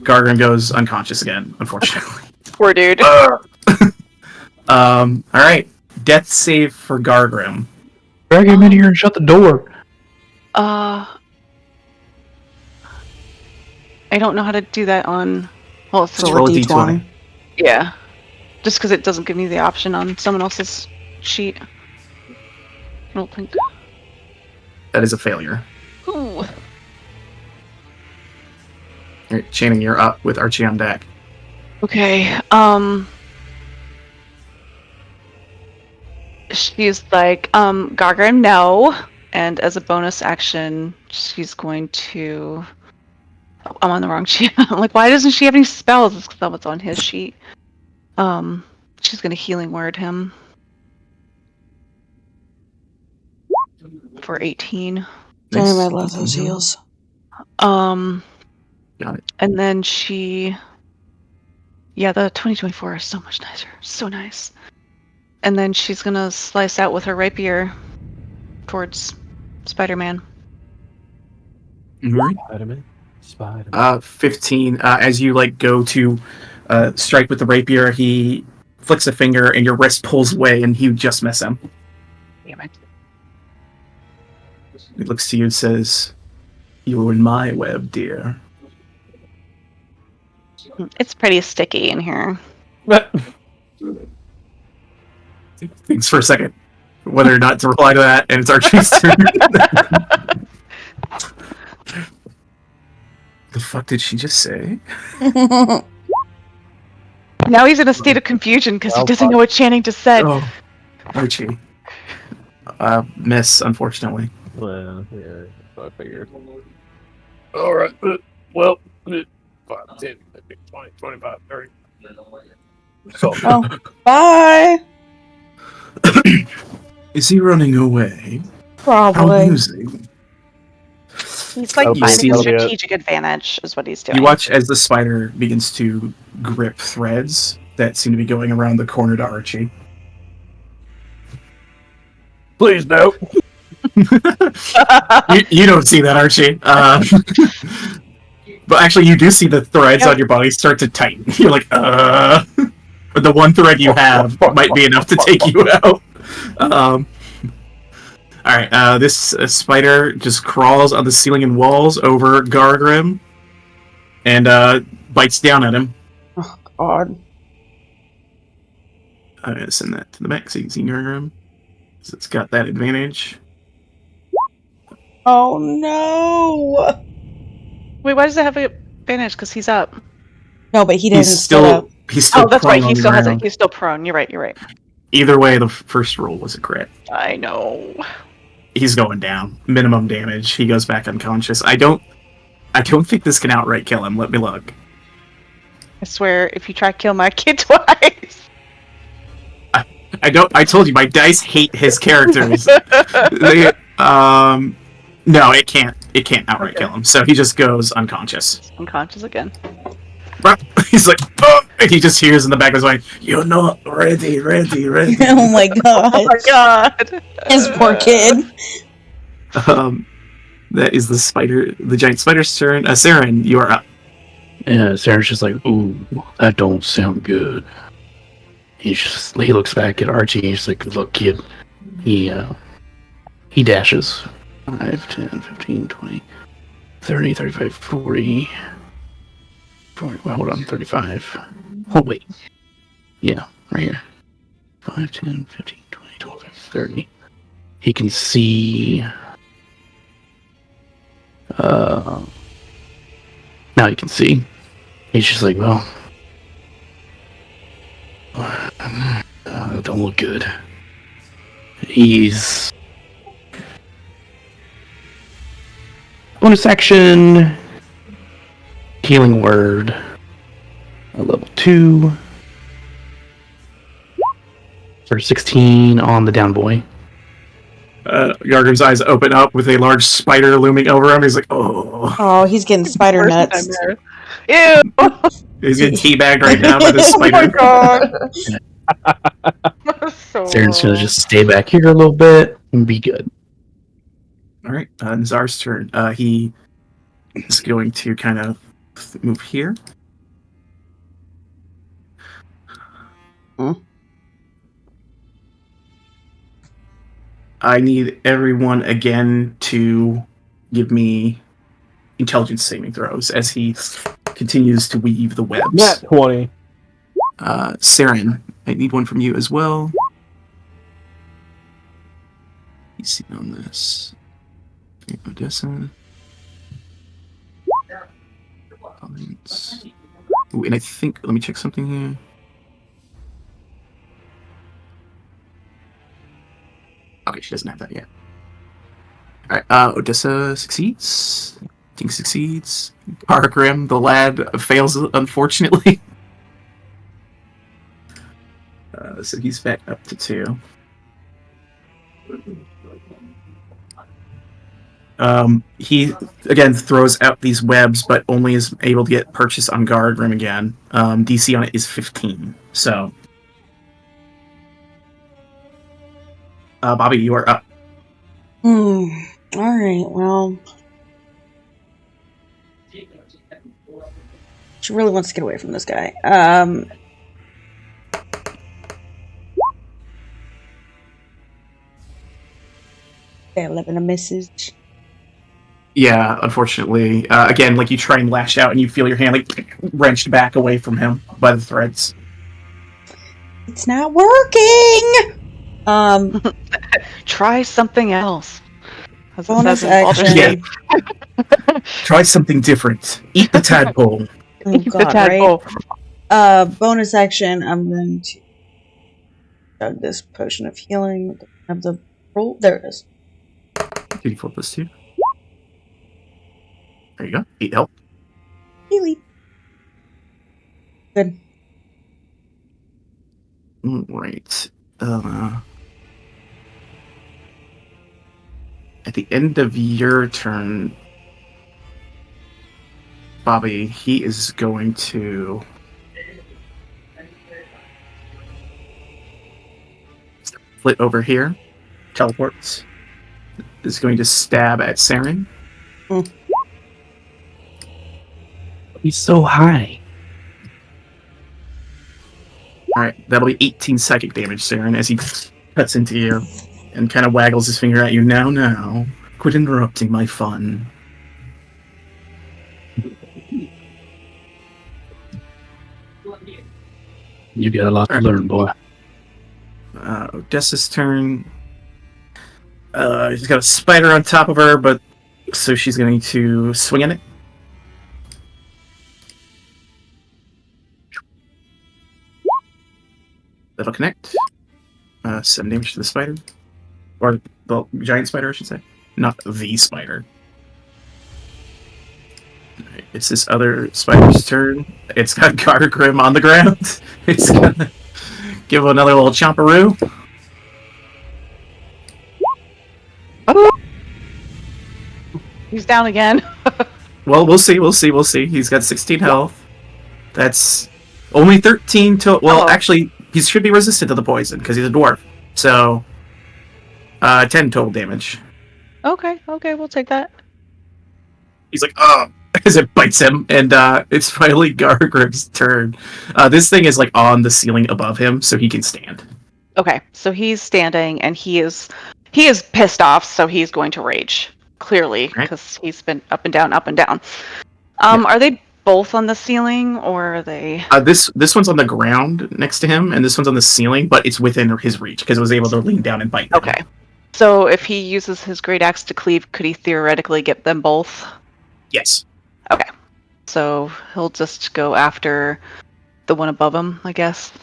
Gargrim goes unconscious again, unfortunately. Poor dude. Alright. Death save for Gargrim. Drag him in here and shut the door. I don't know how to do that on. Well, it's Just roll a d20. Yeah. Just because it doesn't give me the option on someone else's sheet. I don't think. That is a failure. Ooh. Alright, Channing, you're up with Archie on deck. Okay. She's like, Gargrim, no. And as a bonus action, she's going to. Oh, I'm on the wrong sheet. I'm like, why doesn't she have any spells? It's because what's on his sheet. She's going to healing word him for 18. Damn, I love those heals. Got it. And then she. Yeah, the 2024 is so much nicer. So nice. And then she's gonna slice out with her rapier towards Spider-Man. Alright. Spider-Man. 15. As you go to strike with the rapier, he flicks a finger and your wrist pulls away and you just miss him. Damn it. He looks to you and says, "You're in my web, dear." It's pretty sticky in here. Thinks for a second whether or not to reply to that, and it's Archie's turn. The fuck did she just say? Now he's in a state of confusion because he Well, doesn't know what Channing just said. Oh, Archie. Miss, unfortunately. Well, yeah, I figured. Alright, well, 5, 10, 15, 20, 25, 30. So, Oh, bye. Is he running away? How Probably. amusing. He's like Okay, finding a so- strategic advantage is what he's doing. You watch as the spider begins to grip threads that seem to be going around the corner to Archie. please no. You don't see that, Archie. But actually, you do see the threads on your body start to tighten. You're like, But the one thread you have might be enough to take you out. Alright, this spider just crawls on the ceiling and walls over Gargrim and bites down at him. Oh, God. I'm going to send that to the back so you can see Gargrim. So it's got that advantage. Oh, no. Wait, why does it have an advantage? Because he's up. No, but he didn't He's sit up. still Oh, that's right. prone He on still the has it. ground. He's still prone. You're right. You're right. Either way, the first roll was a crit. I know. He's going down. Minimum damage. He goes back unconscious. I don't think this can outright kill him. Let me look. I swear, if you try to kill my kid twice. I told you my dice hate his characters. No, it can't. it can't outright kill him, so he just goes unconscious. Unconscious again. He's like, oh! And he just hears in the back of his mind, "You're not ready, ready, ready." Oh my god. Oh my god! His poor kid. That is the giant spider's turn. Saren, you are up. Yeah, Sarah's just like, ooh, that don't sound good. He looks back at Archie and he's like, look, kid. He dashes. 5, 10, 15, 20, 30, 35, 40. 40 well, hold on, 35. Oh, wait. Yeah, right here. 5, 10, 15, 20, 25, 30. He can see... now you can see. He's just like, well... don't look good. He's... bonus action... Healing word... a level 2... for 16 on the down boy. Gargrim's eyes open up with a large spider looming over him. He's like, oh. Oh, he's getting spider nuts. Ew! He's getting teabagged right now by this spider. Oh my god! Saren's gonna just stay back here a little bit and be good. Alright, Nazar's turn. He is going to kind of move here. I need everyone again to give me intelligence saving throws as he continues to weave the webs. Nat 20. Saren, I need one from you as well. You see on this. Odessa. Comments. Ooh, and I think, let me check something here. Okay, she doesn't have that yet. Alright, Odessa succeeds. Ting succeeds. Pargrim, the lad, fails, unfortunately. So he's back up to 2. He, again, throws out these webs, but only is able to get purchase on Gargrim again. DC on it is 15, so... Bobby, you are up. Alright, well... She really wants to get away from this guy. Okay, 11 a message. Yeah, unfortunately. Again, like, you try and lash out and you feel your hand, like, wrenched back away from him by the threads. It's not working! Try something else. Bonus action. Yeah. Try something different. Eat the tadpole. Oh, Eat the God, tadpole. right? Bonus action, I'm going to chug this potion of healing. Have the roll. There it is. 2d4 plus 2. There you go. 8 help. Healy. Good. Right. At the end of your turn, Bobby, he is going to flit over here, teleports, is going to stab at Saren. He's so high. Alright, that'll be 18 psychic damage, Saren, as he cuts into you and kind of waggles his finger at you. Now, quit interrupting my fun. You got a lot to learn, boy. Odessa's turn. She's got a spider on top of her, but so she's going to swing at it. That'll connect. 7 damage to the spider. Or the giant spider, I should say. Not the spider. Alright, it's this other spider's turn. It's got Gargrim on the ground. It's gonna give him another little chomperoo. He's down again. Well, we'll see. He's got 16 health. That's only 13 to. Well, Oh. actually, he should be resistant to the poison because he's a dwarf. So, 10 total damage. Okay, we'll take that. He's like, oh, as it bites him, and it's finally Gargrim's turn. This thing is like on the ceiling above him, so he can stand. Okay, so he's standing and he is pissed off, so he's going to rage. Clearly, Right. because he's been up and down, up and down. Are they both on the ceiling, or are they? This one's on the ground next to him, and this one's on the ceiling, but it's within his reach because it was able to lean down and bite him. Okay. So if he uses his great axe to cleave, could he theoretically get them both? Yes. Okay. So he'll just go after the one above him, I guess.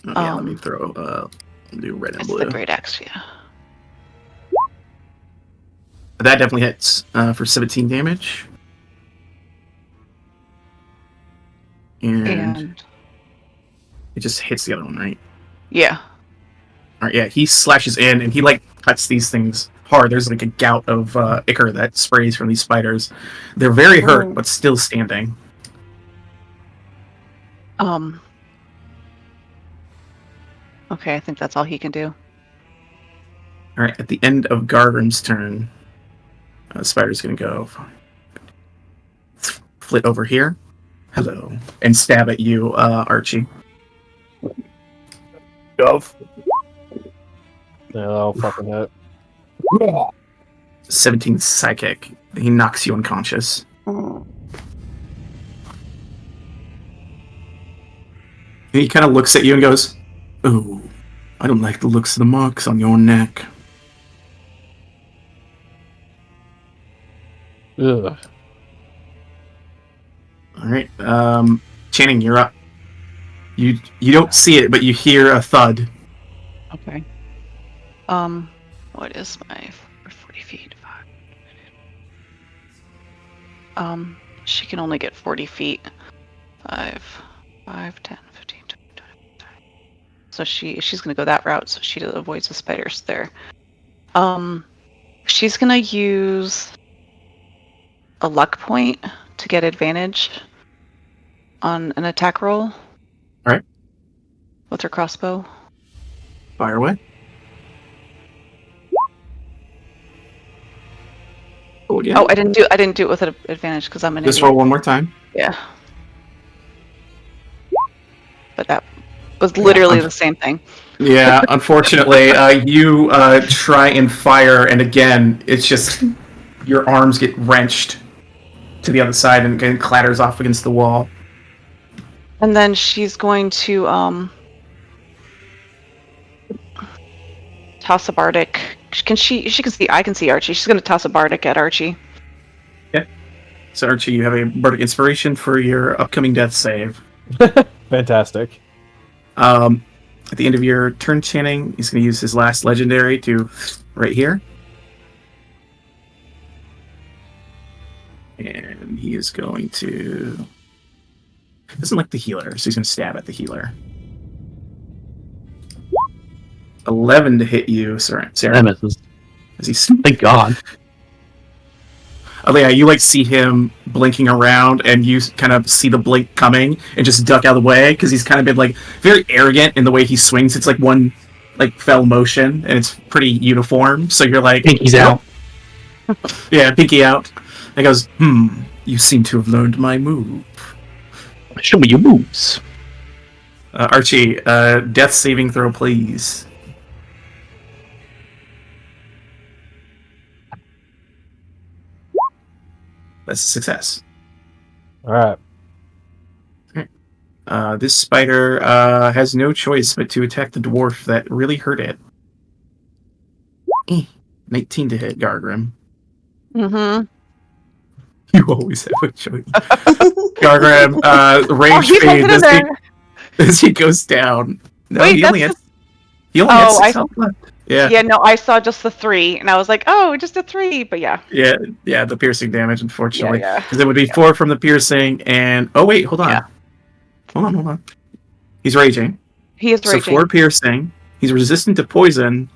Oh, yeah, let me throw do red and It's blue. the great axe, yeah. That definitely hits for 17 damage. And it just hits the other one, right? Yeah. Alright, yeah, he slashes in and he like cuts these things hard. There's like a gout of ichor that sprays from these spiders. They're very hurt, but still standing. Okay, I think that's all he can do. Alright, at the end of Gargrim's turn, the spider's gonna go flit over here. Hello. And stab at you, Archie. Gov. No, fucking hit. 17 psychic. He knocks you unconscious. He kind of looks at you and goes, "Oh, I don't like the looks of the marks on your neck." Ugh. All right, Channing, you're up. You don't see it, but you hear a thud. Okay. What is my 40 feet? She can only get 40 feet. 5, 10, 15, 20, 30. So she's gonna go that route, so she avoids the spiders there. She's gonna use a luck point to get advantage on an attack roll. All right. With her crossbow. Fire away. Oh, yeah. Oh, I didn't do it with an advantage because I'm an Just idiot. roll one more time. Yeah. But that was literally the same thing. Yeah, unfortunately, you try and fire, and again, it's just your arms get wrenched to the other side and clatters off against the wall. And then she's going to toss a bardic. Can she can see? I can see Archie. She's going to toss a bardic at Archie. Yeah. So Archie, you have a bardic inspiration for your upcoming death save. Fantastic. At the end of your turn, Channing, he's going to use his last legendary to right here. And he is going to... Doesn't like the healer, so he's going to stab at the healer. 11 to hit you, Sarah. That misses. As he... Thank God. Oh yeah, you like see him blinking around, and you kind of see the blink coming, and just duck out of the way because he's kind of been like very arrogant in the way he swings. It's like one like fell motion, and it's pretty uniform. So you're like, Pinky's out. Yeah, pinky out. And he goes, you seem to have learned my move. Show me your moves. Archie, death saving throw, please. That's a success. All right. This spider has no choice but to attack the dwarf that really hurt it. 19 to hit Gargrim. Mm-hmm. You always have a choice. Gargrim, rage he's fade holding in there. as he goes down. No, Wait, he only has that's six I- health left. Yeah. Yeah, no, I saw just the 3, and I was like, oh, just a 3, but yeah. Yeah, the piercing damage, unfortunately. Yeah. Because it would be 4 from the piercing, and... Oh, wait, hold on. Yeah. Hold on. He's raging. He is So raging. 4 piercing. He's resistant to poison,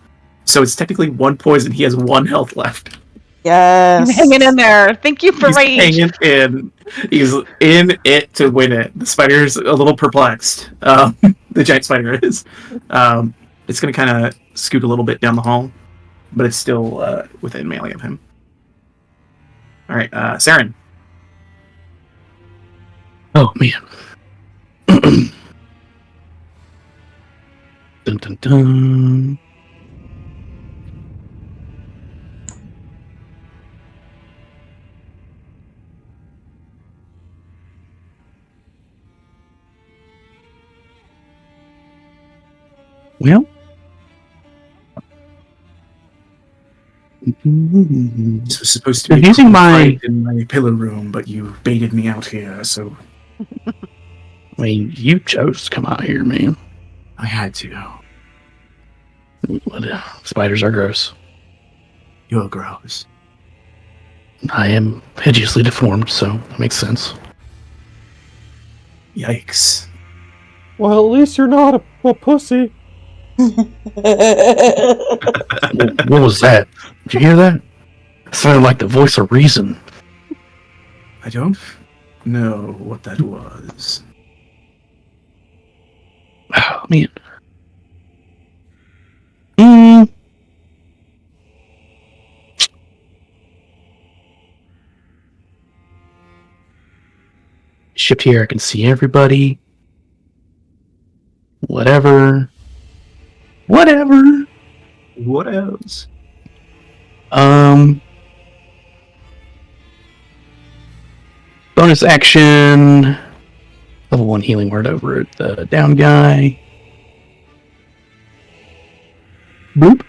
so it's technically 1 poison. He has 1 health left. Yes. He's hanging in there. Thank you for He's rage. hanging in. He's in it to win it. The spider's a little perplexed. The giant spider is. It's going to kind of scoot a little bit down the hall, but it's still within melee of him. All right, Saren. Oh man. Dun dun dun. Well. This was supposed to be Using a my- fight in my pillar room, but you baited me out here, so I mean, you chose to come out here, man. I had to. Spiders are gross. You're gross. I am hideously deformed, so that makes sense. Yikes. Well, at least you're not a pussy. What was that? Did you hear that? It sounded like the voice of reason. I don't know what that was. Oh, man. Mm. Shift here, I can see everybody. Whatever. What else? Bonus action. Level 1 healing word over at the down guy. Boop.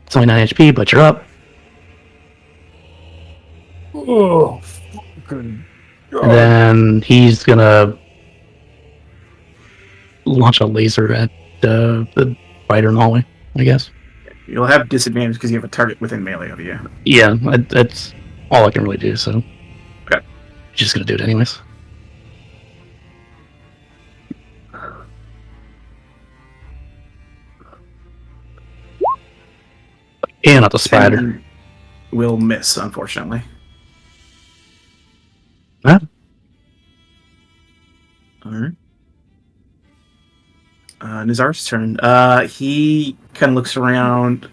It's only 9 HP, but you're up. Oh, fucking God. And then he's gonna launch a laser at the fighter in the hallway, I guess. You'll have disadvantage because you have a target within melee of you. Yeah, that's all I can really do, so. Okay. Just gonna do it anyways. Yeah, not the spider. 10 will miss, unfortunately. Huh? Alright. Nizar's turn. He kind of looks around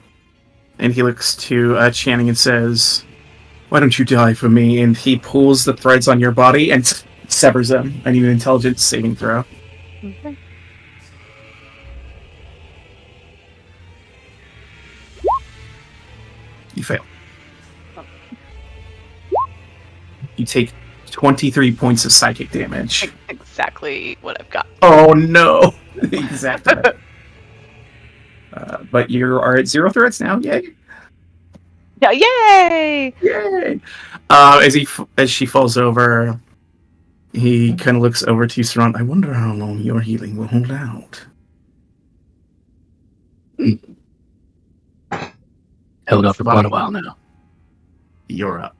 and he looks to Channing and says, "Why don't you die for me?" And he pulls the threads on your body and severs them. I need an intelligence saving throw. Okay. You fail. You take 23 points of psychic damage. Exactly what I've got. Oh no! Exactly. But you are at 0 threats now. Yay! Yeah, yay! Yay! As she falls over, he kind of looks over to you, Saran. I wonder how long your healing will hold out. Held up for quite a while now. You're up.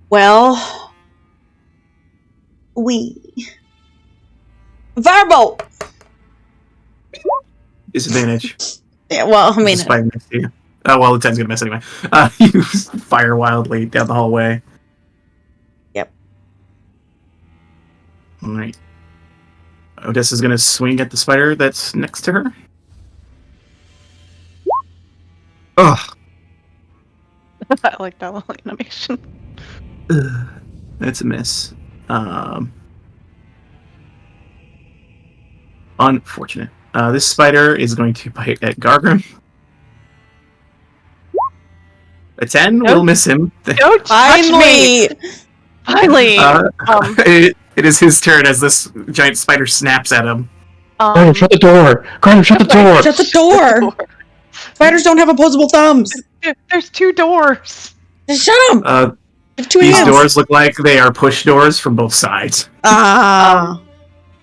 Well, Firebolt. Disadvantage. Yeah, well, I mean, There's a spider next to you. Oh well, the 10's gonna miss anyway. You fire wildly down the hallway. Yep. All right. Odessa's gonna swing at the spider that's next to her. Ugh. I like that little animation. That's a miss. Unfortunate. This spider is going to bite at Gargrim. A 10 will miss him. Don't touch me! Finally! It is his turn as this giant spider snaps at him. Grindr, shut the door! Grindr, shut the door! Shut the door! Spiders don't have opposable thumbs. There's 2 doors. Just shut them. Two These hands. doors look like they are push doors from both sides.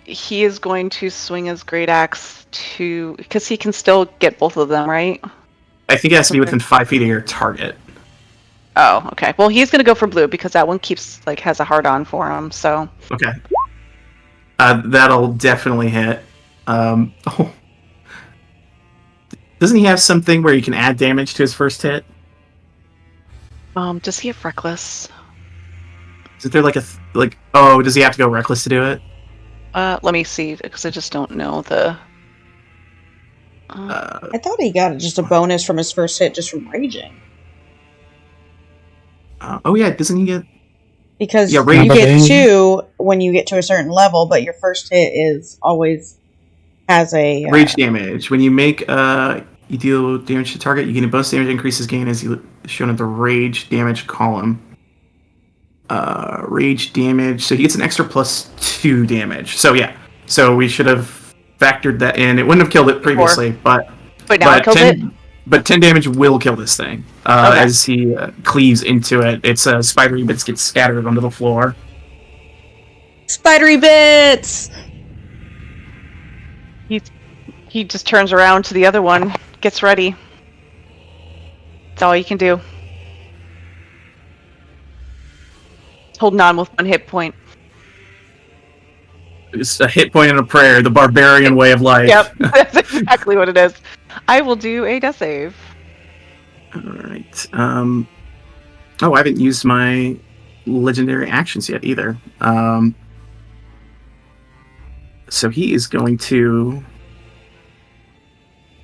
He is going to swing his great axe to, because he can still get both of them, right? I think it has to be within 5 feet of your target. Oh, okay. Well, he's going to go for blue because that one has a hard on for him. So Okay. That'll definitely hit. Doesn't he have something where you can add damage to his first hit? Does he have reckless? Is there like oh, does he have to go reckless to do it? Let me see, because I just don't know the... I thought he got just a bonus from his first hit just from raging. Oh yeah, doesn't he get... Because Yeah, you rage. get 2 when you get to a certain level, but your first hit is always has a... Rage damage. When you make... you deal damage to target, you gain a bonus damage increases gain as you shown at the rage damage column. Rage damage. So he gets an extra +2 damage. So yeah. So we should have factored that in. It wouldn't have killed it previously, but now it killed 10, it? But 10 damage will kill this thing. Okay. As he cleaves into it, its spidery bits get scattered onto the floor. Spidery bits! He just turns around to the other one, gets ready. That's all you can do. Holding on with 1 hit point. It's a hit point and a prayer, the barbarian way of life. Yep, that's exactly what it is. I will do a death save. Alright. Oh, I haven't used my legendary actions yet either. So he is going to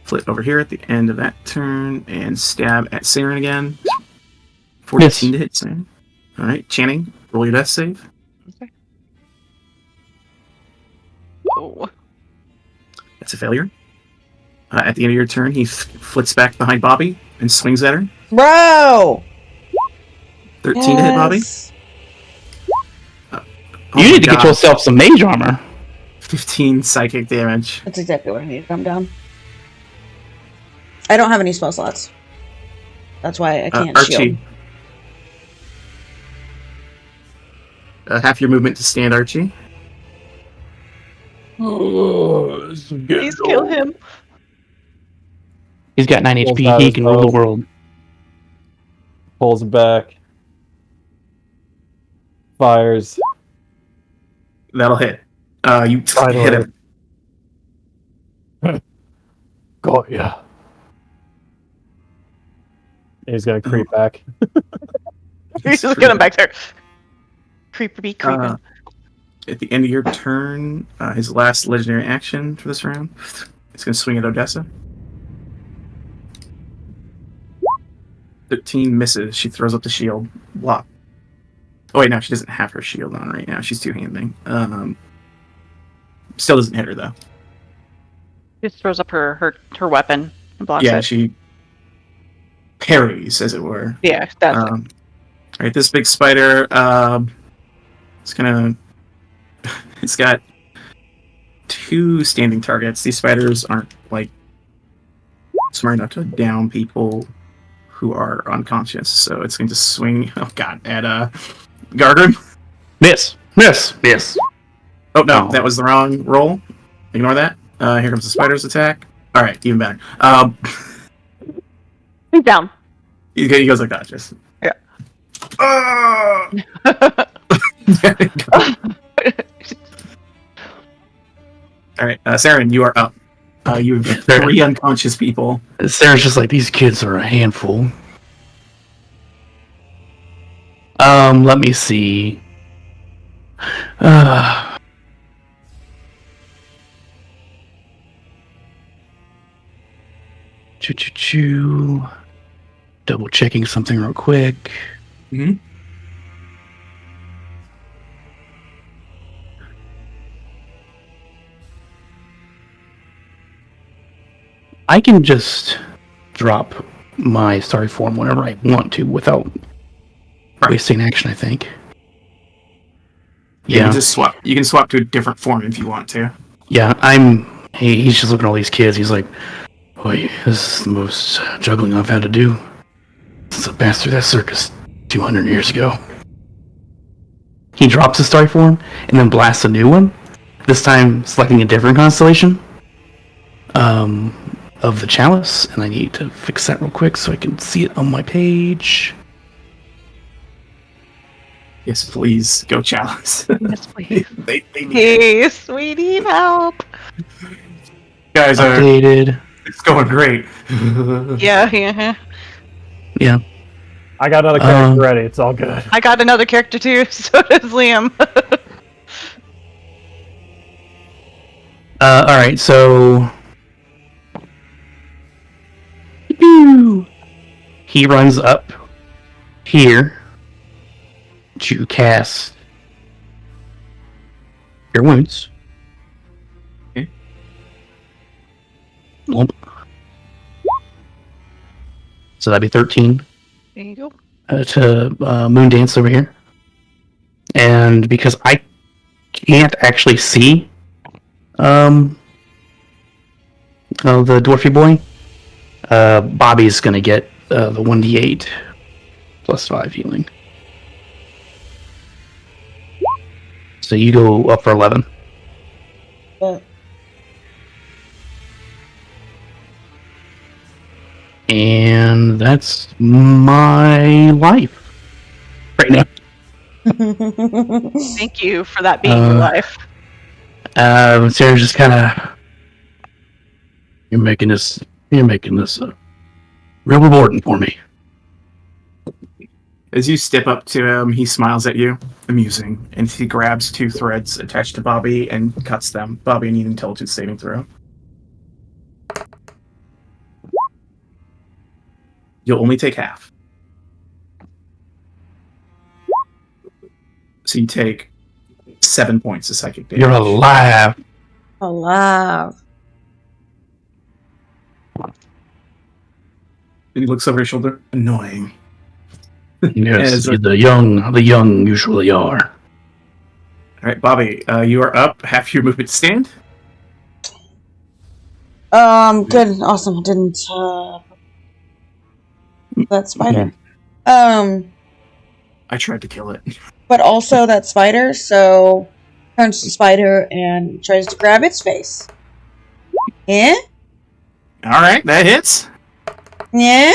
flit over here at the end of that turn and stab at Saren again. 14 to hit Saren. Alright, Channing, roll your death save. Okay. Oh. That's a failure. At the end of your turn, he flits back behind Bobby and swings at her. Bro! 13 to hit Bobby. You need to get yourself some mage armor. 15 psychic damage. That's exactly what I need to come down. I don't have any spell slots. That's why I can't Archie. shield. Half your movement to stand, Archie. Please kill him. He's got 9 Pulls HP. out He his can rule the bow. world. Pulls it back. Fires. That'll hit. You Finally. hit him. Got ya. He's gonna creep back. He's just getting back there. Creepy creeping. At the end of your turn, his last legendary action for this round, he's going to swing at Odessa. 13 misses. She throws up the shield. Block. Oh wait, no, she doesn't have her shield on right now. She's two-handing. Still doesn't hit her though. Just throws up her weapon and blocks Yeah, it. she parries, as it were. Yeah, that's it. Alright, this big spider, it's gonna... It's got 2 standing targets. These spiders aren't, like, smart enough to down people who are unconscious, so it's going to swing, oh god, at, Gargrim. Miss. Oh, no, Oh. that was the wrong roll. Ignore that. Here comes the spider's attack. Alright, even better. He's down. He goes like that, just... Yeah. There we go. Alright, Saren, you are up. You have 3 unconscious people. Sarah's just like, these kids are a handful. Let me see. Choo. Double checking something real quick. Mm-hmm. I can just drop my starry form whenever I want to without wasting action, I think. Yeah, you just swap. You can swap to a different form if you want to. Yeah, he's just looking at all these kids. He's like, boy, this is the most juggling I've had to do since I passed through that circus 200 years ago. He drops his starry form and then blasts a new one, this time selecting a different constellation of the chalice, and I need to fix that real quick so I can see it on my page. Yes, please go chalice. Yes, please. they need Please, we need help. guys are Updated. It's going great. Yeah. Yeah. I got another character ready. It's all good. I got another character too. So does Liam. All right, so he runs up here to cast your wounds. Okay. Lump. So that'd be 13 There you go. to Moon Dance over here. And because I can't actually see the dwarfy boy, Bobby's gonna get the 1d8 plus 5 healing. So you go up for 11. And that's my life right now. Thank you for that being your life. Sarah's just kind of, you're making this real rewarding for me. As you step up to him, he smiles at you, amusing, and he grabs 2 threads attached to Bobby and cuts them. Bobby, need an intelligence saving throw. You'll only take half. So you take 7 points of psychic damage. You're alive. Alive. And he looks over his shoulder. Annoying. Yes, the young usually are. All right, Bobby, you are up. Half your movement to stand. Good. Awesome. I didn't, that spider. I tried to kill it. But also that spider, so turns to spider and tries to grab its face. Yeah? All right, that hits. Yeah?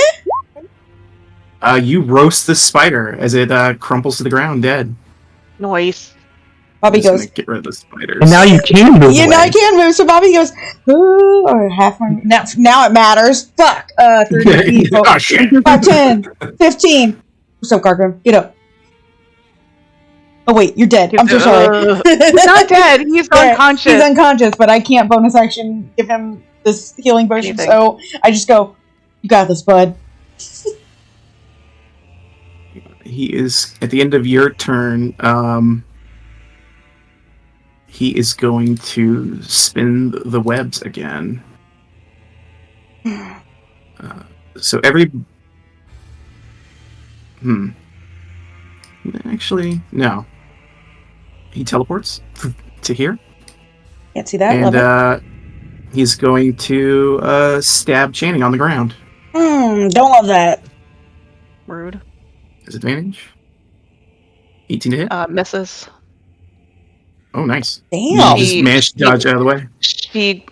You roast the spider as it crumples to the ground, dead. Nice. Bobby Just goes, gonna get rid of the spiders. And now you can move you away. know I can move, so Bobby goes, ooh, or half my, now it matters. Fuck. 30, Oh, shit. 5, 10, 15. What's up, Gargrim? Get up. Oh, wait, you're dead. I'm so sorry. He's not dead. He's Yeah, unconscious. He's unconscious, but I can't bonus action give him this healing potion, Anything. so I just go, you got this, bud. He is, at the end of your turn, he is going to spin the webs again. So every... Actually, no. He teleports to here. Can't see that. And Love he's going to stab Channing on the ground. it. Don't love that. Rude. His advantage. 18 to hit. Misses. Oh, nice. Damn. You just managed to dodge out of the way. She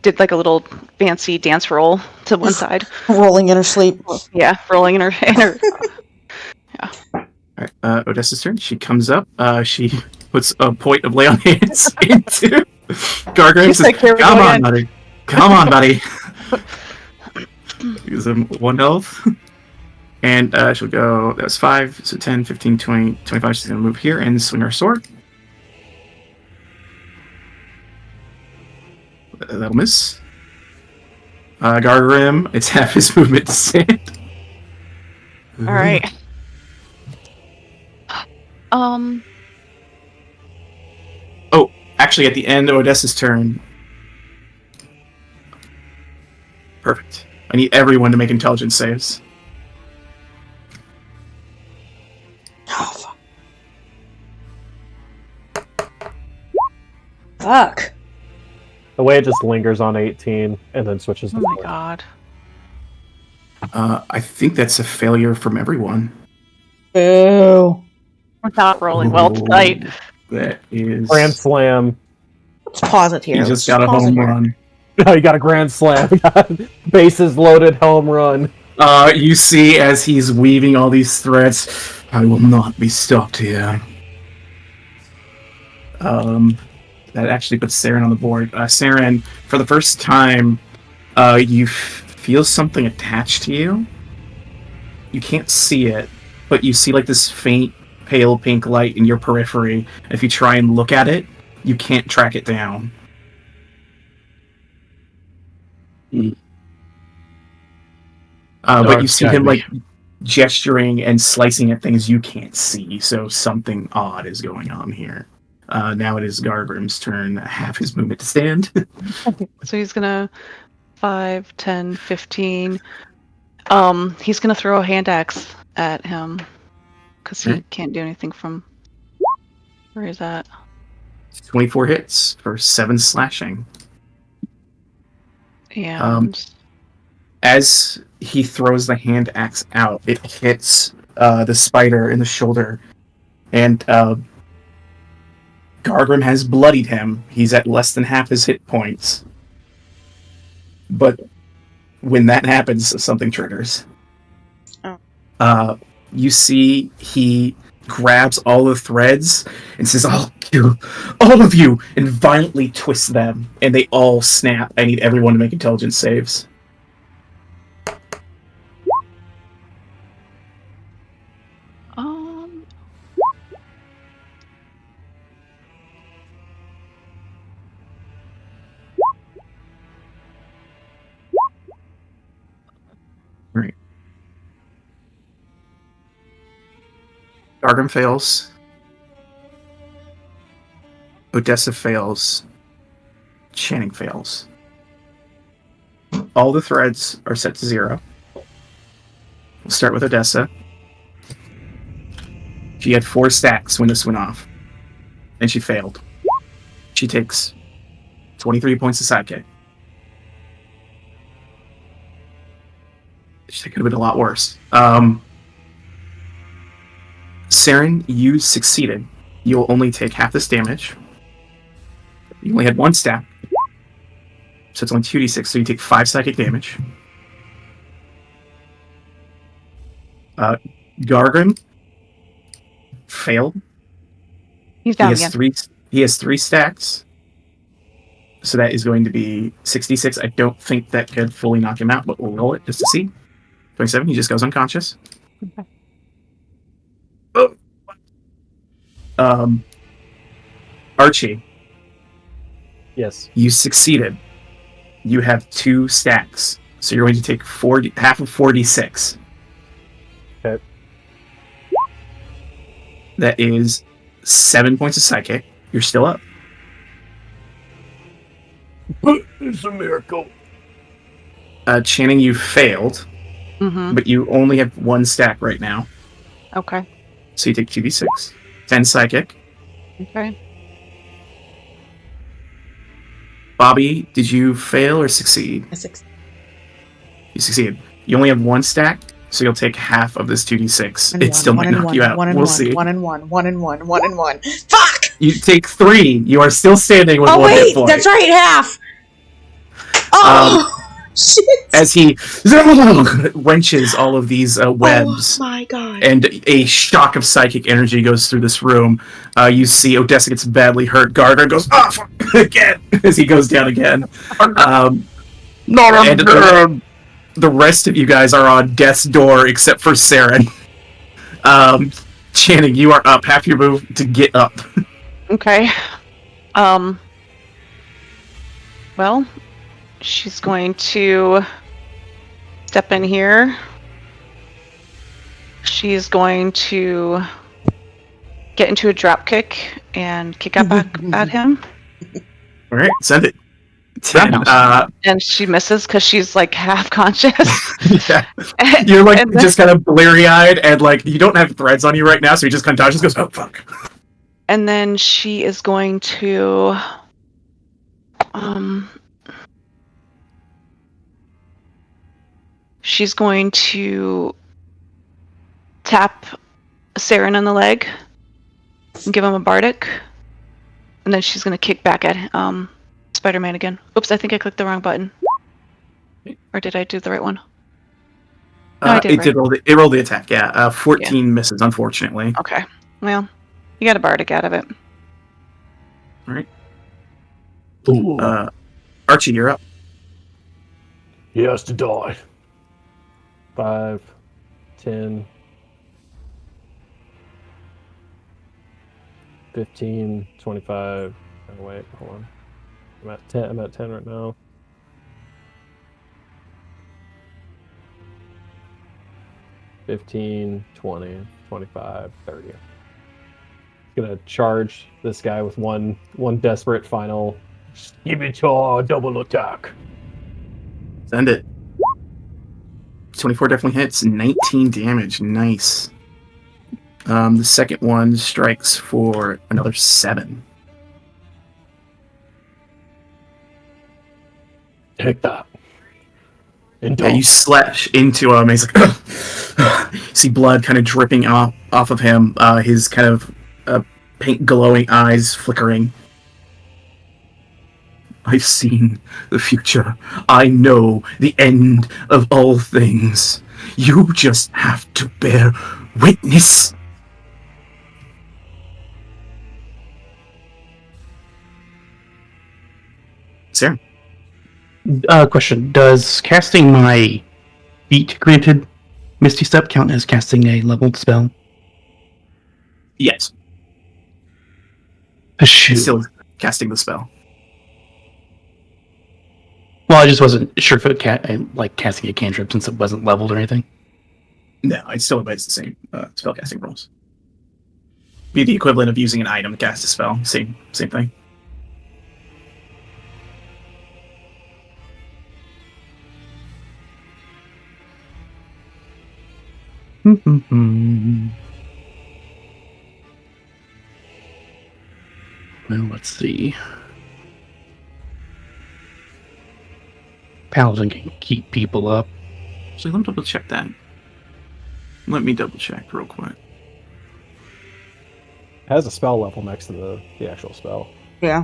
did like a little fancy dance roll to one side. Rolling in her sleep. Yeah, rolling in her. Yeah. All right, Odessa's turn. She comes up. She puts a point of lay on hands into Gargrim. She's Says, like, "Here we "Come go on, again." buddy. Come on, buddy." Gives him 1 health. And she'll go, that was 5, so 10, 15, 20, 25. She's going to move here and swing her sword. That'll miss. Gargrim, it's half his movement to stand. All right. Oh, actually, at the end of Odessa's turn. Perfect. I need everyone to make intelligence saves. Oh, fuck. The way it just lingers on 18 and then switches to Oh my 4. god. I think that's a failure from everyone. Boo. We're not rolling well tonight. That is... Grand slam. Let's pause it here. He just got a home run. Oh, you got a grand slam. Bases loaded home run. You see as he's weaving all these threads, I will not be stopped here. That actually puts Saren on the board. Saren, for the first time, You feel something attached to you. You can't see it, but you see like this faint, pale pink light in your periphery. If you try and look at it, you can't track it down. But you see him like gesturing and slicing at things you can't see, so something odd is going on here. Now it is Gargrim's turn. Half his movement to stand. So he's gonna 5, 10, 15. He's gonna throw a hand axe at him because he can't do anything from where he's at. 24 hits for 7 slashing. And as he throws the hand axe out, it hits the spider in the shoulder, and Gargrim has bloodied him. He's at less than half his hit points. But when that happens, something triggers. You see he grabs all the threads and says, "I'll kill all of you," and violently twists them, and they all snap. I need everyone to make intelligence saves. Right. Gargrim fails. Odessa fails. Channing fails. All the threads are set to 0. We'll start with Odessa. She had 4 stacks when this went off, and she failed. She takes 23 points of sidekick. She could have been a lot worse. Saren, you succeeded. You'll only take half this damage. You only had 1 stack, so it's only 2d6, so you take 5 psychic damage. Gargrim failed. He's down again. He has 3 stacks, so that is going to be 66. I don't think that could fully knock him out, but we'll roll it just to see. 27, he just goes unconscious. Okay. Archie. Yes. You succeeded. You have 2 stacks, so you're going to take half of 4d6. Okay. That is 7 points of psychic. You're still up. It's a miracle. Channing, you failed, but you only have 1 stack right now. Okay. So you take 2d6. 10 psychic. Okay. Bobby, did you fail or succeed? I succeed. You succeeded. You only have 1 stack, so you'll take half of this 2d6. And It still might knock you out. We'll see. 1 and 1. 1 and 1. 1 and 1. Fuck! You take 3. You are still standing with 1 hit point. That's right, half! Oh! Shit! As he wrenches all of these webs. Oh my god. And a shock of psychic energy goes through this room. You see Odessa gets badly hurt. Gardner goes, "Oh, fuck," again, as he goes down again. The rest of you guys are on death's door except for Saren. Channing, you are up. Half your move to get up. Okay. Well, she's going to step in here. She's going to get into a drop kick and kick out back at him. All right, send it. 10. And she misses because she's like half conscious. Yeah. You're like just kind of bleary-eyed, and like you don't have threads on you right now, so he just kind of dodges, goes, "Oh fuck." And then she is going to she's going to tap Saren on the leg and give him a bardic. And then she's going to kick back at Spider-Man again. Oops, I think I clicked the wrong button. Or did I do the right one? No, I did, right? It rolled the attack, yeah. 14 misses, unfortunately. Okay. Well, you got a bardic out of it. All right. Archie, you're up. He has to die. 5, 10, 15, 25. Oh, wait, hold on. I'm at 10. I'm at 10 right now. $15, 20, 25, 30. Gonna charge this guy with one desperate final. Give it your double attack. Send it. 24 definitely hits. 19 damage. Nice. The second one strikes for another 7. Take that. And Yeah, you slash into him. He's like, ugh. See blood kind of dripping off of him. His kind of pink glowing eyes flickering. I've seen the future. I know the end of all things. You just have to bear witness. Sarah? Question. Does casting my feat granted Misty Step count as casting a leveled spell? Yes. Shoot. Still casting the spell. Well, I just wasn't sure if it like casting a cantrip since it wasn't leveled or anything. No, it still obeys the same spellcasting rules. Be the equivalent of using an item to cast a spell. Same thing. Well, let's see. Paladin can keep people up. Actually, let me double check that. Let me double check real quick. It has a spell level next to the actual spell. Yeah.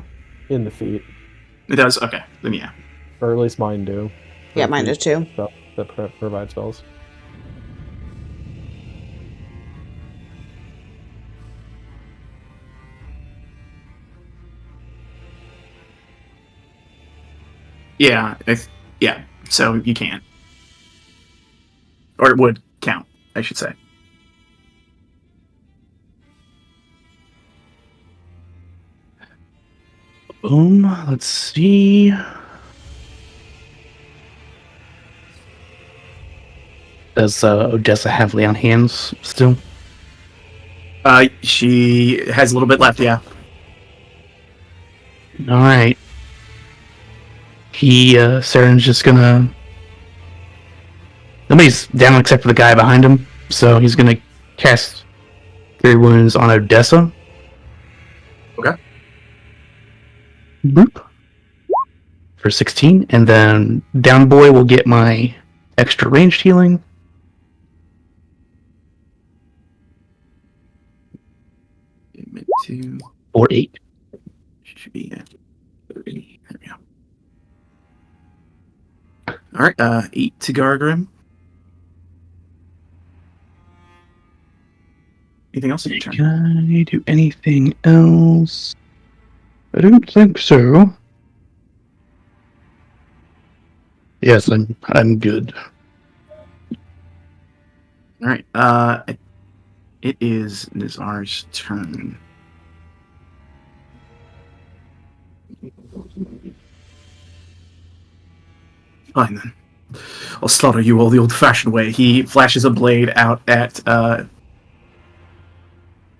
In the feat. It does? Okay, then yeah. Or at least mine do. Yeah, mine does too. That provide spells. Yeah, yeah. So you can, or it would count, I should say. Boom. Let's see. Does Odessa have lay on hands still? She has a little bit left. Yeah. All right. Saren's just gonna. Nobody's down except for the guy behind him, so he's gonna cast Cure Wounds on Odessa. Okay. Boop. For 16, and then Down Boy will get my extra ranged healing. Admit to Or 8. should be 30. There we go. All right, 8 to Gargrim. Anything else in your turn? Can I do anything else? I don't think so. Yes, I'm good. All right, it is Nizar's turn. Fine then. I'll slaughter you all the old-fashioned way. He flashes a blade out at.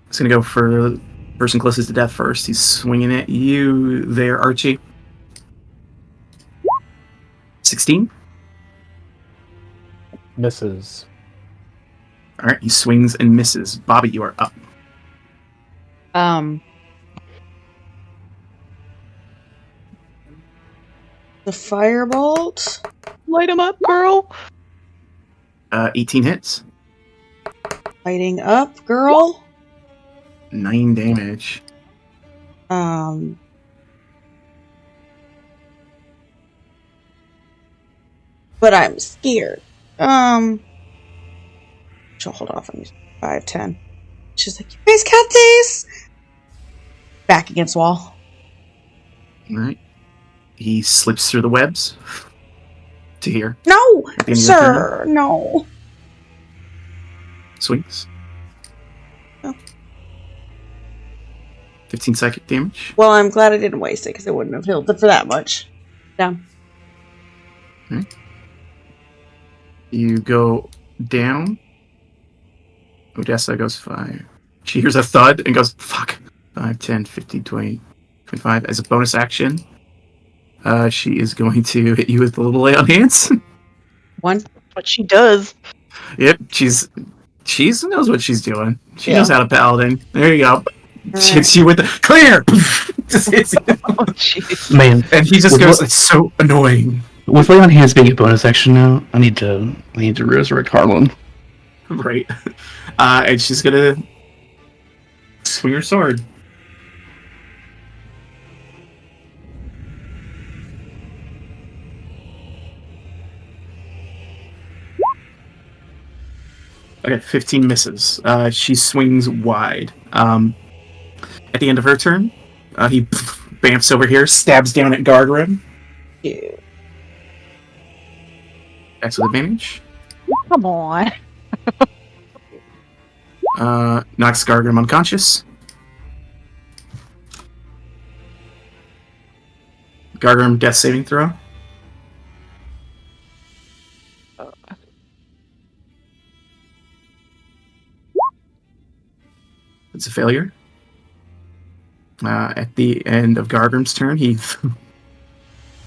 He's gonna go for the person closest to death first. He's swinging at you there, Archie. 16. Misses. All right, he swings and misses. Bobby, you are up. The firebolt. Light him up, girl. 18 hits. Lighting up, girl. 9 damage. But I'm scared. She'll hold off on these 5, 10. She's like, you guys got these? Back against wall. All right. He slips through the webs. to here. No, At the end of your sir, no. Swings. Oh. 15 psychic damage. Well, I'm glad I didn't waste it because it wouldn't have healed it for that much. Down. You go down. Odessa goes 5. She hears a thud and goes, fuck. 5, 10, 15, 20, 25. As a bonus action, she is going to hit you with a little lay on hands. 1. What she does. Yep, she knows what she's doing. She Yeah. knows how to paladin. There you go. She Alright. hits you with the clear. Just hits you. Oh, jeez. Man, And he just With goes, what- it's so annoying. with lay on hands being a bonus action now, I need to resurrect Harlan. Right. And she's gonna swing her sword. Okay, 15 misses. She swings wide. At the end of her turn, he bamfs over here, stabs down at Gargrim. Yeah. That's with advantage. Come on. Knocks Gargrim unconscious. Gargrim, death saving throw. It's a failure. At the end of Gargrim's turn, he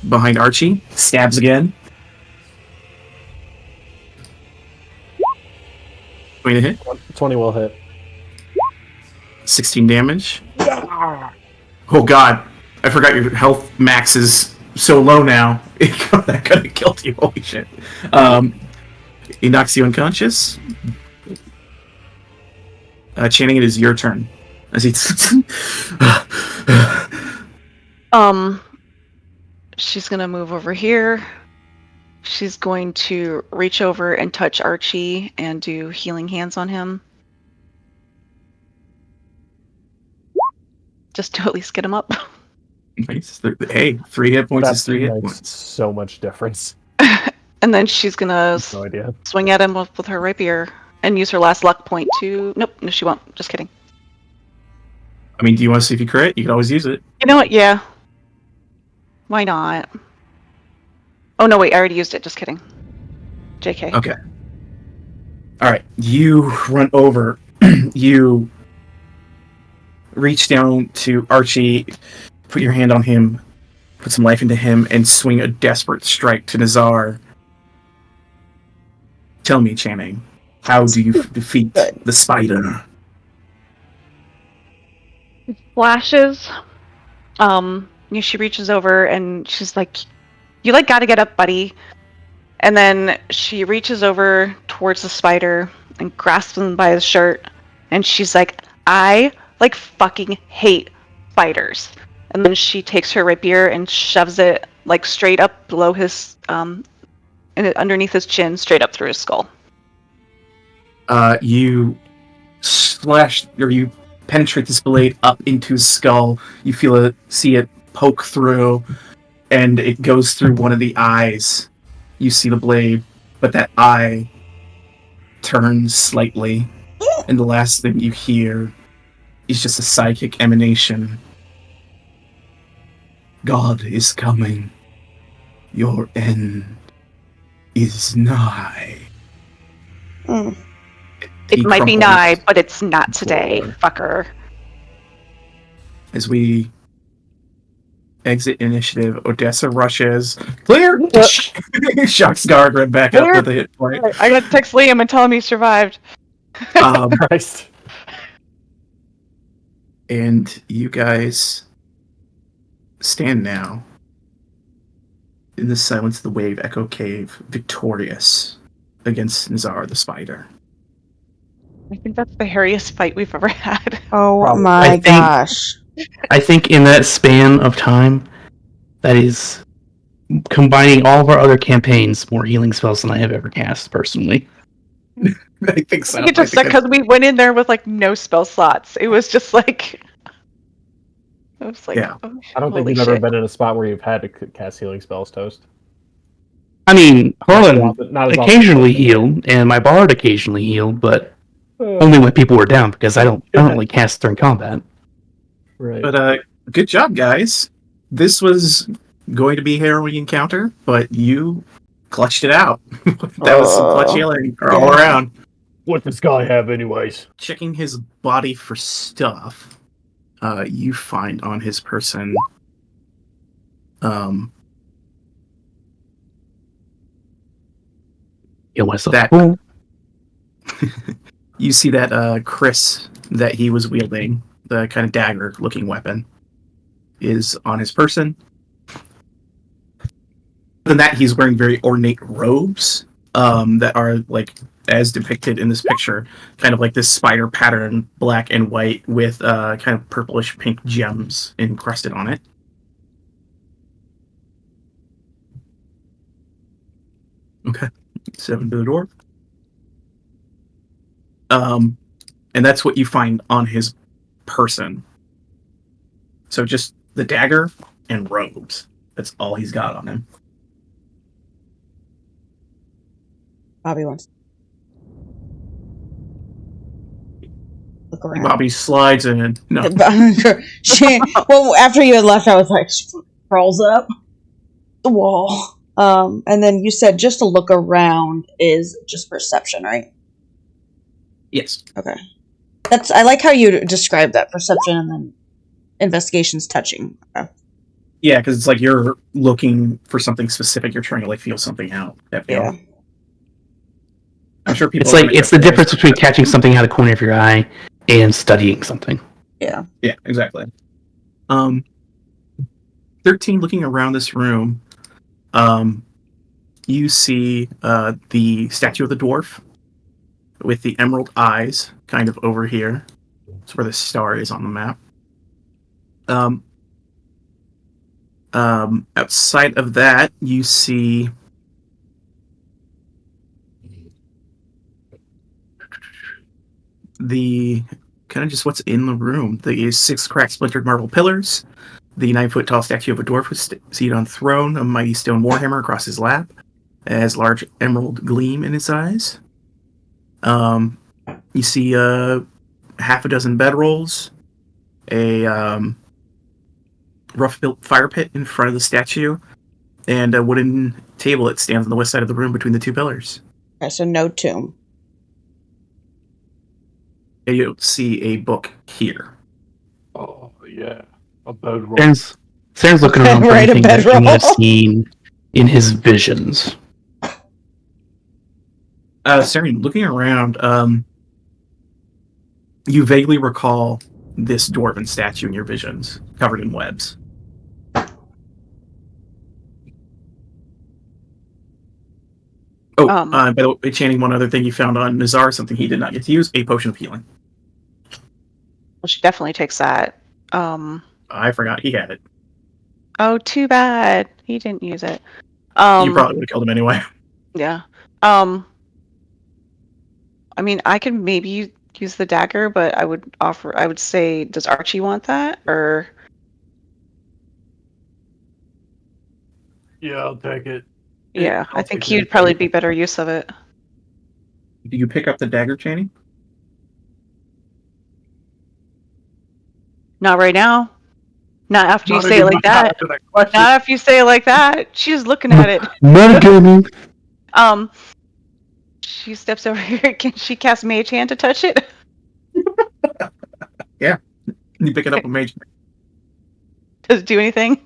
behind Archie, stabs again. 20 to hit, 20 will hit. 16 damage. Oh god, I forgot your health max is so low now. That could have killed you. Holy shit. He knocks you unconscious. Channing, it is your turn. As he She's gonna move over here. She's going to reach over and touch Archie and do healing hands on him. Just to at least get him up. Nice. Hey, 3 hit points is That 3 hit makes points. so much difference. And then she's gonna No idea. swing at him with her rapier and use her last luck point to... Nope, no she won't. Just kidding. I mean, do you want to see if you crit? You can always use it. You know what? Yeah. Why not? Oh, no, wait. I already used it. Just kidding. JK. Okay. Alright, you run over. You reach down to Archie, put your hand on him, put some life into him, and swing a desperate strike to Nazar. Tell me, Channing, how do you defeat the spider? Flashes. She reaches over and she's like, you gotta get up, buddy. And then she reaches over towards the spider and grasps him by his shirt. And she's like, I fucking hate spiders. And then she takes her rapier and shoves it straight up below his and underneath his chin, straight up through his skull. You slash, or you penetrate this blade up into his skull. You see it poke through, and it goes through one of the eyes. You see the blade, but that eye turns slightly, and the last thing you hear is just a psychic emanation. God is coming. Your end is nigh. Mm. It He might be crumples nigh, but it's not today, forward. fucker. As we exit initiative, Odessa rushes. Clear! Shocks Gargrim back up with a hit point. I gotta text Liam and tell him he survived. Christ. And you guys stand now in the silence of the wave echo cave, victorious against Nazar the spider. I think that's the hairiest fight we've ever had. Oh Probably. my I think- gosh. I think in that span of time, that is combining all of our other campaigns, more healing spells than I have ever cast personally. I think so. I think it just because we went in there with no spell slots. It was just it was Yeah. oh, I don't think holy you've ever shit. been in a spot where you've had to cast healing spells, Toast. I mean, Harlan Not as often. occasionally healed, and my bard occasionally healed, but only when people were down because I don't really cast during combat. Right. But good job, guys. This was going to be a harrowing encounter, but you clutched it out. That was some clutch healing all around. What does this guy have, anyways? Checking his body for stuff, you find on his person Heal myself. That- Cool. you see that Chris that he was wielding, the kind of dagger looking weapon, is on his person. Other than that, he's wearing very ornate robes that are like as depicted in this picture, kind of like this spider pattern, black and white, with kind of purplish pink gems encrusted on it. Okay, step into the door. And that's what you find on his person. So just the dagger and robes. That's all he's got on him. Bobby wants to look around. Bobby slides in. No. Well, after you had left, I was like, she crawls up the wall. And then you said just to look around is just perception, right? Yes. Okay. I like how you described that, perception and then investigation's touching. Okay. Yeah, because it's like you're looking for something specific. You're trying to like feel something out. That feel. Yeah. I'm sure people. It's like it's the difference between catching something out of the corner of your eye and studying something. Yeah. Yeah, exactly. 13, looking around this room, you see the statue of the dwarf with the emerald eyes kind of over here. That's where the star is on the map. Outside of that, you see the kind of just what's in the room. The 6 cracked, splintered marble pillars, the 9-foot-tall statue of a dwarf seated on a throne, a mighty stone warhammer across his lap, has large emerald gleam in his eyes. You see half a dozen bedrolls, a rough-built fire pit in front of the statue, and a wooden table that stands on the west side of the room between the 2 pillars. Okay, so no tomb. And you don't see a book here. Oh, yeah. A bedroll. Saren's looking around for Right, a anything that he bedroll. might have seen in his visions. Saren, looking around, you vaguely recall this dwarven statue in your visions, covered in webs. Oh, by the way, chanting one other thing you found on Nazar, something he did not get to use, a potion of healing. Well, she definitely takes that. I forgot he had it. Oh, too bad. He didn't use it. You probably would have killed him anyway. Yeah. I mean, I could maybe use the dagger, but I would say, does Archie want that? Or Yeah, I'll take it. yeah, I'll I think take he'd that. probably be better use of it. Do you pick up the dagger, Channing? Not right now. Not after you Not say it even like that. after that question. Not after you say it like that. She's looking at it. Metagaming. She steps over here. Can she cast Mage Hand to touch it? You pick it up with mage. Does it do anything?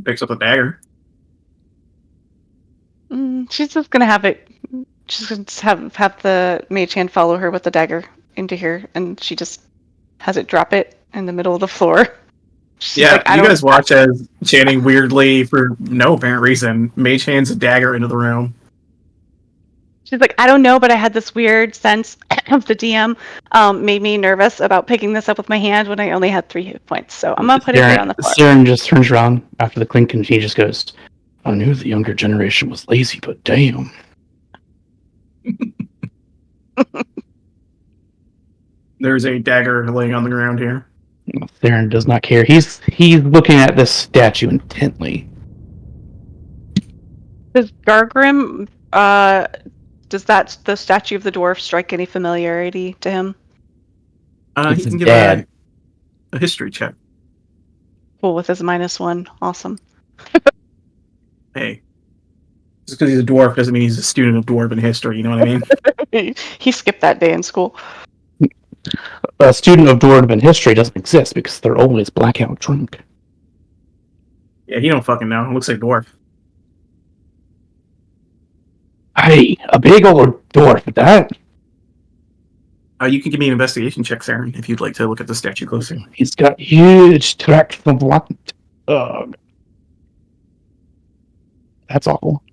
Picks up the dagger. She's just gonna have it. She's gonna have the Mage Hand follow her with the dagger into here, and she just has it drop it in the middle of the floor. She's Yeah, like, you guys watch as Channing weirdly, for no apparent reason, mage hands a dagger into the room. She's like, I don't know, but I had this weird sense of the DM made me nervous about picking this up with my hand when I only had 3 hit points. So I'm gonna put it here on the floor. Saren just turns around after the clink and he just goes, I knew the younger generation was lazy, but damn. There's a dagger laying on the ground here. Saren does not care. He's looking at this statue intently. Does Gargrim, does the statue of the dwarf strike any familiarity to him? He It's can his give dad. a history check. Cool, with his -1. Awesome. Hey. Just because he's a dwarf doesn't mean he's a student of dwarven history, you know what I mean? He skipped that day in school. A student of dwarven history doesn't exist because they're always blackout drunk. Yeah, he don't fucking know. It looks like a dwarf. Hey, a big old dwarf at that. You can give me an investigation check, Saren, if you'd like to look at the statue closer. He's got huge tracts of land. That's awful.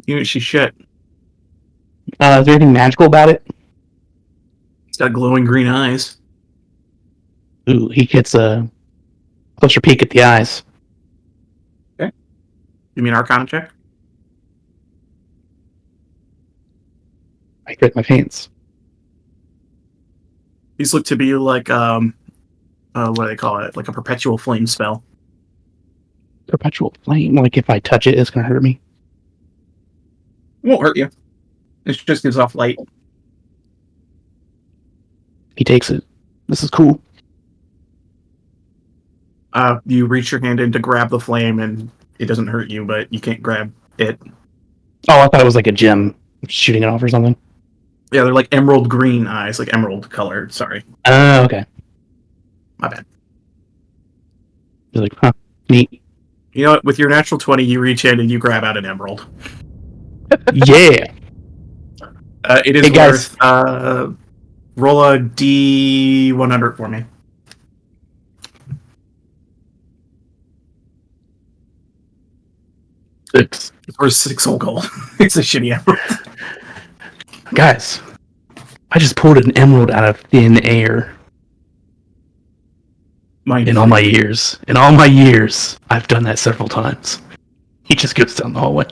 She's shit. Is there anything magical about it? It's got glowing green eyes. Ooh, he gets a closer peek at the eyes. Okay. Give me an Arcana check. I crit my pants. These look to be like what do they call it? Like a perpetual flame spell. Perpetual flame. Like if I touch it, it's gonna hurt me. It won't hurt you. It just gives off light. He takes it. This is cool. You reach your hand in to grab the flame, and it doesn't hurt you, but you can't grab it. Oh, I thought it was like a gem shooting it off or something. Yeah, they're like emerald green eyes, like emerald colored. Sorry, Oh, okay. my bad. He's like, huh, neat. You know what? With your natural 20, you reach in and you grab out an emerald. Yeah. It is Hey, guys. worth. Roll a D100 for me. Six. It's worth 6 whole gold. It's a shitty emerald. Guys, I just pulled an emerald out of thin air. In all my years, I've done that several times. He just goes down the hallway.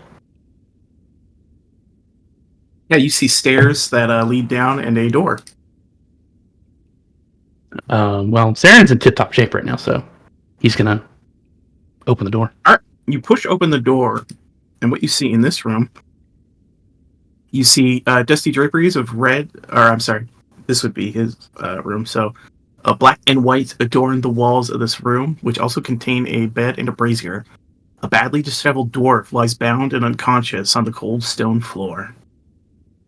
Yeah, you see stairs that lead down and a door. Well, Saren's in tip-top shape right now, so he's gonna open the door. You push open the door, and what you see in this room, you see dusty draperies of red, or I'm sorry, this would be his room. So, black and white adorn the walls of this room, which also contain a bed and a brazier. A badly disheveled dwarf lies bound and unconscious on the cold stone floor.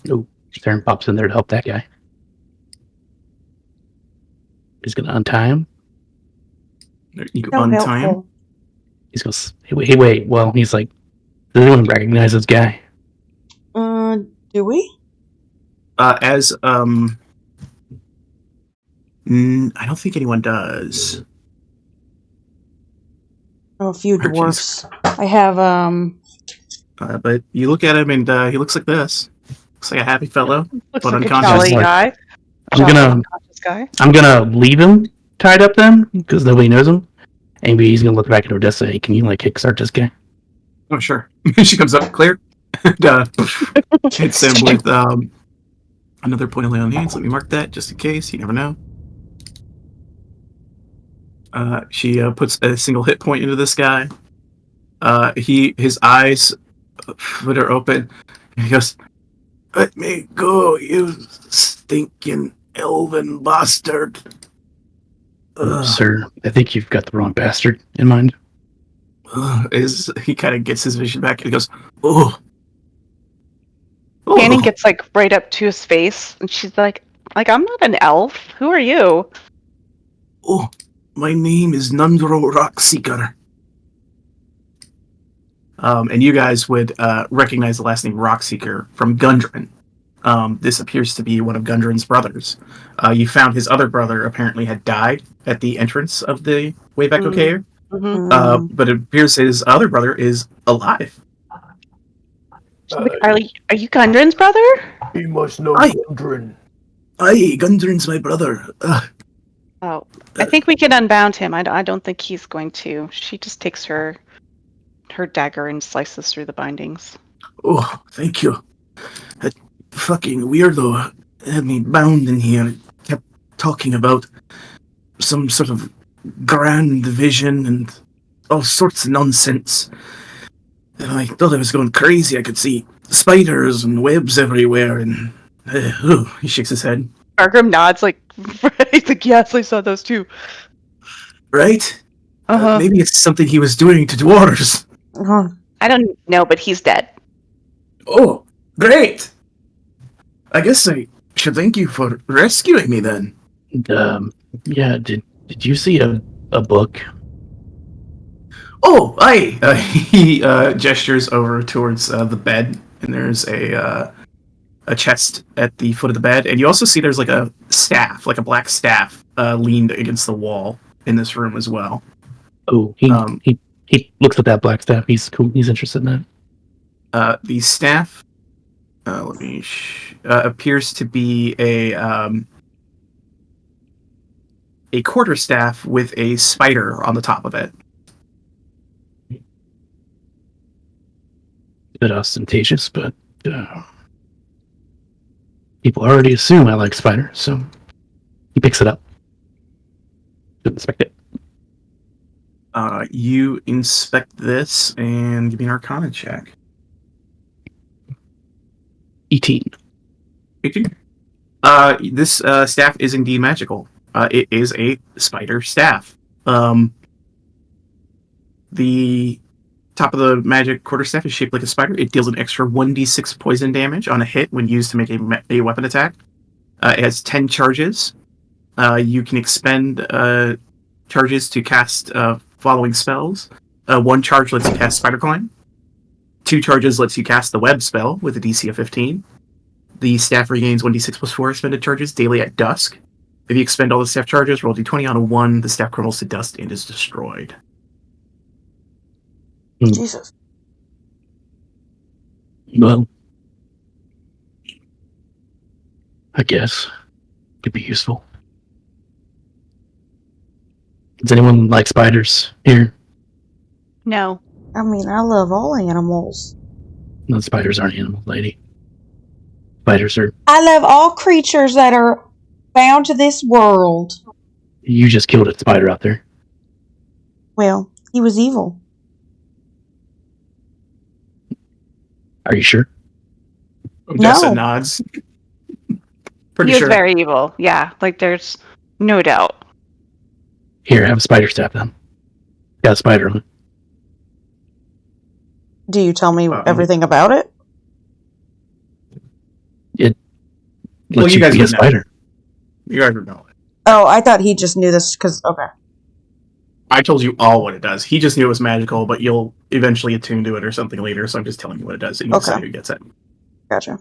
Oh, Saren pops in there to help that guy. He's gonna untie him. You So untie him. helpful. He's gonna, hey, wait. Well, he's like, does anyone recognize this guy? Do we? I don't think anyone does. Oh, a few Oh, jeez. dwarfs. I have But you look at him, and he looks like this. Looks like a happy fellow, Looks but like a unconscious. jolly Like, guy. I'm Jolly gonna unconscious guy. I'm gonna leave him tied up then, because nobody knows him. And maybe he's gonna look back at Odessa. Hey, can you like kickstart this guy? Oh, sure. She comes up, clear. And hits him with another point of lay on hands. Let me mark that just in case. You never know. She puts a single hit point into this guy. His eyes are open. And he goes, "Let me go, you stinking elven bastard." Sir, I think you've got the wrong bastard in mind. He kind of gets his vision back and he goes, "Oh." Annie gets like right up to his face, and she's like, I'm not an elf. Who are you? "Oh, my name is Nundro Rockseeker." And you guys would recognize the last name Rockseeker from Gundren. This appears to be one of Gundren's brothers. You found his other brother apparently had died at the entrance of the Wave Echo Cave, Mm-hmm. but it appears his other brother is alive. Are you Gundren's brother? He must know Aye. Gundren. Aye, Gundren's my brother. Oh, I think we can unbound him. I don't think he's going to. She just takes her dagger and slices through the bindings. Oh, thank you. That fucking weirdo had me bound in here. Kept talking about some sort of grand vision and all sorts of nonsense. I thought I was going crazy. I could see spiders and webs everywhere, and he shakes his head. Gargrim nods like, he's like, yes, I saw those too. Right? Uh-huh. Maybe it's something he was doing to dwarves. I don't know, but he's dead. Oh, great! I guess I should thank you for rescuing me then. Yeah. Did you see a book? Oh, he gestures over towards the bed, and there's a chest at the foot of the bed, and you also see there's like a staff, like a black staff, leaned against the wall in this room as well. Oh, he looks at that black staff. He's cool. He's interested in that. The staff, appears to be a quarterstaff with a spider on the top of it. A bit ostentatious, but people already assume I like spiders, so he picks it up. Didn't inspect it. You inspect this and give me an Arcana check. 18. 18. This staff is indeed magical. It is a spider staff. The top of the magic quarterstaff is shaped like a spider. It deals an extra 1d6 poison damage on a hit when used to make a weapon attack. It has 10 charges. You can expend charges to cast following spells. 1 charge lets you cast Spider Climb. 2 charges lets you cast the Web spell with a DC of 15. The staff regains 1d6 plus 4 expended charges daily at dusk. If you expend all the staff charges, roll d20 on a 1, the staff crumbles to dust and is destroyed. Jesus. Well, I guess could be useful. Does anyone like spiders here? No. I mean, I love all animals. No, spiders aren't animals, lady. Spiders are. I love all creatures that are bound to this world. You just killed a spider out there. Well, he was evil. Are you sure? Jessa No. nods. Pretty He sure. was very evil. Yeah, like there's no doubt. Here, have a spider staff then. Got a spider on it. Do you tell me everything about it? Well, you guys be a would know. spider. You guys would know it. Oh, I thought he just knew this because, okay. I told you all what it does. He just knew it was magical, but you'll eventually attune to it or something later, so I'm just telling you what it does, and you Okay. see who gets it. Gotcha.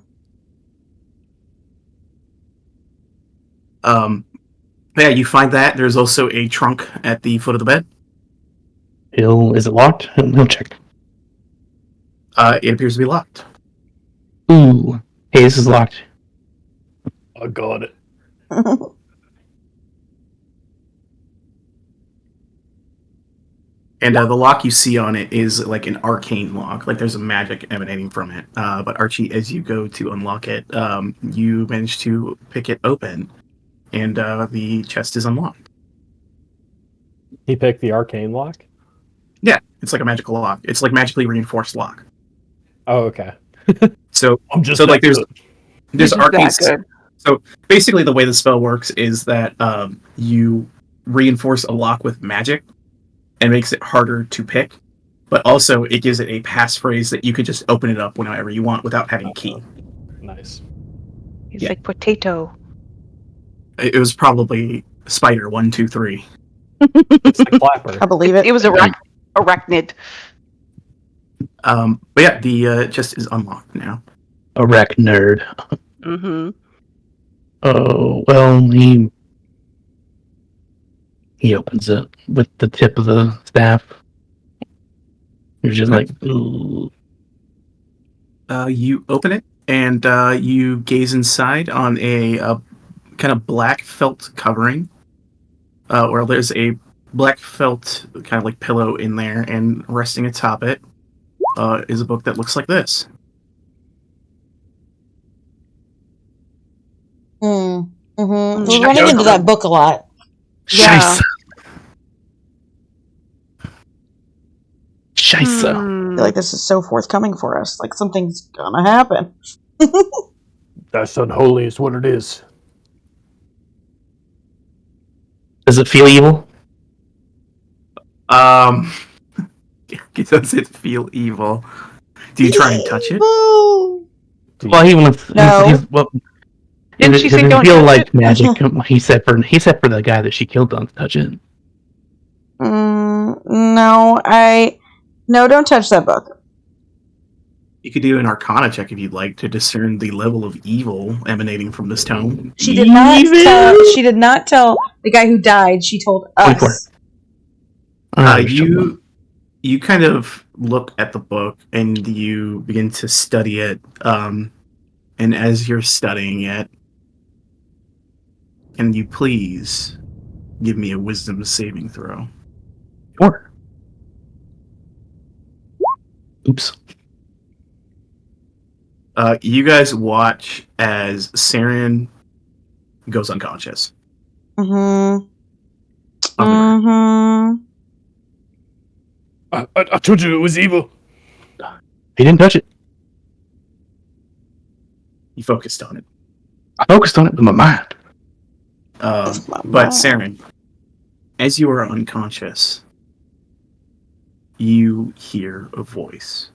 Yeah, you find that. There's also a trunk at the foot of the bed. Is it locked? He'll check. It appears to be locked. Ooh. Hey, this is locked. Oh god. And the lock you see on it is like an arcane lock, like there's a magic emanating from it. But Archie, as you go to unlock it, you manage to pick it open, and the chest is unlocked. He picked the arcane lock? Yeah, it's like a magical lock. It's like magically reinforced lock. Oh, okay. So, I'm just so like that there's He's arcane. that good. So basically, the way the spell works is that you reinforce a lock with magic, and makes it harder to pick. But also, it gives it a passphrase that you could just open it up whenever you want without having a key. Nice. He's Yeah. like potato. It was probably Spider 1, 2, 3. It's the clapper. I believe it. It was arachnid. But yeah, the chest is unlocked now. A wreck nerd. Mm-hmm. Oh, well, he opens it with the tip of the staff. You're just like, ooh. You open it, and you gaze inside on a kind of black felt covering, where there's a black felt kind of like pillow in there, and resting atop it is a book that looks like this. Mm-hmm. Mm. We're running into that book a lot. Yeah. Scheisse. Scheisse. feel like this is so forthcoming for us. Like something's gonna happen. That's unholy is what it is. Does it feel evil? Does it feel evil? Do you try and touch it? Evil! Well, even if No. well, Didn't it she say doesn't don't feel touch like it? magic. He said for the guy that she killed, don't touch it. No, don't touch that book. You could do an Arcana check if you'd like to discern the level of evil emanating from this tome. She did not tell. She did not tell the guy who died. She told us. 24. You kind of look at the book and you begin to study it. And as you're studying it, can you please give me a wisdom saving throw? Sure. Oops. You guys watch as Sarian goes unconscious. Mm-hmm. On the ground. Mm-hmm. I told you it was evil. He didn't touch it. You focused on it. I focused on it with my mind. But Saren, as you are unconscious, you hear a voice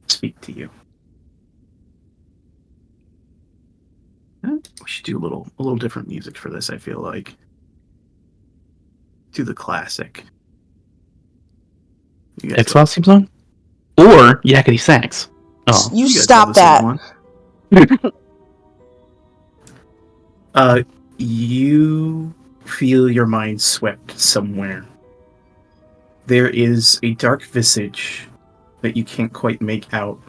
speak to you. We should do a little different music for this, I feel like. Do the classic. X-Files theme song? Or Yakety Sax. Oh. You guys stop love the same that. one. You feel your mind swept somewhere. There is a dark visage that you can't quite make out.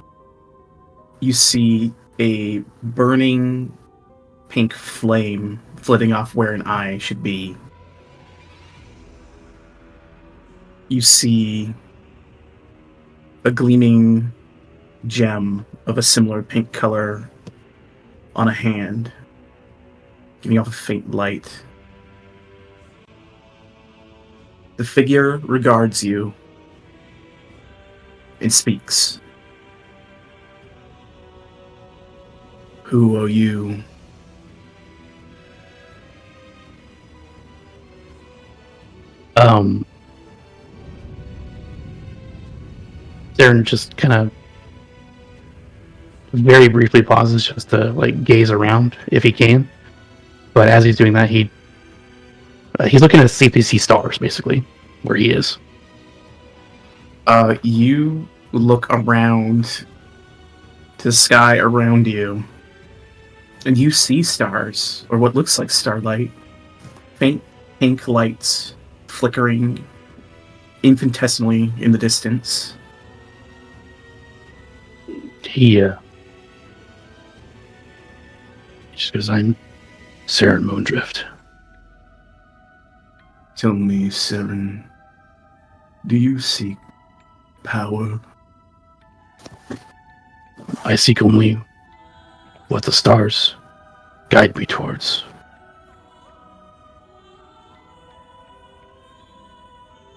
You see a burning pink flame flitting off where an eye should be. You see a gleaming gem of a similar pink color on a hand, giving off a faint light. The figure regards you and speaks. Who are you? Darren just kind of very briefly pauses just to like gaze around if he can. But as he's doing that, he's looking to see if he sees stars, basically, where he is. You look around to the sky around you, and you see stars, or what looks like starlight. Faint pink lights flickering infinitesimally in the distance. He just goes, I'm Saren Moondrift. Tell me, Saren, do you seek power? I seek only what the stars guide me towards.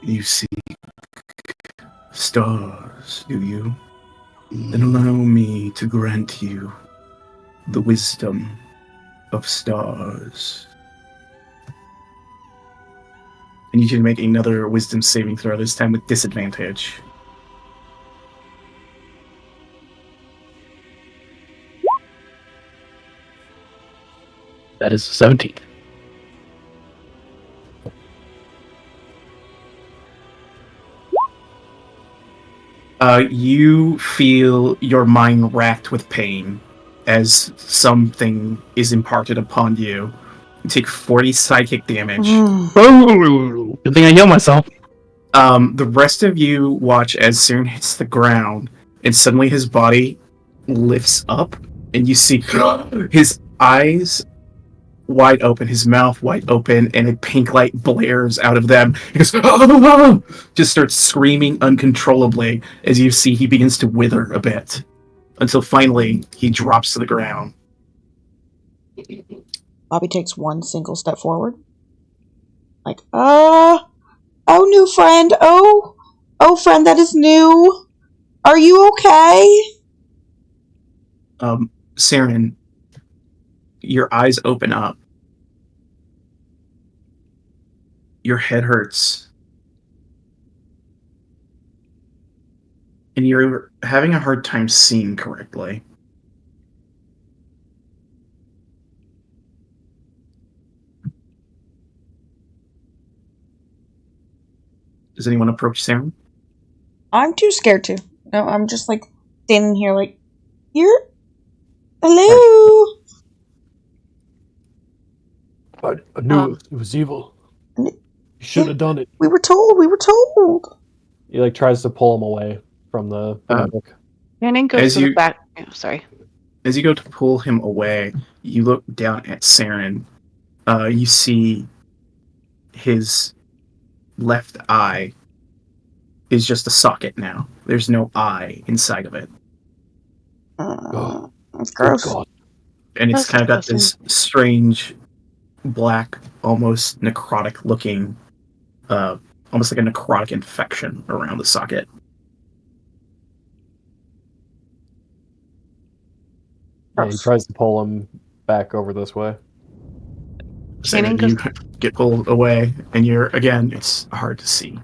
You seek stars, do you? Then allow me to grant you the wisdom of stars. I need you to make another wisdom saving throw, this time with disadvantage. That is 17. You feel your mind racked with pain as something is imparted upon you. You take 40 psychic damage. Oh, good thing I heal myself. The rest of you watch as Saren hits the ground, and suddenly his body lifts up, and you see his eyes wide open, his mouth wide open, and a pink light blares out of them. He goes, oh! Just starts screaming uncontrollably as you see he begins to wither a bit, until finally he drops to the ground. Bobby takes one single step forward. Like, oh, new friend. Oh, friend, that is new. Are you okay? Saren, your eyes open up. Your head hurts. And you're having a hard time seeing correctly. Does anyone approach Saren? I'm too scared to. No, I'm just like standing here like, you're... Hello? I knew it was evil. You shouldn't have done it. We were told. He like tries to pull him away from the medic. Channing goes to the back. Oh, sorry. As you go to pull him away, you look down at Saren. You see his left eye is just a socket now. There's no eye inside of it. That's gross. God. And it's That's kind of got this disgusting. strange, black, almost necrotic looking, almost like a necrotic infection around the socket. Yeah, he tries to pull him back over this way. Channing you goes. get pulled away, and again, it's hard to see.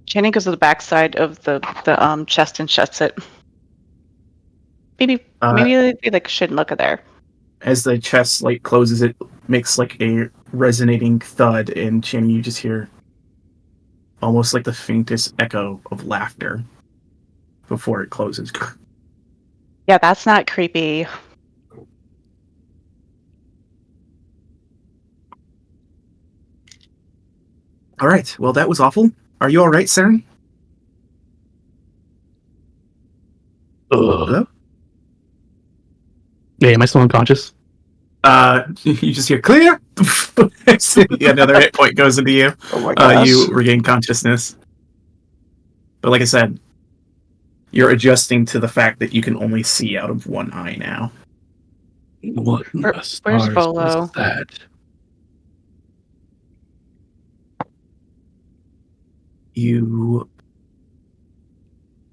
Channing goes to the backside of the chest and shuts it. Maybe they like shouldn't look at there. As the chest like closes, it makes like a resonating thud, and Channing, you just hear almost like the faintest echo of laughter before it closes. Yeah, that's not creepy. All right, well, that was awful. Are you all right, Saren? Hello? Yeah, am I still unconscious? You just hear clear. Another hit point goes into you. Oh my gosh. You regain consciousness. But like I said, you're adjusting to the fact that you can only see out of one eye now. What in the Where's stars Volo? was that? You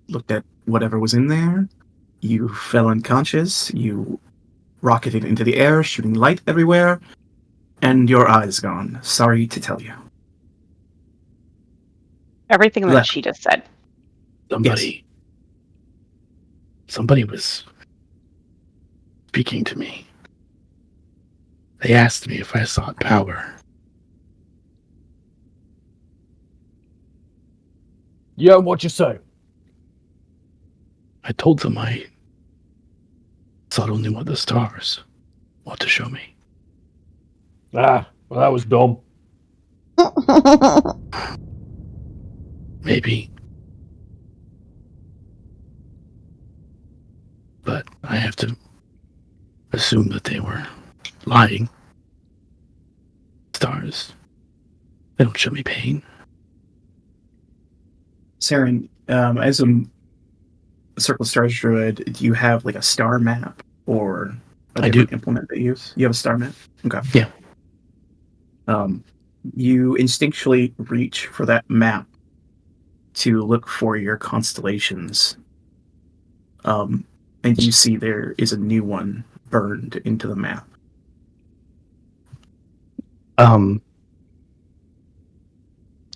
looked at whatever was in there. You fell unconscious. You rocketed into the air, shooting light everywhere, and your eye's gone. Sorry to tell you. Everything that Left. she just said. Somebody was speaking to me. They asked me if I sought power. Yeah, what you say? I told them I sought only what the stars want to show me. Well, that was dumb. Maybe. But I have to assume that they were lying. Stars. They don't show me pain. Saren, as a Circle Stars druid, do you have like a star map or a I different do. implement that you use? You have a star map? Okay. Yeah. You instinctually reach for that map to look for your constellations. And you see there is a new one burned into the map.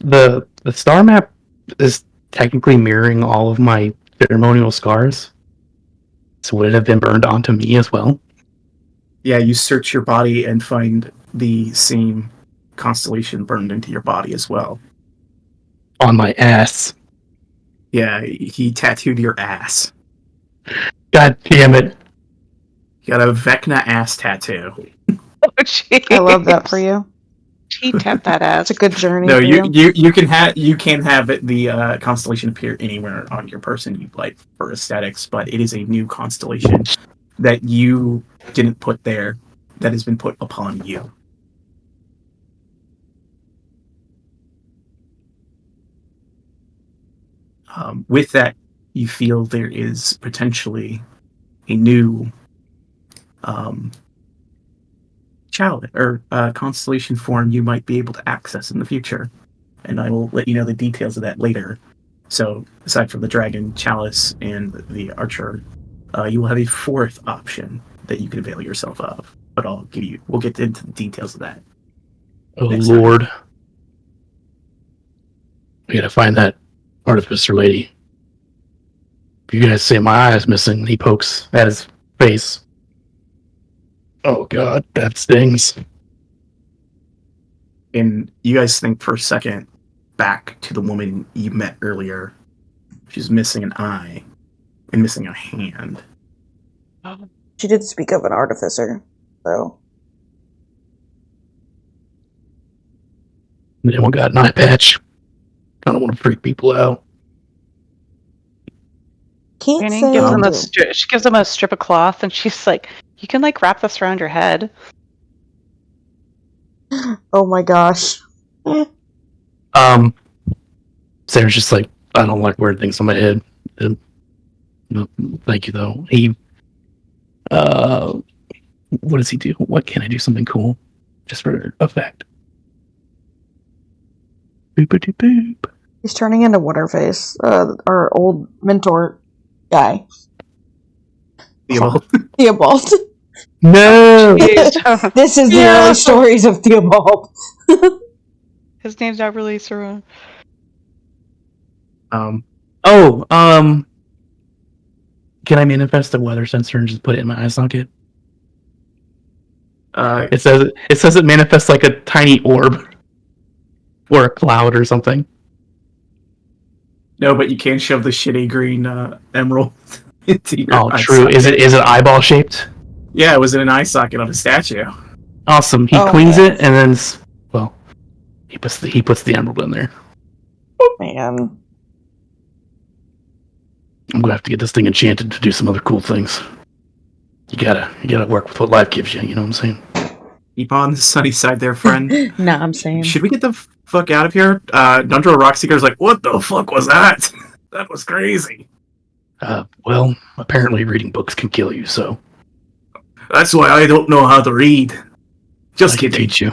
The star map is technically mirroring all of my ceremonial scars. So would it have been burned onto me as well? Yeah, you search your body and find the same constellation burned into your body as well. On my ass. Yeah, he tattooed your ass. God damn it. You got a Vecna ass tattoo. Oh, jeez. I love that for you. She tapped that ass. It's a good journey. No, for you can have it, the constellation appear anywhere on your person you'd like for aesthetics, but it is a new constellation that you didn't put there, that has been put upon you. With that, you feel there is potentially a new challenge or constellation form you might be able to access in the future, and I will let you know the details of that later. So, aside from the dragon, chalice, and the archer, you will have a fourth option that you can avail yourself of. But we'll get into the details of that. Oh, Next time. Lord. We gotta find that artificer lady. If you guys say my eye is missing, he pokes at his face. Oh, God, that stings. And you guys think for a second back to the woman you met earlier. She's missing an eye and missing a hand. She did speak of an artificer, so. Anyone got an eye patch? I don't want to freak people out. Can't Granny say gives I him do. she gives him a strip of cloth, and she's like, "You can like wrap this around your head." Oh my gosh. Sarah's just like, I don't like wearing things on my head. No, thank you, though. What does he do? What can I do? Something cool, just for effect. Boopity boop. He's turning into Whatterface, our old mentor guy. Theobald. Theobald. No. This is the early stories of Theobald. His name's not released, or Can I manifest a weather sensor and just put it in my eye socket? It says it manifests like a tiny orb or a cloud or something. No, but you can shove the shitty green emerald into your Oh, eye true. socket. Is it eyeball shaped? Yeah, it was in an eye socket on a statue. Awesome. He Oh, cleans yeah. it and then he puts the emerald in there. Man. I'm gonna have to get this thing enchanted to do some other cool things. You gotta work with what life gives you. You know what I'm saying? Keep on the sunny side there, friend. Nah, I'm saying. Should we get the fuck out of here? Dundro Rockseeker's like, what the fuck was that? That was crazy. Well, apparently reading books can kill you, so That's why I don't know how to read. Just I can kidding. teach you.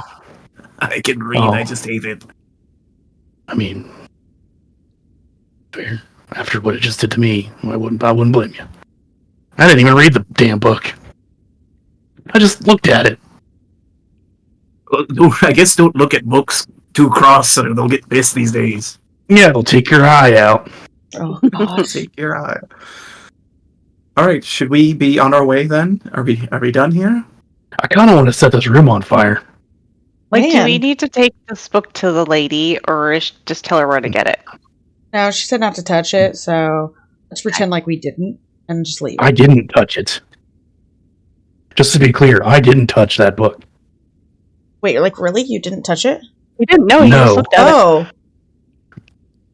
I can read, Oh. I just hate it. I mean, fair. After what it just did to me, I wouldn't blame you. I didn't even read the damn book. I just looked at it. I guess don't look at books too cross or they'll get pissed these days. Yeah, it'll take your eye out. Oh, gosh. Take your eye. Alright, should we be on our way then? Are we done here? I kind of want to set this room on fire. like, do we Man. need to take this book to the lady, or just tell her where to get it? No, she said not to touch it, so let's pretend like we didn't and just leave. I didn't touch it. Just to be clear, I didn't touch that book. Wait, like, really? You didn't touch it? We didn't know. You No. just looked at it. Oh.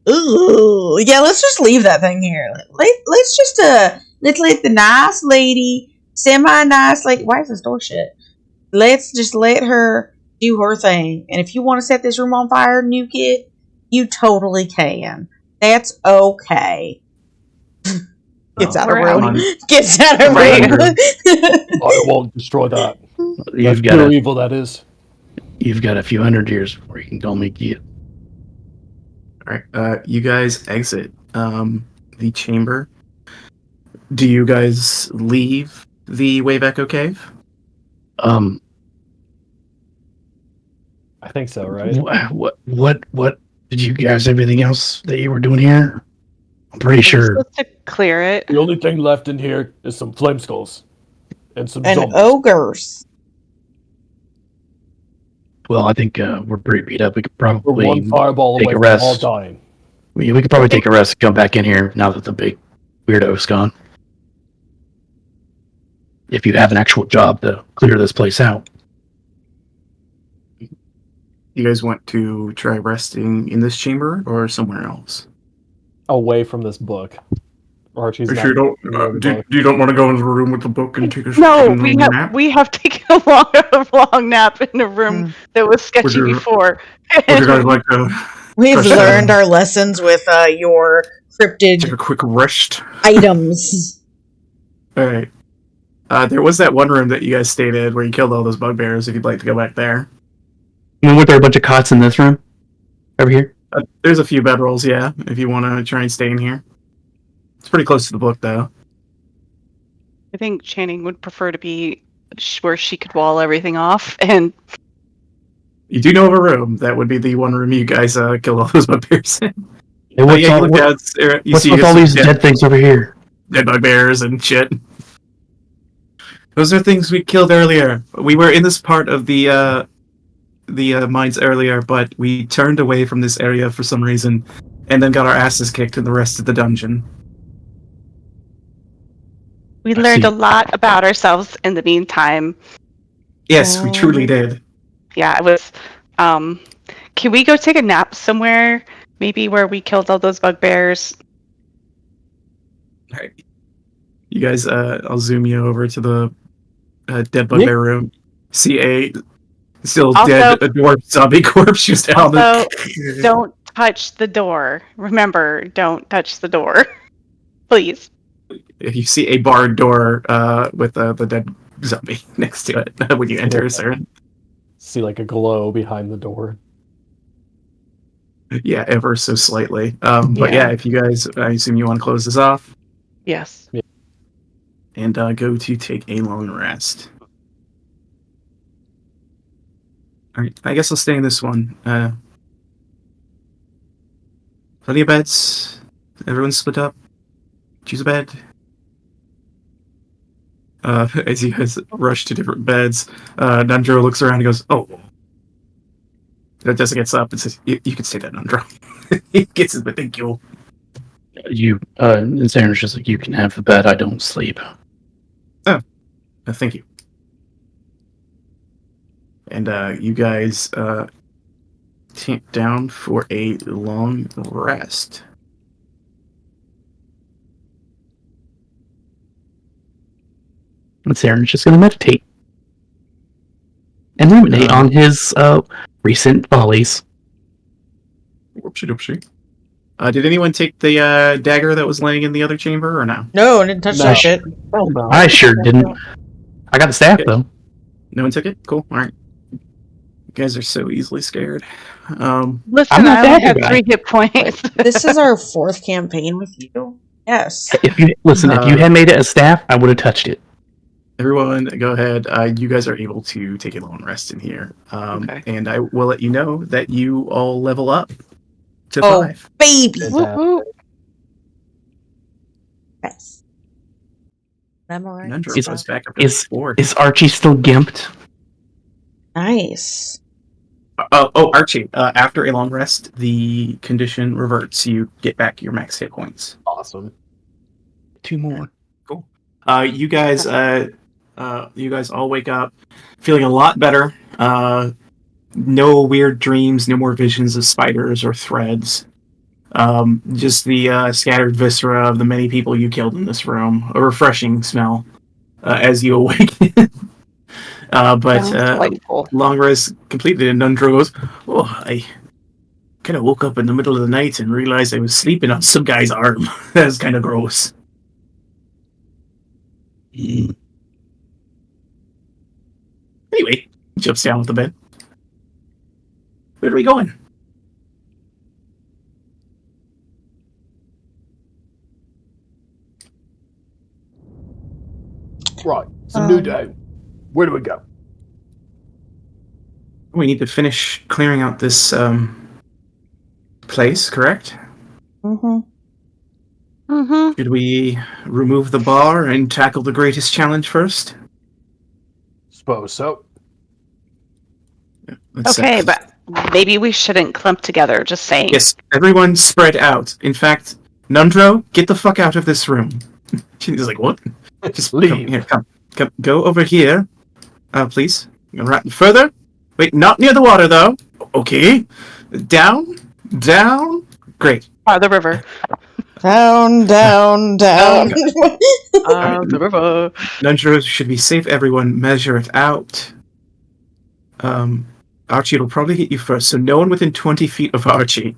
Ooh. Yeah, let's just leave that thing here. Let's just, let's let the nice lady, semi-nice lady, why is this door shut? Let's just let her do her thing. And if you want to set this room on fire, new kid, you totally can. That's okay. Gets out of we're room. on. Gets out of Right. room. I won't destroy that. That's You've got pure evil, that is. You've got a few hundred years before you can call me kid. Alright, you guys exit the chamber. Do you guys leave the Wave Echo Cave? I think so, right? What did you guys everything else that you were doing here? I'm pretty We're sure. supposed to clear it. The only thing left in here is some flame skulls. And some And zombies. ogres. Well, I think we're pretty beat up. We could We're probably one fireball take away a from rest. all dying. we could probably take a rest and come back in here now that the big weirdo's gone. If you have an actual job to clear this place out. You guys want to try resting in this chamber or somewhere else? Away from this book. Archie's If not you don't, near the book. you don't want to go into the room with the book and take a No, take a nap? we have taken a long nap in a room that was sketchy Would you- before. Would you guys like to We've Gosh, learned our lessons with your take cryptid a quick rest? items. All right. There was that one room that you guys stayed in where you killed all those bugbears. If you'd like to go back there, I mean, weren't there a bunch of cots in this room? Over here? There's a few bedrolls, yeah, if you want to try and stay in here. It's pretty close to the book, though. I think Channing would prefer to be where she could wall everything off, and You do know of a room. That would be the one room you guys killed all those bugbears in. Hey, Oh, what's yeah, you all, look what- out, you what's see with all some these dead things over here? dead bugbears and shit. Those are things we killed earlier. We were in this part of the mines earlier, but we turned away from this area for some reason, and then got our asses kicked in the rest of the dungeon. we I learned see. a lot about ourselves in the meantime. Yes, we truly did. Yeah, it was. Can we go take a nap somewhere? Maybe where we killed all those bugbears. All right. You guys, I'll zoom you over to the dead bugbear room. See a still Also- dead dwarf zombie corpse just out on Also, the. don't touch the door. Remember, don't touch the door. Please. You see a barred door with the dead zombie next to it when you enter, sir. See like a glow behind the door. Yeah, ever so slightly. But yeah, if you guys, I assume you want to close this off Yes. and go to take a long rest. All right, I guess I'll stay in this one. Plenty of beds. Everyone's split up. Choose a bed. As you guys rush to different beds, Nundro looks around and goes, "Oh." Jessica gets up and says, "You can stay there, Nundro." He gets it, but thank you. You, and Zaren's just like, you can have the bed, I don't sleep. Thank you. And you guys tamp down for a long rest. And Zaren's just gonna meditate. And ruminate on his, recent follies. Whoopsie doopsie. Did anyone take the dagger that was laying in the other chamber, or no? No, I didn't touch No. that shit. Oh no. I sure didn't. I got the staff, though. No one took it? Cool. All right. You guys are so easily scared. Listen, I'm not I only that have guy. 3 hit points. This is our 4th campaign with you. Yes. If you had made it a staff, I would have touched it. Everyone, go ahead. You guys are able to take a long rest in here. Okay. And I will let you know that you all level up to Oh. 5. Baby. Fantastic. Woo-hoo. Yes. Memorize. Nundro Is- goes back up is- to 4. Is Archie still gimped? Nice. Archie, after a long rest, the condition reverts. You get back your max hit points. Awesome. 2 more. You guys all wake up feeling a lot better. No weird dreams, no more visions of spiders or threads. Just the scattered viscera of the many people you killed in this room. A refreshing smell as you awaken. Sounds delightful. Long rest completed, and Nundro goes, "Oh, I kind of woke up in the middle of the night and realized I was sleeping on some guy's arm. That was kind of gross." Anyway, he jumps down with the bed. Where are we going? Right. It's a new day. Where do we go? We need to finish clearing out this place, correct? Mm-hmm. Mm-hmm. Should we remove the bar and tackle the greatest challenge first? Suppose so. Let's, Okay, but maybe we shouldn't clump together, just saying. yes, everyone spread out. In fact, Nundro, get the fuck out of this room. She's like, what? Just Leave. Come, go over here, please. Right further. Wait, not near the water though. Okay, down. Great. The river. Down. The river. Nundro should be safe. Everyone, measure it out. Archie will probably hit you first, so no one within 20 feet of Archie.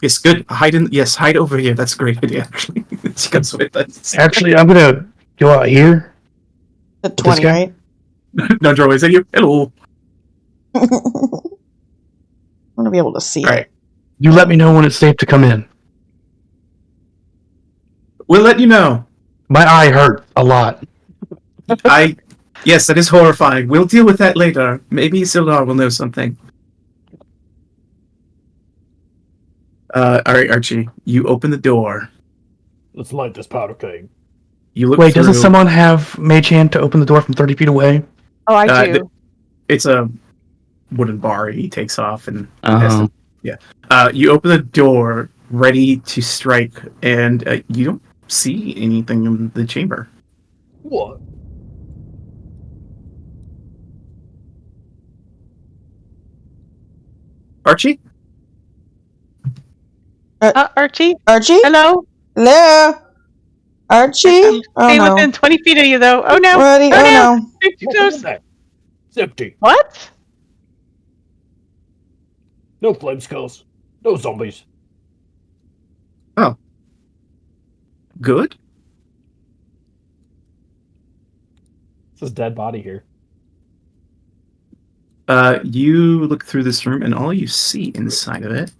Yes, good. Hide over here. That's a great idea, actually. She comes with us. Actually, I'm gonna go out here. The 20, guy? right? Nundro is at you. Hello. I want to be able to see All right. it. You let me know when it's safe to come in. We'll let you know. My eye hurt a lot. Yes, that is horrifying. We'll deal with that later. Maybe Sildar will know something. All right, Archie. You open the door. Let's light this powder keg. You look Wait, through. doesn't someone have mage hand to open the door from 30 feet away? Oh, I do. It's a wooden bar. He takes off and Oh. you open the door, ready to strike, and you don't see anything in the chamber. What? Archie? Archie? Archie? Hello? Hello? Archie? Oh Stay no. within 20 feet of you, though. Oh, no. Ready? Oh, Oh no. no. You're too What close. was that? It's empty. What? No flame skulls. No zombies. Good? It's a dead body here. You look through this room, and all you see inside of it.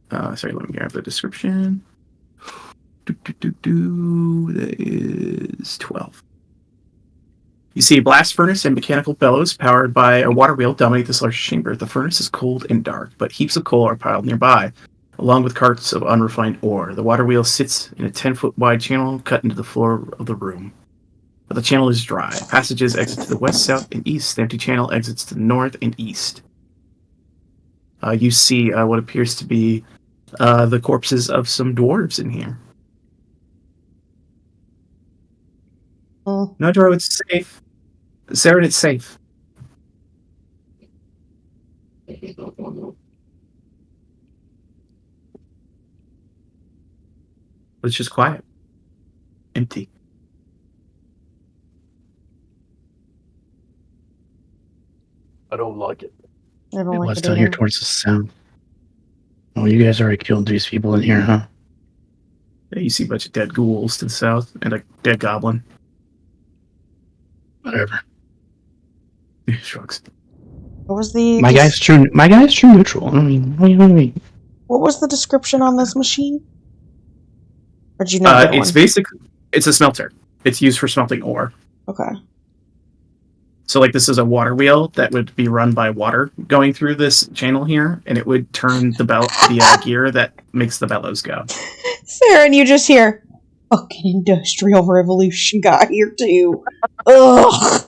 Sorry, let me grab the description. That is 12. You see a blast furnace and mechanical bellows powered by a water wheel dominate this large chamber. The furnace is cold and dark, but heaps of coal are piled nearby, along with carts of unrefined ore. The water wheel sits in a 10-foot wide channel cut into the floor of the room. But the channel is dry. Passages exit to the west, south, and east. The empty channel exits to the north and east. You see what appears to be the corpses of some dwarves in here. Oh. No, Dro, it's safe. Saren, it's safe. It's just quiet. Empty. I don't like it. I don't It like was it down here either. towards the south. Oh, you guys already killed these people in here, huh? You see a bunch of dead ghouls to the south and a dead goblin. Whatever. He shrugs. What was the My guy's true neutral. I mean, what do you mean? What was the description on this machine? Or did you not get It's one? it's a smelter. It's used for smelting ore. Okay. So, like, this is a water wheel that would be run by water going through this channel here, and it would turn the gear that makes the bellows go. Sarah, and you just hear, fucking Industrial Revolution got here too. Ugh.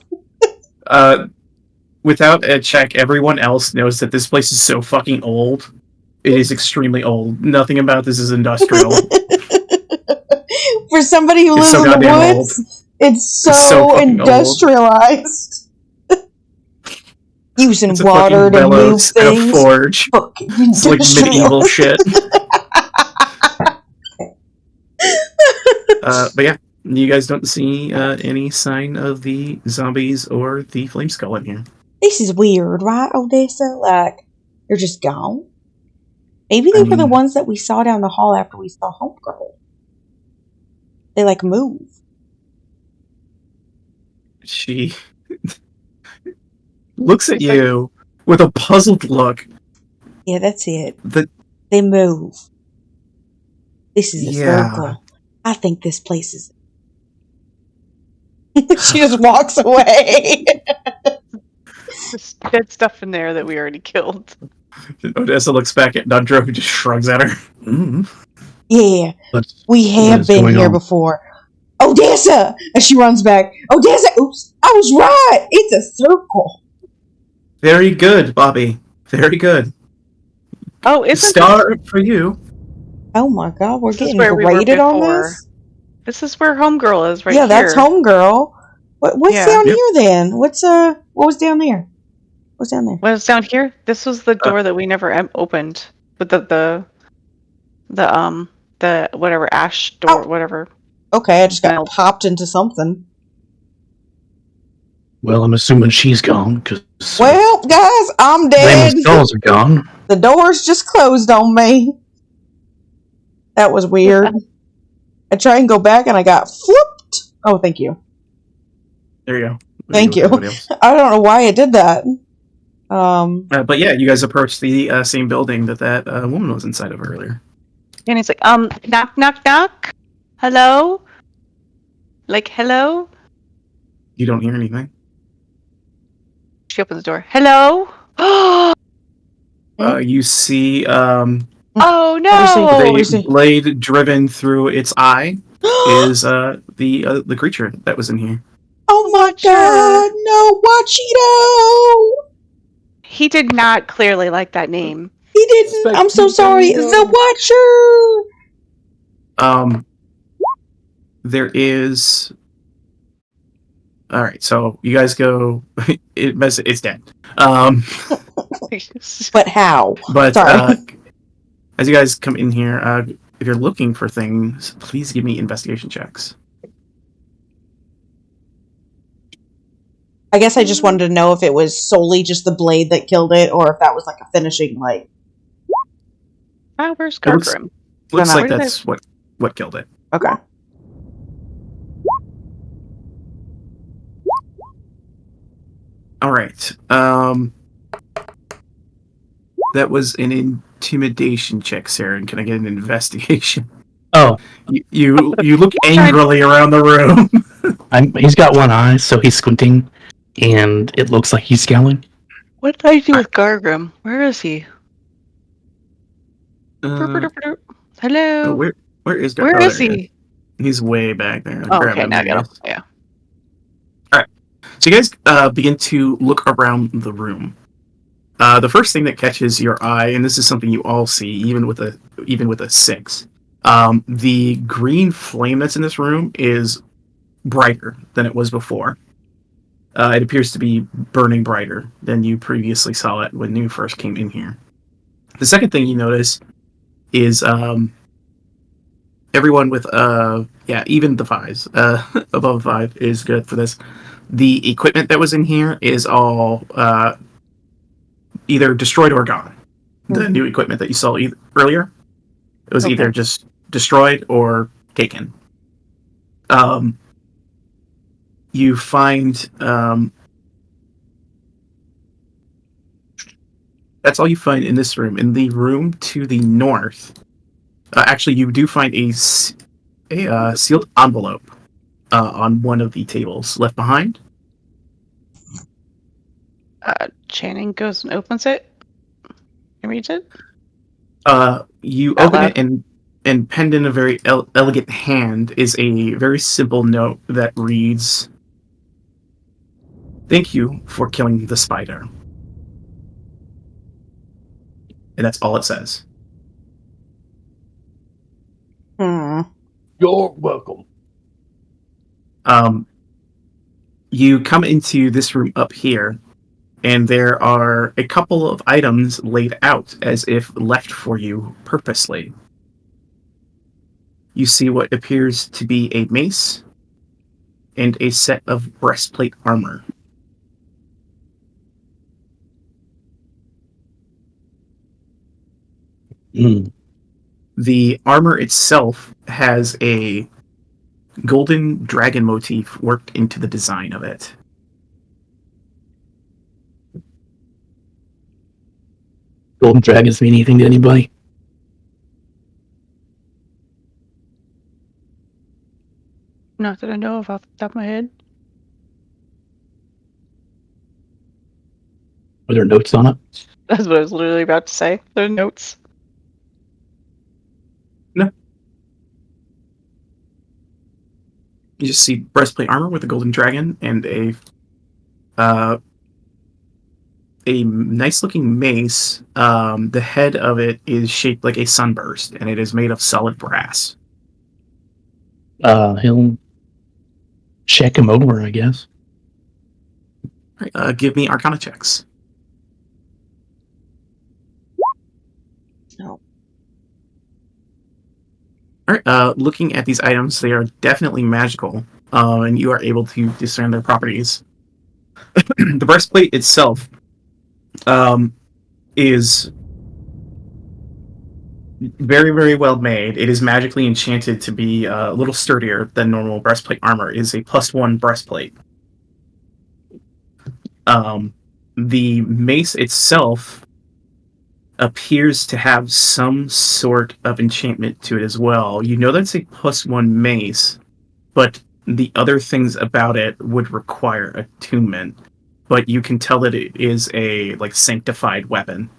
Without a check, everyone else knows that this place is so fucking old. It is extremely old. Nothing about this is industrial. For somebody who It's lives so in the goddamn woods, it's so so fucking old. industrialized. Using It's a water fucking to move bellows and a things. forge. Fucking It's like medieval industrial. shit. But yeah, you guys don't see any sign of the zombies or the flame skull in here. This is weird, right, Odessa? Like, they're just gone? Maybe they were the ones that we saw down the hall after we saw Homegirl. They, like, move. She looks at you with a puzzled look. Yeah, that's it. They move. This is a circle. I think this place is... She just walks away. There's dead stuff in there that we already killed. Odessa looks back at Nundro, who just shrugs at her. Mm. Yeah, What's we have been going here on? before. Odessa! And she runs back. Odessa! Oops! I was right! It's a circle. Very good, Bobby. Very good. Oh, isn't Star for you. Oh my god, we're This is getting where we were graded on before. this? this is where Homegirl is right yeah, here. that's Homegirl. What's Yeah. down Yep. here then? What was down there? What's down there? What is down here? This was the door that we never opened. With the whatever ash door, Oh. whatever. Okay, I just got Nailed. popped into something. Well, I'm assuming she's gone because Well, guys, I'm dead. Raymond's skulls are gone. The doors just closed on me. That was weird. I tried and go back and I got flipped. Oh, thank you. There you go. Thank you. Everybody else. I don't know why it did that. But yeah, you guys approached the same building that woman was inside of earlier. And he's like, knock, knock, knock. Hello? Like, hello? You don't hear anything. She opens the door. Hello? You see Oh What do you the see? blade driven through its eye is the creature that was in here. Oh my Watcher. god, no, Watchito! He did not clearly like that name. He didn't. I'm so sorry. The Watcher! There is. All right, so you guys go. It's dead. But how? But Sorry. as you guys come in here, if you're looking for things, please give me investigation checks. I guess I just wanted to know if it was solely just the blade that killed it, or if that was like a finishing, like. Where's It looks- Gargrim? Looks Dunno. like that's what killed it. Okay. All right. That was an intimidation check, Sarah. And can I get an investigation? Oh, You look angrily around the room. he's got one eye, so he's squinting, and it looks like he's scowling. What did I do with Gargrim? Where is he? Hello? Where is Where is there he? He's way back there. Oh, Grab okay, him, now I got him. yes. Yeah. So you guys begin to look around the room. The first thing that catches your eye, and this is something you all see, even with a 6, the green flame that's in this room is brighter than it was before. It appears to be burning brighter than you previously saw it when you first came in here. The second thing you notice is everyone with even the 5s above 5 is good for this. The equipment that was in here is all either destroyed or gone. The new equipment that you saw earlier, it was either just destroyed or taken. You find that's all you find in this room. In the room to the north, actually, you do find a sealed envelope on one of the tables left behind. Channing goes and opens it and reads it. You Out open loud. it, and penned in a very elegant hand is a very simple note that reads, "Thank you for killing the spider." And that's all it says. You're welcome. You come into this room up here, and there are a couple of items laid out as if left for you purposely. You see what appears to be a mace and a set of breastplate armor. The armor itself has a golden dragon motif worked into the design of it. Golden dragons mean anything to anybody? Not that I know of off the top of my head. Are there notes on it? That's what I was literally about to say. There are notes. No. You just see breastplate armor with a golden dragon and a nice looking mace. The head of it is shaped like a sunburst, and it is made of solid brass. He'll check him over, I guess. Give me Arcana checks. No. All right. Looking at these items, they are definitely magical, and you are able to discern their properties. The breastplate itself is very, very well made. It is magically enchanted to be a little sturdier than normal breastplate armor. It is a +1 breastplate. the mace itself appears to have some sort of enchantment to it as well. You know that's a +1 mace, but the other things about it would require attunement. But you can tell that it is a sanctified weapon.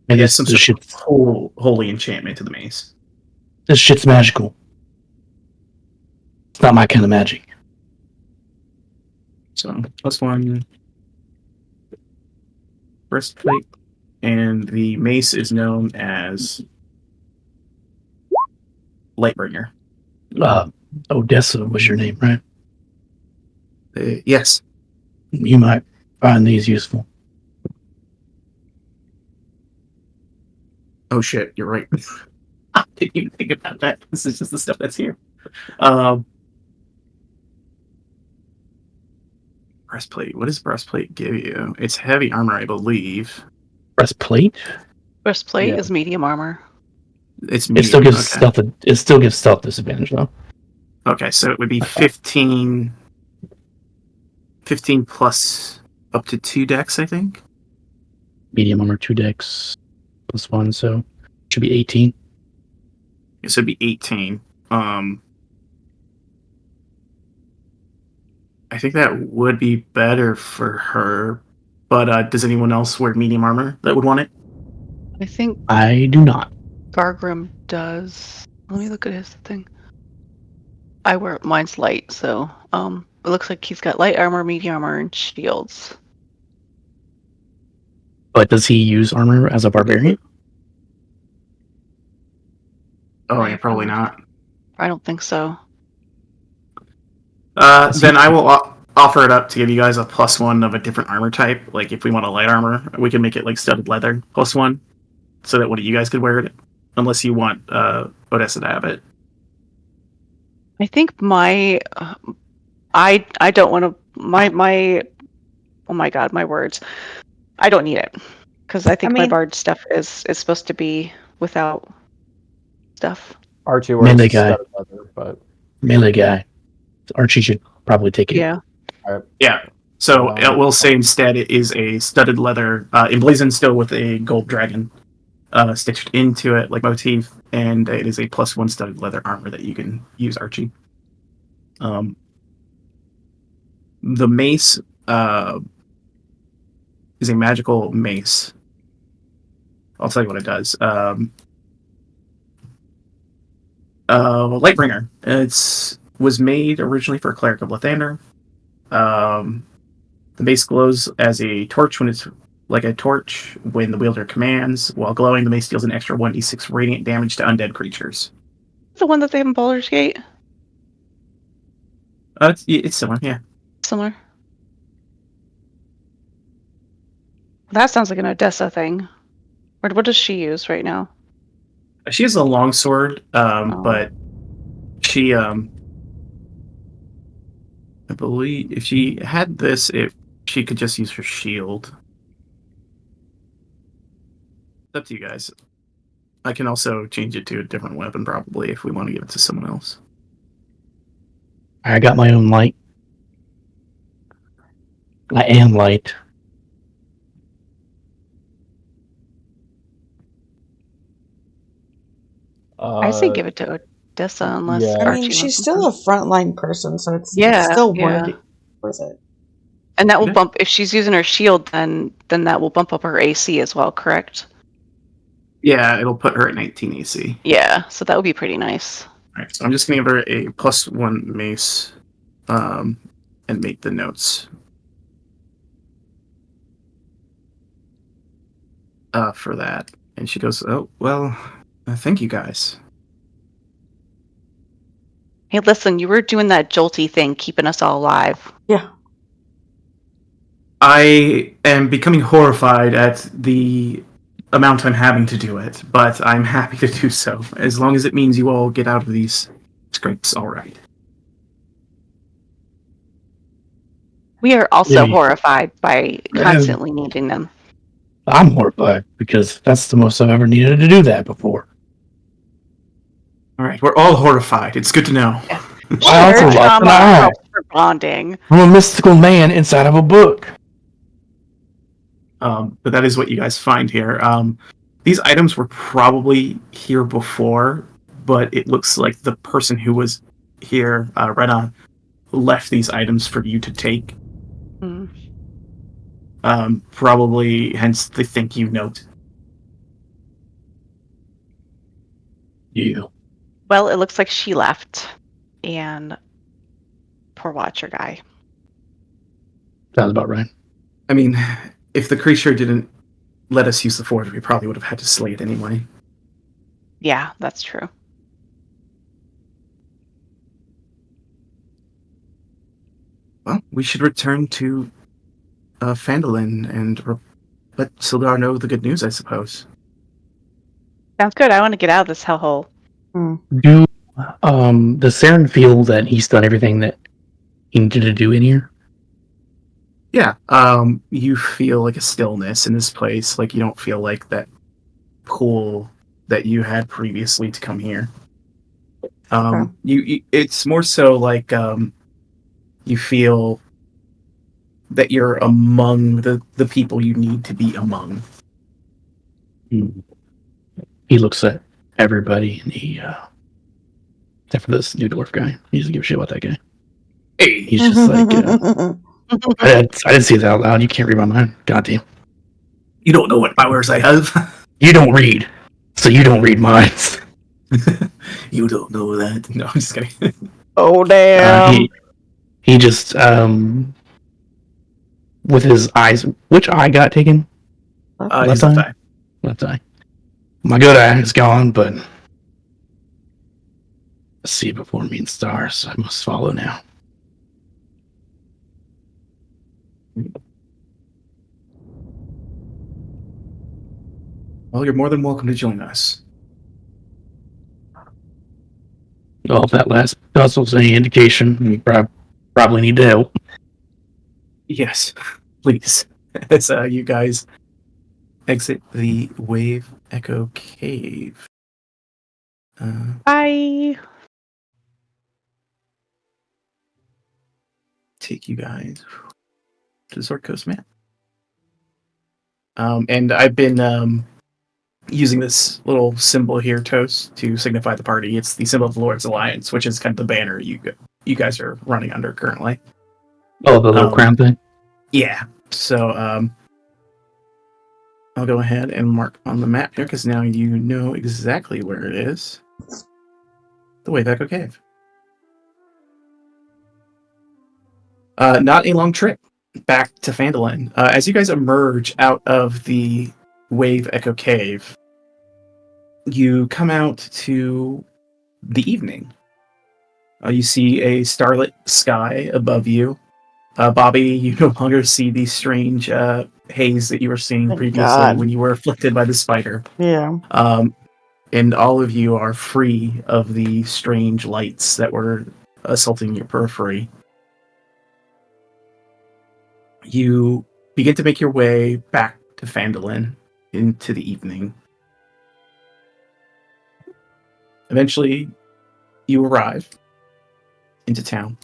And It has this, some this sort of shit's holy enchantment to the mace. this shit's magical. It's not my kind of magic. So +1 breastplate, and the mace is known as Lightbringer. Odessa was your name, right? Yes. You might find these useful. Oh shit, you're right. I didn't even think about that. This is just the stuff that's here. Breastplate. What does breastplate give you? It's heavy armor, I believe. Breastplate? Breastplate Yeah. is medium armor. It's It medium. still gives Okay. stealth. It still gives stealth disadvantage though. Okay, so it would be 15 plus up to 2 decks, I think. Medium armor, 2 decks plus 1, so should be 18. So it'd be 18. I think that would be better for her. But does anyone else wear medium armor that would want it? I think I do not. Gargrim does. Let me look at his thing. I wear mine's light, so it looks like he's got light armor, medium armor, and shields. But does he use armor as a barbarian? Oh, yeah, probably not. I don't think so. Then I will offer it up to give you guys a +1 of a different armor type. Like, if we want a light armor, we can make it like studded leather +1, so that one of you guys could wear it, unless you want Odessa to have it. I think my I don't want to my oh my god, my words. I don't need it because I think my bard stuff is supposed to be without stuff. Archie wears Melee guy. studded leather, but Melee guy. Archie should probably take it. Yeah. Yeah. So it will say instead it is a studded leather, emblazoned still with a gold dragon stitched into it like motif, and it is a +1 studded leather armor that you can use, Archie. The mace is a magical mace. I'll tell you what it does. Lightbringer. It's was made originally for a cleric of Lathander. The mace glows as a torch when it's like a torch when the wielder commands. While glowing, the mace deals an extra 1d6 radiant damage to undead creatures. The one that they have in Baldur's Gate? It's similar, yeah. Similar. That sounds like an Odessa thing. Or what does she use right now? She has a longsword, but she, I believe if she had this, she could just use her shield. It's up to you guys. I can also change it to a different weapon, probably, if we want to give it to someone else. I got my own light. I am light. I say give it to Odessa unless yeah. I Archie mean, wants she's something. still a frontline person, so it's Yeah, still yeah. worth it. And that will Yeah. bump if she's using her shield, then that will bump up her AC as well, correct? Yeah, it'll put her at 19 AC. Yeah, so that would be pretty nice. Alright, so I'm just going to give her a +1 mace and make the notes for that. And she goes, oh, well, thank you guys. Hey, listen, you were doing that jolty thing, keeping us all alive. Yeah. I am becoming horrified at the amount I'm having to do it, but I'm happy to do so, as long as it means you all get out of these scrapes all right. We are also Yeah. horrified by constantly needing them. I'm horrified because that's the most I've ever needed to do that before. All right, we're all horrified. It's good to know. Wow, that's a lot Trauma tonight. helps for bonding. I'm a mystical man inside of a book. But that is what you guys find here. These items were probably here before, but it looks like the person who was here, Rena, left these items for you to take. Mm. Probably, hence the thank you note. You. Well, it looks like she left, and poor Watcher guy. Sounds about right. I mean, if the creature didn't let us use the forge, we probably would have had to slay it anyway. Yeah, that's true. Well, we should return to Phandelver and let Sildar know the good news, I suppose. Sounds good. I want to get out of this hellhole. Do does Saren feel that he's done everything that he needed to do in here? Yeah, you feel like a stillness in this place, like you don't feel like that pull that you had previously to come here. You it's more so like you feel that you're among the people you need to be among. He looks at everybody and he except for this new dwarf guy. He doesn't give a shit about that guy. Hey, He's just like I didn't say that out loud. You can't read my mind. Goddamn. you don't know what powers I have. You don't read. So you don't read minds. You don't know that. No, I'm just kidding. Oh damn! He just with his eyes. Which eye got taken? His left eye. Left eye. My good eye is gone, but I see before me in stars. I must follow now. Well, you're more than welcome to join us. Well, if that last puzzle's any indication, we probably need to help. Yes, please. As you guys exit the Wave Echo Cave. Bye. Take you guys to the Sword Coast map. And I've been using this little symbol here, Toast, to signify the party. It's the symbol of the Lord's Alliance, which is kind of the banner you guys are running under currently. Oh, the little crown thing? Yeah. So I'll go ahead and mark on the map here, because now you know exactly where it is. The Wave Echo Cave. Not a long trip back to Phandelver. As you guys emerge out of the Wave Echo Cave, you come out to the evening. You see a starlit sky above you. Bobby, you no longer see the strange haze that you were seeing Thank previously God. when you were afflicted by the spider. Yeah. And all of you are free of the strange lights that were assaulting your periphery. You begin to make your way back to Phandelver into the evening. Eventually, you arrive into town.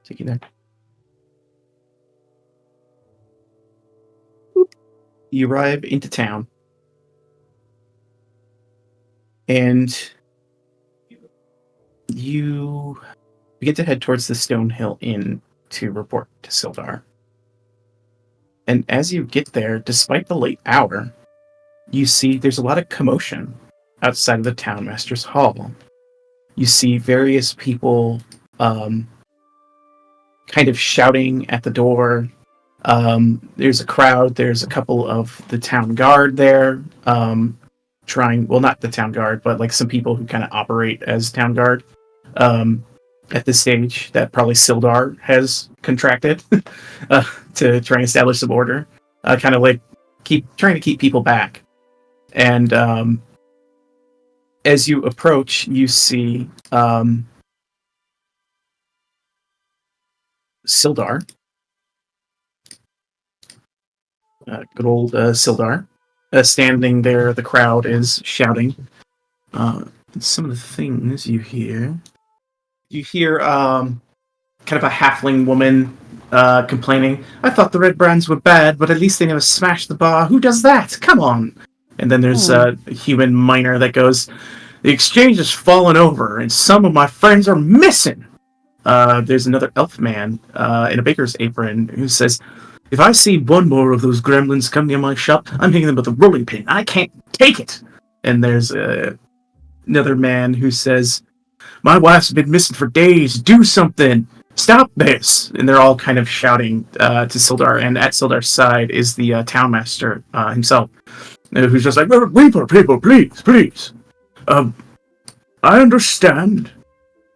Take you there. You arrive into town, and you begin to head towards the Stonehill Inn to report to Sildar. And as you get there, despite the late hour, you see there's a lot of commotion outside of the Townmaster's Hall. You see various people kind of shouting at the door. There's a crowd. There's a couple of the town guard there trying, well, not the town guard, but like some people who kind of operate as town guard at this stage that probably Sildar has contracted to try and establish some order. Kind of like trying to keep people back. And as you approach, you see Sildar. Good old Sildar. Standing there, the crowd is shouting. Some of the things you hear kind kind of a halfling woman complaining. I thought the red brands were bad, but at least they never smashed the bar. Who does that? Come on. And then there's a human miner that goes, the exchange has fallen over, and some of my friends are missing. There's another elf man in a baker's apron who says, if I see one more of those gremlins come near my shop, I'm hitting them with a rolling pin. I can't take it. And there's another man who says, my wife's been missing for days. Do something. Stop this. And they're all kind of shouting to Sildar. And at Sildar's side is the townmaster himself, who's just like, people, please. I understand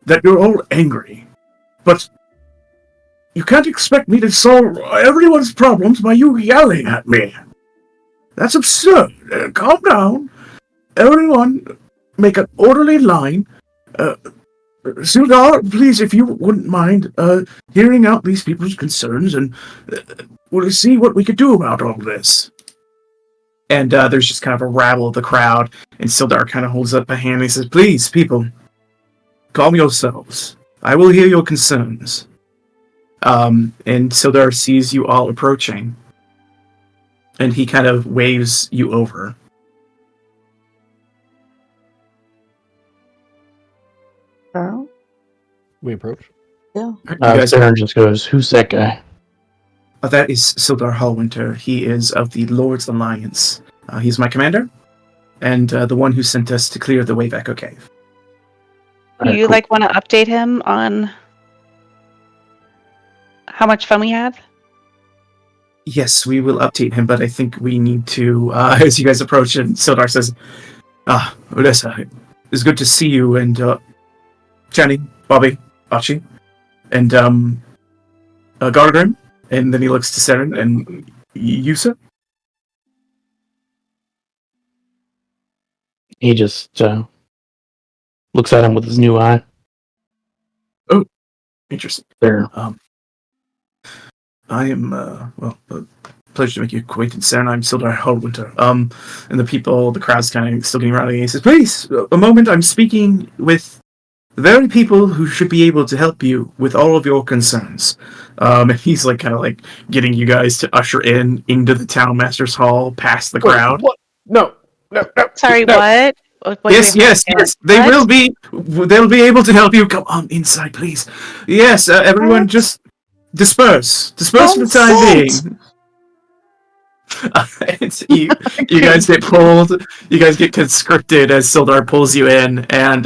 that you're all angry, but you can't expect me to solve everyone's problems by you yelling at me. That's absurd. Calm down. Everyone, make an orderly line. Sildar, please, if you wouldn't mind hearing out these people's concerns, and we'll see what we could do about all this. And there's just kind of a rabble of the crowd, and Sildar kind of holds up a hand and he says, please, people, calm yourselves. I will hear your concerns. And Sildar sees you all approaching, and he kind of waves you over. Oh, We approach. yeah. You guys Saren just goes, who's that guy? that is Sildar Hallwinter. He is of the Lord's Alliance. He's my commander, and the one who sent us to clear the Wave Echo Cave. Do you want to update him on how much fun we had? Yes, we will update him, but I think we need to, as you guys approach, and Sildar says, Odessa, it's good to see you, and Jenny, Bobby, Archie, and Gargrim, and then he looks to Saren, and Yusa. He just looks at him with his new eye. Interesting. There. I am, pleasure to make your acquaintance, Saren. I'm Sildar Hallwinter. And the crowd's kind of still getting rowdy. He says, please, a moment, I'm speaking with the very people who should be able to help you with all of your concerns. And he's kind of getting you guys to usher into the townmaster's hall, past the crowd. What? No. Sorry, no. what? Yes. They What? will be. They'll be able to help you. Come on inside, please. Yes, everyone, What? just disperse for the time being. You guys get pulled. You guys get conscripted as Sildar pulls you in, and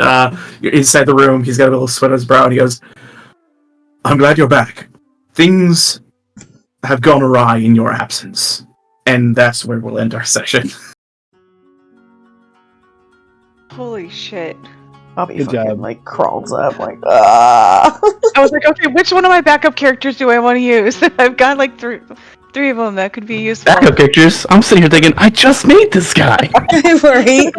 you're inside the room. He's got a little sweat on his brow, and he goes, "I'm glad you're back. Things have gone awry in your absence, and that's where we'll end our session." Holy shit. Bobby Good fucking job. crawls up ah. I was like, okay, which one of my backup characters do I want to use? I've got three of them that could be useful. Backup pictures. I'm sitting here thinking, I just made this guy. Right?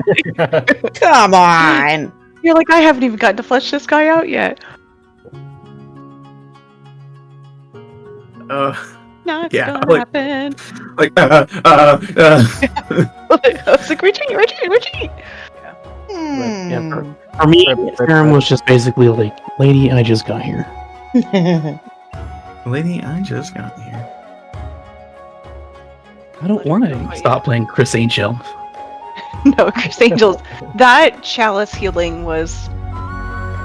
Come on. You're like, I haven't even gotten to flesh this guy out yet. Not Yeah, gonna happen. I was like, retreat. Yeah, for me, Aaron was just basically like, lady, I just got here. Lady, I just got here. I don't want to stop playing Chris Angel. No, Chris Angels. That chalice healing was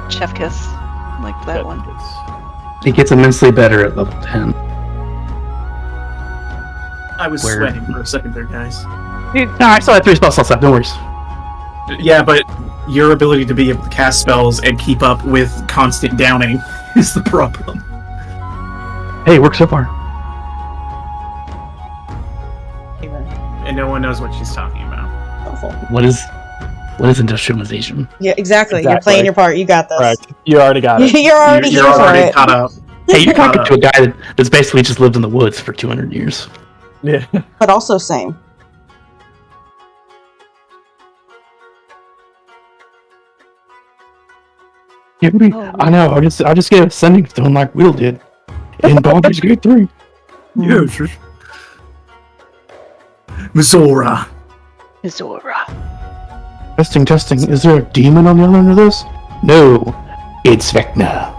Chef Kiss. Like that one. It gets immensely better at level 10. I was Where- sweating for a second there, guys. No, I still have 3 spell slots left, no worries. Yeah, but your ability to be able to cast spells and keep up with constant downing is the problem. Hey, works so far. And no one knows what she's talking about. What is industrialization? Yeah, exactly. You're Exactly. playing your part. You got this. Correct. You already got it. You're already You're here for already it. caught up. Hey, you're talking to a guy that's basically just lived in the woods for 200 years. Yeah. But also same. Yeah, I know. I just get a sending stone like Will did, and Baldur's Gate 3. Yes. Misora. Zora. Testing. Is there a demon on the other end of this? No, it's Vecna.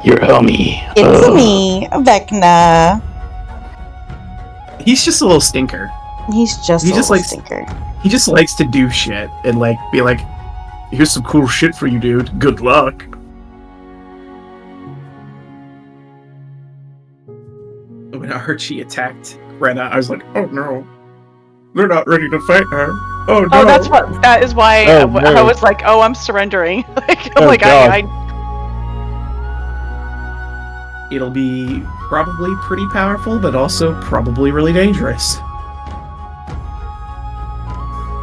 your homie. It's me, Vecna. He's just a little stinker. He's just He a just little likes- stinker. He just likes to do shit and like be like, "Here's some cool shit for you, dude. Good luck." When Archie attacked Rena, I was like, "Oh no, they're not ready to fight her." Oh no. Oh, that is why Oh, I no. was like, oh, I'm surrendering. Like, I'm Oh, like, God. It'll be probably pretty powerful, but also probably really dangerous.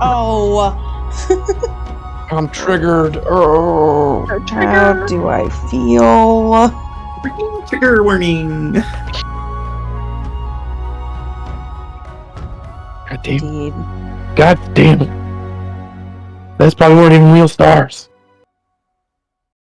Oh, I'm triggered. Oh. how do I feel? Freaking trigger warning. God damn. Indeed. God damn it. Those probably weren't even real stars.